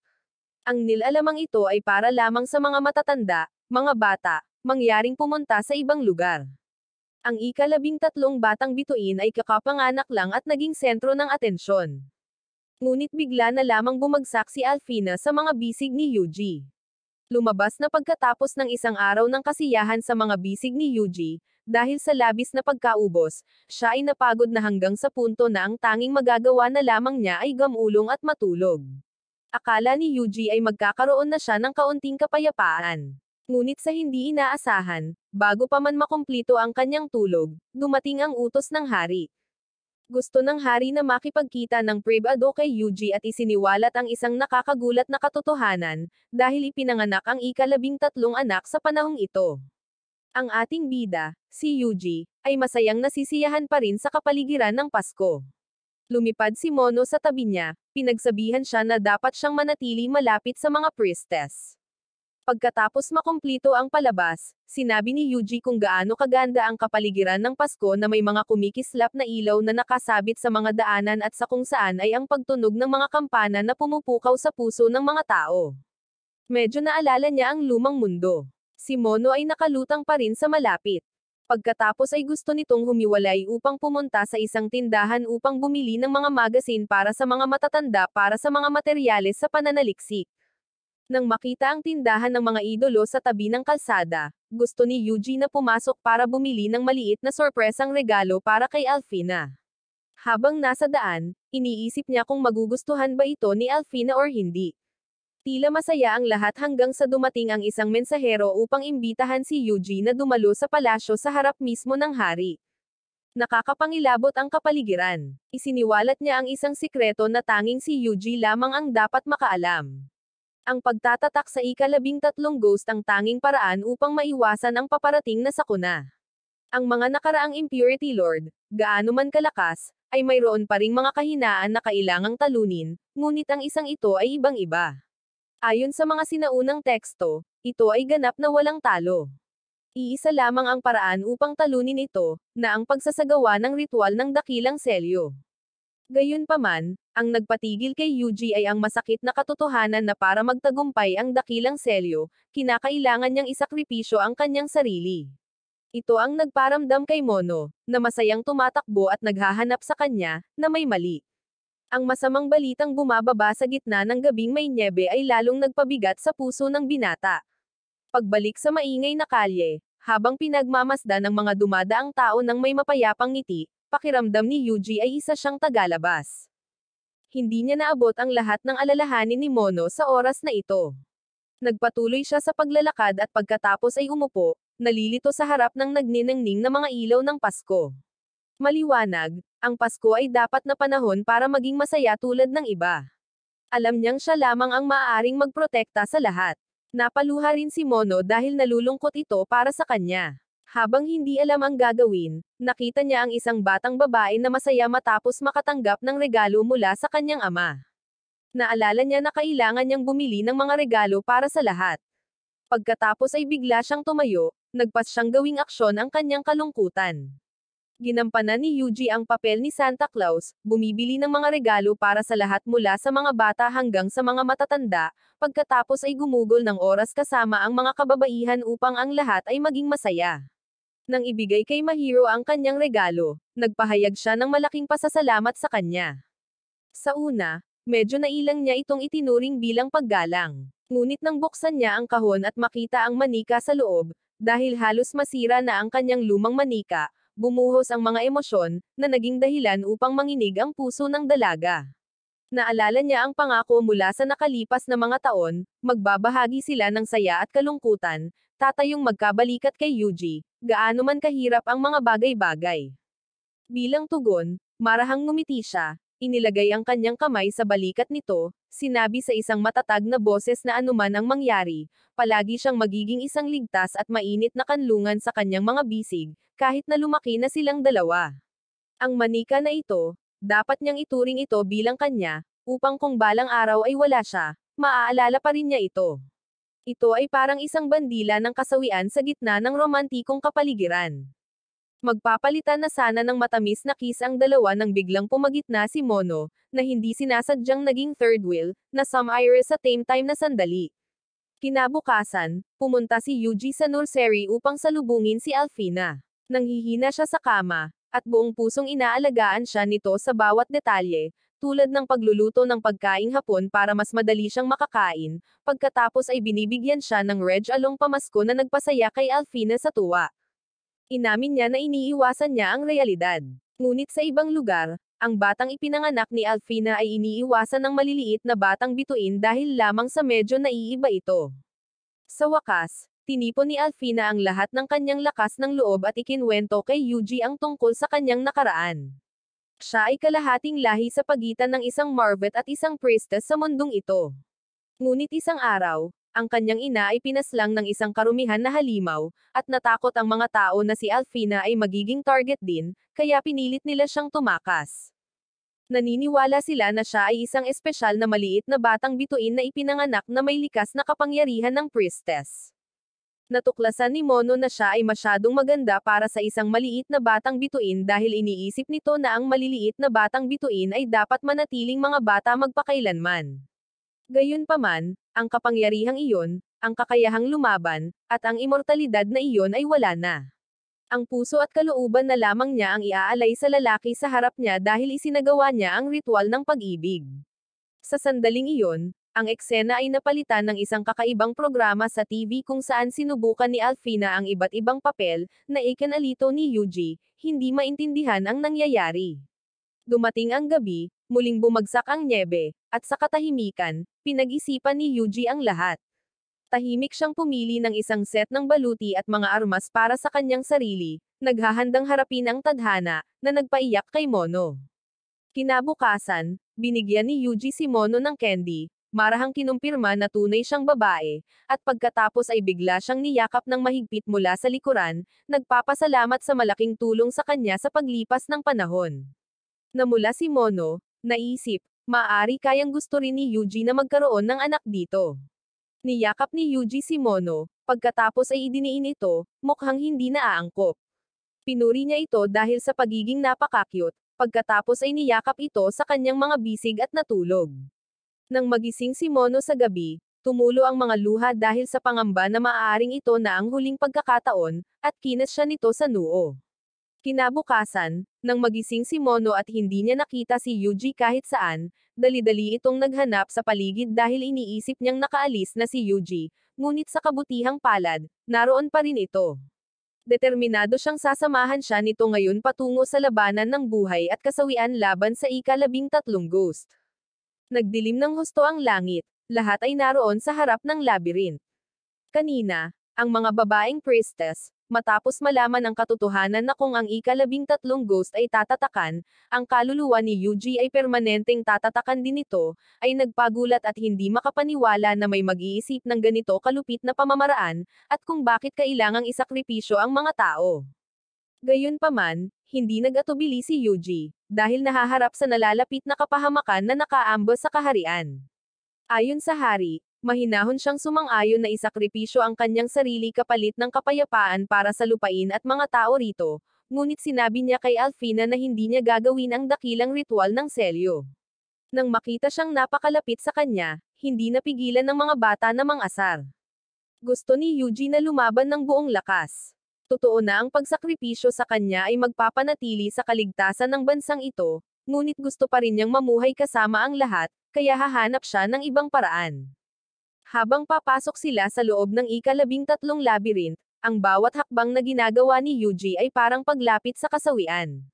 Ang nilalamang ito ay para lamang sa mga matatanda, mga bata, mangyaring pumunta sa ibang lugar. Ang ika-13 batang bituin ay kakapanganak lang at naging sentro ng atensyon. Ngunit bigla na lamang bumagsak si Alfina sa mga bisig ni Yuji. Lumabas na pagkatapos ng isang araw ng kasiyahan sa mga bisig ni Yuji, dahil sa labis na pagkaubos, siya ay napagod na hanggang sa punto na ang tanging magagawa na lamang niya ay gamulong at matulog. Akala ni Yuji ay magkakaroon na siya ng kaunting kapayapaan. Ngunit sa hindi inaasahan, bago pa man makumplito ang kanyang tulog, dumating ang utos ng hari. Gusto ng hari na makipagkita ng pribado kay Yuji at isiniwalat ang isang nakakagulat na katotohanan, dahil ipinanganak ang ika-13 anak sa panahong ito. Ang ating bida, si Yuji, ay masayang nasisiyahan pa rin sa kapaligiran ng Pasko. Lumipad si Mono sa tabi niya, pinagsabihan siya na dapat siyang manatili malapit sa mga priestess. Pagkatapos makumplito ang palabas, sinabi ni Yuji kung gaano kaganda ang kapaligiran ng Pasko na may mga kumikislap na ilaw na nakasabit sa mga daanan at sa kung saan ay ang pagtunog ng mga kampana na pumupukaw sa puso ng mga tao. Medyo naalala niya ang lumang mundo. Si Mono ay nakalutang pa rin sa malapit. Pagkatapos ay gusto nitong humiwalay upang pumunta sa isang tindahan upang bumili ng mga magasin para sa mga matatanda para sa mga materyales sa pananaliksik. Nang makita ang tindahan ng mga idolo sa tabi ng kalsada, gusto ni Yuji na pumasok para bumili ng maliit na sorpresang regalo para kay Alfina. Habang nasa daan, iniisip niya kung magugustuhan ba ito ni Alfina or hindi. Tila masaya ang lahat hanggang sa dumating ang isang mensahero upang imbitahan si Yuji na dumalo sa palasyo sa harap mismo ng hari. Nakakapangilabot ang kapaligiran. Isiniwalat niya ang isang sikreto na tanging si Yuji lamang ang dapat makaalam. Ang pagtatatak sa ika-13 ghost ang tanging paraan upang maiwasan ang paparating na sakuna. Ang mga nakaraang impurity lord, gaano man kalakas, ay mayroon pa ring mga kahinaan na kailangang talunin, ngunit ang isang ito ay ibang-iba. Ayon sa mga sinaunang teksto, ito ay ganap na walang talo. Iisa lamang ang paraan upang talunin ito, na ang pagsasagawa ng ritual ng dakilang selyo. Gayunpaman, ang nagpatigil kay Yuji ay ang masakit na katotohanan na para magtagumpay ang dakilang selyo, kinakailangan niyang isakripisyo ang kanyang sarili. Ito ang nagparamdam kay Mono, na masayang tumatakbo at naghahanap sa kanya, na may mali. Ang masamang balitang bumababa sa gitna ng gabing may nyebe ay lalong nagpabigat sa puso ng binata. Pagbalik sa maingay na kalye, habang pinagmamasdan ng mga dumadaang tao ng may mapayapang ngiti, pakiramdam ni Yuji ay isa siyang tagalabas. Hindi niya naabot ang lahat ng alalahanin ni Mono sa oras na ito. Nagpatuloy siya sa paglalakad at pagkatapos ay umupo, nalilito sa harap ng nagniningning na mga ilaw ng Pasko. Maliwanag, ang Pasko ay dapat na panahon para maging masaya tulad ng iba. Alam niyang siya lamang ang maaaring magprotekta sa lahat. Napaluha rin si Mono dahil nalulungkot ito para sa kanya. Habang hindi alam ang gagawin, nakita niya ang isang batang babae na masaya matapos makatanggap ng regalo mula sa kanyang ama. Naalala niya na kailangan niyang bumili ng mga regalo para sa lahat. Pagkatapos ay bigla siyang tumayo, nagpas siyang gawing aksyon ang kanyang kalungkutan. Ginampanan ni Yuji ang papel ni Santa Claus, bumibili ng mga regalo para sa lahat mula sa mga bata hanggang sa mga matatanda, pagkatapos ay gumugol ng oras kasama ang mga kababaihan upang ang lahat ay maging masaya. Nang ibigay kay Mahiro ang kanyang regalo, nagpahayag siya ng malaking pasasalamat sa kanya. Sa una, medyo nailang niya itong itinuring bilang paggalang. Ngunit nang buksan niya ang kahon at makita ang manika sa loob, dahil halos masira na ang kanyang lumang manika, bumuhos ang mga emosyon, na naging dahilan upang manginig ang puso ng dalaga. Naalala niya ang pangako mula sa nakalipas na mga taon, magbabahagi sila ng saya at kalungkutan, tatayong magkabalikat kay Yuji, gaano man kahirap ang mga bagay-bagay. Bilang tugon, marahang ngumiti siya, inilagay ang kanyang kamay sa balikat nito, sinabi sa isang matatag na boses na anuman ang mangyari, palagi siyang magiging isang ligtas at mainit na kanlungan sa kanyang mga bisig, kahit na lumaki na silang dalawa. Ang manika na ito, dapat niyang ituring ito bilang kanya, upang kung balang araw ay wala siya, maaalala pa rin niya ito. Ito ay parang isang bandila ng kasawian sa gitna ng romantikong kapaligiran. Magpapalitan na sana ng matamis na kiss ang dalawa nang biglang pumagitna si Mono, na hindi sinasadyang naging third wheel, na some iris sa tame time na sandali. Kinabukasan, pumunta si Yuji sa nursery upang salubungin si Alfina. Nanghihina siya sa kama, at buong pusong inaalagaan siya nito sa bawat detalye, tulad ng pagluluto ng pagkaing hapon para mas madali siyang makakain, pagkatapos ay binibigyan siya ng Reg Along pamasko na nagpasaya kay Alfina sa tuwa. Inamin niya na iniiwasan niya ang realidad. Ngunit sa ibang lugar, ang batang ipinanganak ni Alfina ay iniiwasan ng maliliit na batang bituin dahil lamang sa medyo naiiba ito. Sa wakas, tinipon ni Alfina ang lahat ng kanyang lakas ng loob at ikinwento kay Yuji ang tungkol sa kanyang nakaraan. Siya ay kalahating lahi sa pagitan ng isang Marvet at isang priestess sa mundong ito. Ngunit isang araw, ang kanyang ina ay pinaslang ng isang karumihan na halimaw, at natakot ang mga tao na si Alfina ay magiging target din, kaya pinilit nila siyang tumakas. Naniniwala sila na siya ay isang espesyal na maliit na batang bituin na ipinanganak na may likas na kapangyarihan ng priestess. Natuklasan ni Mono na siya ay masyadong maganda para sa isang maliit na batang bituin dahil iniisip nito na ang maliliit na batang bituin ay dapat manatiling mga bata magpakailanman. Gayunpaman, ang kapangyarihang iyon, ang kakayahang lumaban, at ang immortalidad na iyon ay wala na. Ang puso at kalooban na lamang niya ang iaalay sa lalaki sa harap niya dahil isinagawa niya ang ritual ng pag-ibig. Sa sandaling iyon, ang eksena ay napalitan ng isang kakaibang programa sa TV kung saan sinubukan ni Alfina ang iba't ibang papel, na ikinalito ni Yuji, hindi maintindihan ang nangyayari. Dumating ang gabi, muling bumagsak ang nyebe, at sa katahimikan, pinag-isipan ni Yuji ang lahat. Tahimik siyang pumili ng isang set ng baluti at mga armas para sa kanyang sarili, naghahandang harapin ang tadhana, na nagpaiyak kay Mono. Kinabukasan, binigyan ni Yuji si Mono ng candy, marahang kinumpirma na tunay siyang babae, at pagkatapos ay bigla siyang niyakap ng mahigpit mula sa likuran, nagpapasalamat sa malaking tulong sa kanya sa paglipas ng panahon. Namula si Mono, naisip, maaari kayang gusto rin ni Yuji na magkaroon ng anak dito. Niyakap ni Yuji si Mono, pagkatapos ay idiniin ito, mukhang hindi naaangkop. Pinuri niya ito dahil sa pagiging napaka-cute, pagkatapos ay niyakap ito sa kanyang mga bisig at natulog. Nang magising si Mono sa gabi, tumulo ang mga luha dahil sa pangamba na maaaring ito na ang huling pagkakataon, at kinas siya nito sa noo. Kinabukasan, nang magising si Mono at hindi niya nakita si Yuji kahit saan, dali-dali itong naghanap sa paligid dahil iniisip niyang nakaalis na si Yuji, ngunit sa kabutihang palad, naroon pa rin ito. Determinado siyang sasamahan siya nito ngayon patungo sa labanan ng buhay at kasawian laban sa ika-13 ghost. Nagdilim ng husto ang langit, lahat ay naroon sa harap ng labyrinth. Kanina, ang mga babaeng priestess, matapos malaman ang katotohanan na kung ang ika-13 ghost ay tatatakan, ang kaluluwa ni Yuji ay permanenteng tatatakan din ito, ay nagpagulat at hindi makapaniwala na may mag-iisip ng ganito kalupit na pamamaraan, at kung bakit kailangang isakripisyo ang mga tao. Gayunpaman, hindi nag-atubili si Yuji, dahil nahaharap sa nalalapit na kapahamakan na nakaambos sa kaharian. Ayon sa hari, mahinahon siyang sumang-ayon na isakripisyo ang kanyang sarili kapalit ng kapayapaan para sa lupain at mga tao rito, ngunit sinabi niya kay Alfina na hindi niya gagawin ang dakilang ritual ng selyo. Nang makita siyang napakalapit sa kanya, hindi napigilan ng mga bata na mang-asar. Gusto ni Yuji na lumaban ng buong lakas. Totoo na ang pagsakripisyo sa kanya ay magpapanatili sa kaligtasan ng bansang ito, ngunit gusto pa rin niyang mamuhay kasama ang lahat, kaya hahanap siya ng ibang paraan. Habang papasok sila sa loob ng ika-13 labyrinth, Ang bawat hakbang na ginagawa ni Yuji ay parang paglapit sa kasawian.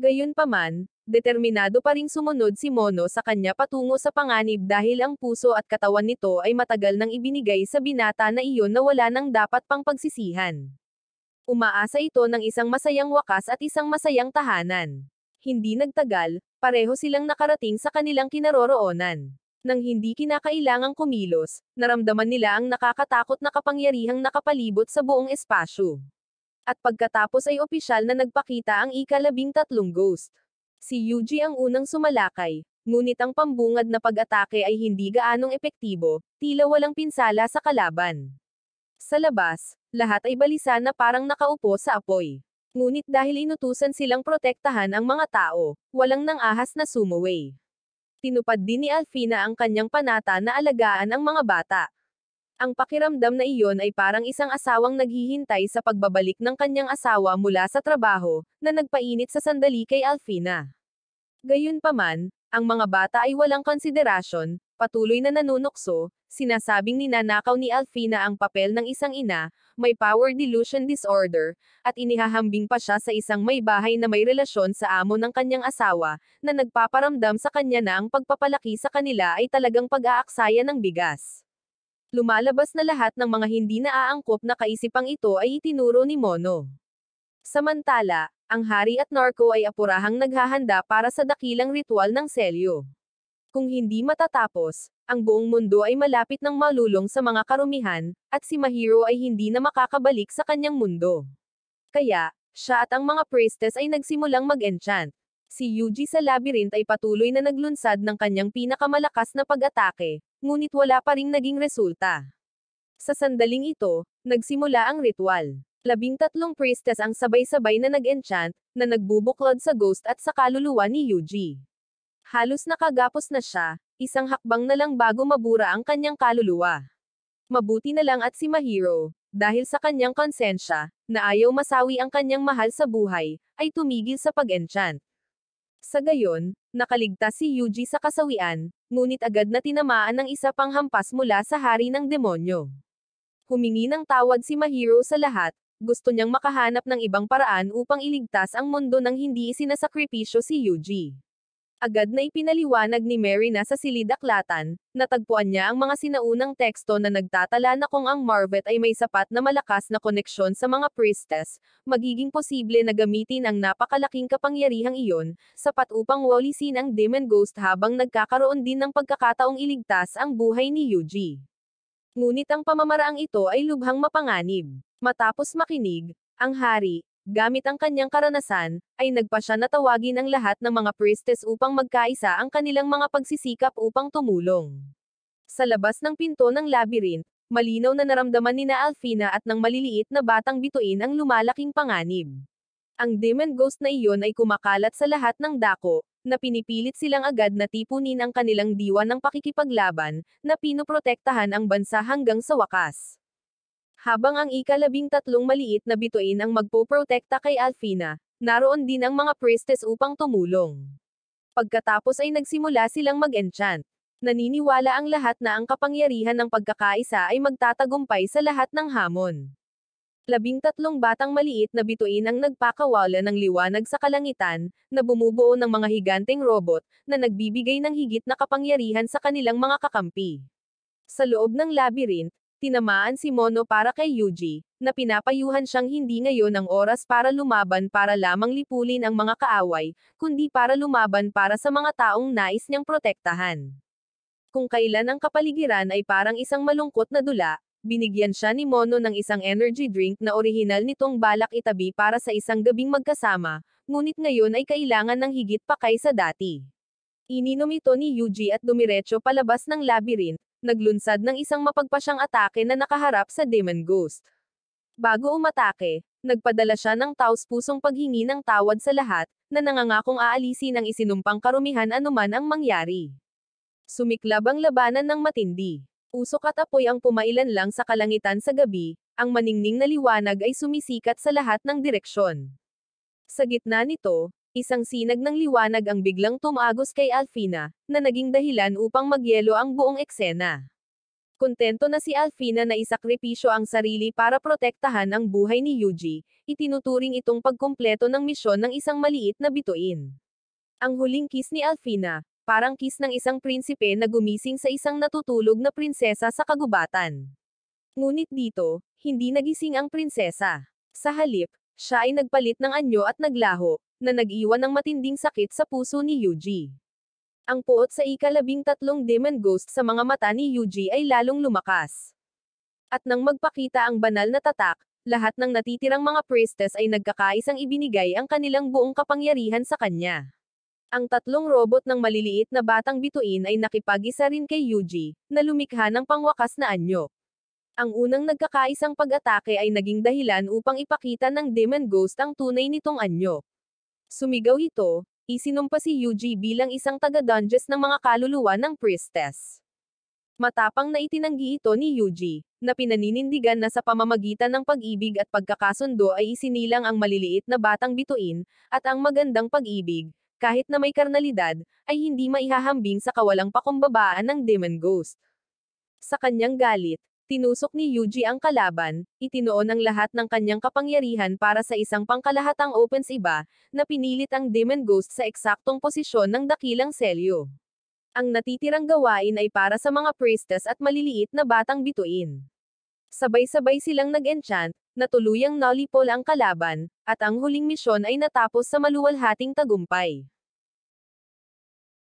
Gayunpaman, determinado pa ring sumunod si Mono sa kanya patungo sa panganib dahil ang puso at katawan nito ay matagal nang ibinigay sa binata na iyon na wala nang dapat pang pagsisihan. Umaasa ito ng isang masayang wakas at isang masayang tahanan. Hindi nagtagal, pareho silang nakarating sa kanilang kinaroroonan. Nang hindi kinakailangang kumilos, naramdaman nila ang nakakatakot na kapangyarihang nakapalibot sa buong espasyo. At pagkatapos ay opisyal na nagpakita ang ika-13 ghost. Si Yuji ang unang sumalakay, ngunit ang pambungad na pag-atake ay hindi gaanong epektibo, tila walang pinsala sa kalaban. Sa labas, lahat ay balisa na parang nakaupo sa apoy. Ngunit dahil inutusan silang protektahan ang mga tao, walang nang-ahas na sumuway. Tinupad din ni Alfina ang kanyang panata na alagaan ang mga bata. Ang pakiramdam na iyon ay parang isang asawang naghihintay sa pagbabalik ng kanyang asawa mula sa trabaho, na nagpainit sa sandali kay Alfina. Gayunpaman, ang mga bata ay walang konsiderasyon, patuloy na nanunukso, sinasabing ninanakaw ni Alfina ang papel ng isang ina, may power delusion disorder, at inihahambing pa siya sa isang may bahay na may relasyon sa amo ng kanyang asawa, na nagpaparamdam sa kanya na ang pagpapalaki sa kanila ay talagang pag-aaksaya ng bigas. Lumalabas na lahat ng mga hindi naaangkop na kaisipang ito ay itinuro ni Mono. Samantala, ang hari at narko ay apurahang naghahanda para sa dakilang ritual ng selyo. Kung hindi matatapos, ang buong mundo ay malapit ng malulong sa mga karumihan, at si Mahiro ay hindi na makakabalik sa kanyang mundo. Kaya, siya at ang mga priestess ay nagsimulang mag-enchant. Si Yuji sa labyrinth ay patuloy na naglunsad ng kanyang pinakamalakas na pag-atake, ngunit wala pa ring naging resulta. Sa sandaling ito, nagsimula ang ritual. 13 priestess ang sabay-sabay na nag-enchant, na nagbubuklod sa ghost at sa kaluluwa ni Yuji. Halos nakagapos na siya, isang hakbang na lang bago mabura ang kanyang kaluluwa. Mabuti na lang at si Mahiro, dahil sa kanyang konsensya, na ayaw masawi ang kanyang mahal sa buhay, ay tumigil sa pag-enchant. Sa gayon, nakaligtas si Yuji sa kasawian, ngunit agad na tinamaan ng isa pang hampas mula sa hari ng demonyo. Humingi ng tawad si Mahiro sa lahat, gusto niyang makahanap ng ibang paraan upang iligtas ang mundo nang hindi isinasakripisyo si Yuji. Agad na ipinaliwanag ni Mary na sa silid-aklatan, natagpuan niya ang mga sinaunang teksto na nagtatala na kung ang Marvet ay may sapat na malakas na koneksyon sa mga priestess, magiging posible na gamitin ang napakalaking kapangyarihang iyon, sapat upang walisin ang demon ghost habang nagkakaroon din ng pagkakataong iligtas ang buhay ni Yuji. Ngunit ang pamamaraang ito ay lubhang mapanganib. Matapos makinig, ang hari, gamit ang kanyang karanasan, ay nagpasya na tawagin ang lahat ng mga priestess upang magkaisa ang kanilang mga pagsisikap upang tumulong. Sa labas ng pinto ng labyrinth, malinaw na naramdaman ni na Alfina at ng maliliit na batang bituin ang lumalaking panganib. Ang demon ghost na iyon ay kumakalat sa lahat ng dako, na pinipilit silang agad na tipunin ang kanilang diwa ng pakikipaglaban, na pinoprotektahan ang bansa hanggang sa wakas. Habang ang ika-13 maliit na bituin ang magpoprotekta kay Alfina, naroon din ang mga priestess upang tumulong. Pagkatapos ay nagsimula silang mag-enchant. Naniniwala ang lahat na ang kapangyarihan ng pagkakaisa ay magtatagumpay sa lahat ng hamon. 13 batang maliit na bituin ang nagpakawala ng liwanag sa kalangitan, na bumubuo ng mga higanteng robot, na nagbibigay ng higit na kapangyarihan sa kanilang mga kakampi. Sa loob ng labyrinth, tinamaan si Mono para kay Yuji, na pinapayuhan siyang hindi ngayon ang oras para lumaban para lamang lipulin ang mga kaaway, kundi para lumaban para sa mga taong nais niyang protektahan. Kung kailan ang kapaligiran ay parang isang malungkot na dula, binigyan siya ni Mono ng isang energy drink na orihinal nitong balak itabi para sa isang gabing magkasama, ngunit ngayon ay kailangan ng higit pa kaysa dati. Ininom ito ni Yuji at dumiretso palabas ng labyrinth, naglunsad ng isang mapagpasyang atake na nakaharap sa demon ghost. Bago umatake, nagpadala siya ng taos-pusong paghingi ng tawad sa lahat, na nangangakong aalisin ang isinumpang karumihan anuman ang mangyari. Sumiklab ang labanan ng matindi. Usok at apoy ang pumailan lang sa kalangitan sa gabi, ang maningning na liwanag ay sumisikat sa lahat ng direksyon. Sa gitna nito, isang sinag ng liwanag ang biglang tumagos kay Alfina, na naging dahilan upang magyelo ang buong eksena. Kontento na si Alfina na isakripisyo ang sarili para protektahan ang buhay ni Yuji, itinuturing itong pagkumpleto ng misyon ng isang maliit na bituin. Ang huling kiss ni Alfina, parang kiss ng isang prinsipe na gumising sa isang natutulog na prinsesa sa kagubatan. Ngunit dito, hindi nagising ang prinsesa. Sa halip, siya ay nagpalit ng anyo at naglaho, na nag-iwan ng matinding sakit sa puso ni Yuji. Ang puot sa ika-13 demon ghost sa mga mata ni Yuji ay lalong lumakas. At nang magpakita ang banal na tatak, lahat ng natitirang mga priestess ay nagkakaisang ibinigay ang kanilang buong kapangyarihan sa kanya. Ang 3 robot ng maliliit na batang bituin ay nakipag-isa rin kay Yuji, na lumikha ng pangwakas na anyo. Ang unang nagkakaisang pag-atake ay naging dahilan upang ipakita ng demon ghost ang tunay nitong anyo. Sumigaw ito, isinumpa si Yuji bilang isang taga-dungeons ng mga kaluluwa ng priestess. Matapang na itinanggi ito ni Yuji, na pinaninindigan na sa pamamagitan ng pag-ibig at pagkakasundo ay isinilang ang maliliit na batang bituin, at ang magandang pag-ibig, kahit na may karnalidad, ay hindi maihahambing sa kawalang pakumbabaan ng demon ghost. Sa kanyang galit, tinusok ni Yuji ang kalaban, itinuon ang lahat ng kanyang kapangyarihan para sa isang pangkalahatang opens iba, na pinilit ang demon ghost sa eksaktong posisyon ng dakilang selyo. Ang natitirang gawain ay para sa mga priestess at maliliit na batang bituin. Sabay-sabay silang nag-enchant, na tuluyang nolipol ang kalaban, at ang huling misyon ay natapos sa maluwalhating tagumpay.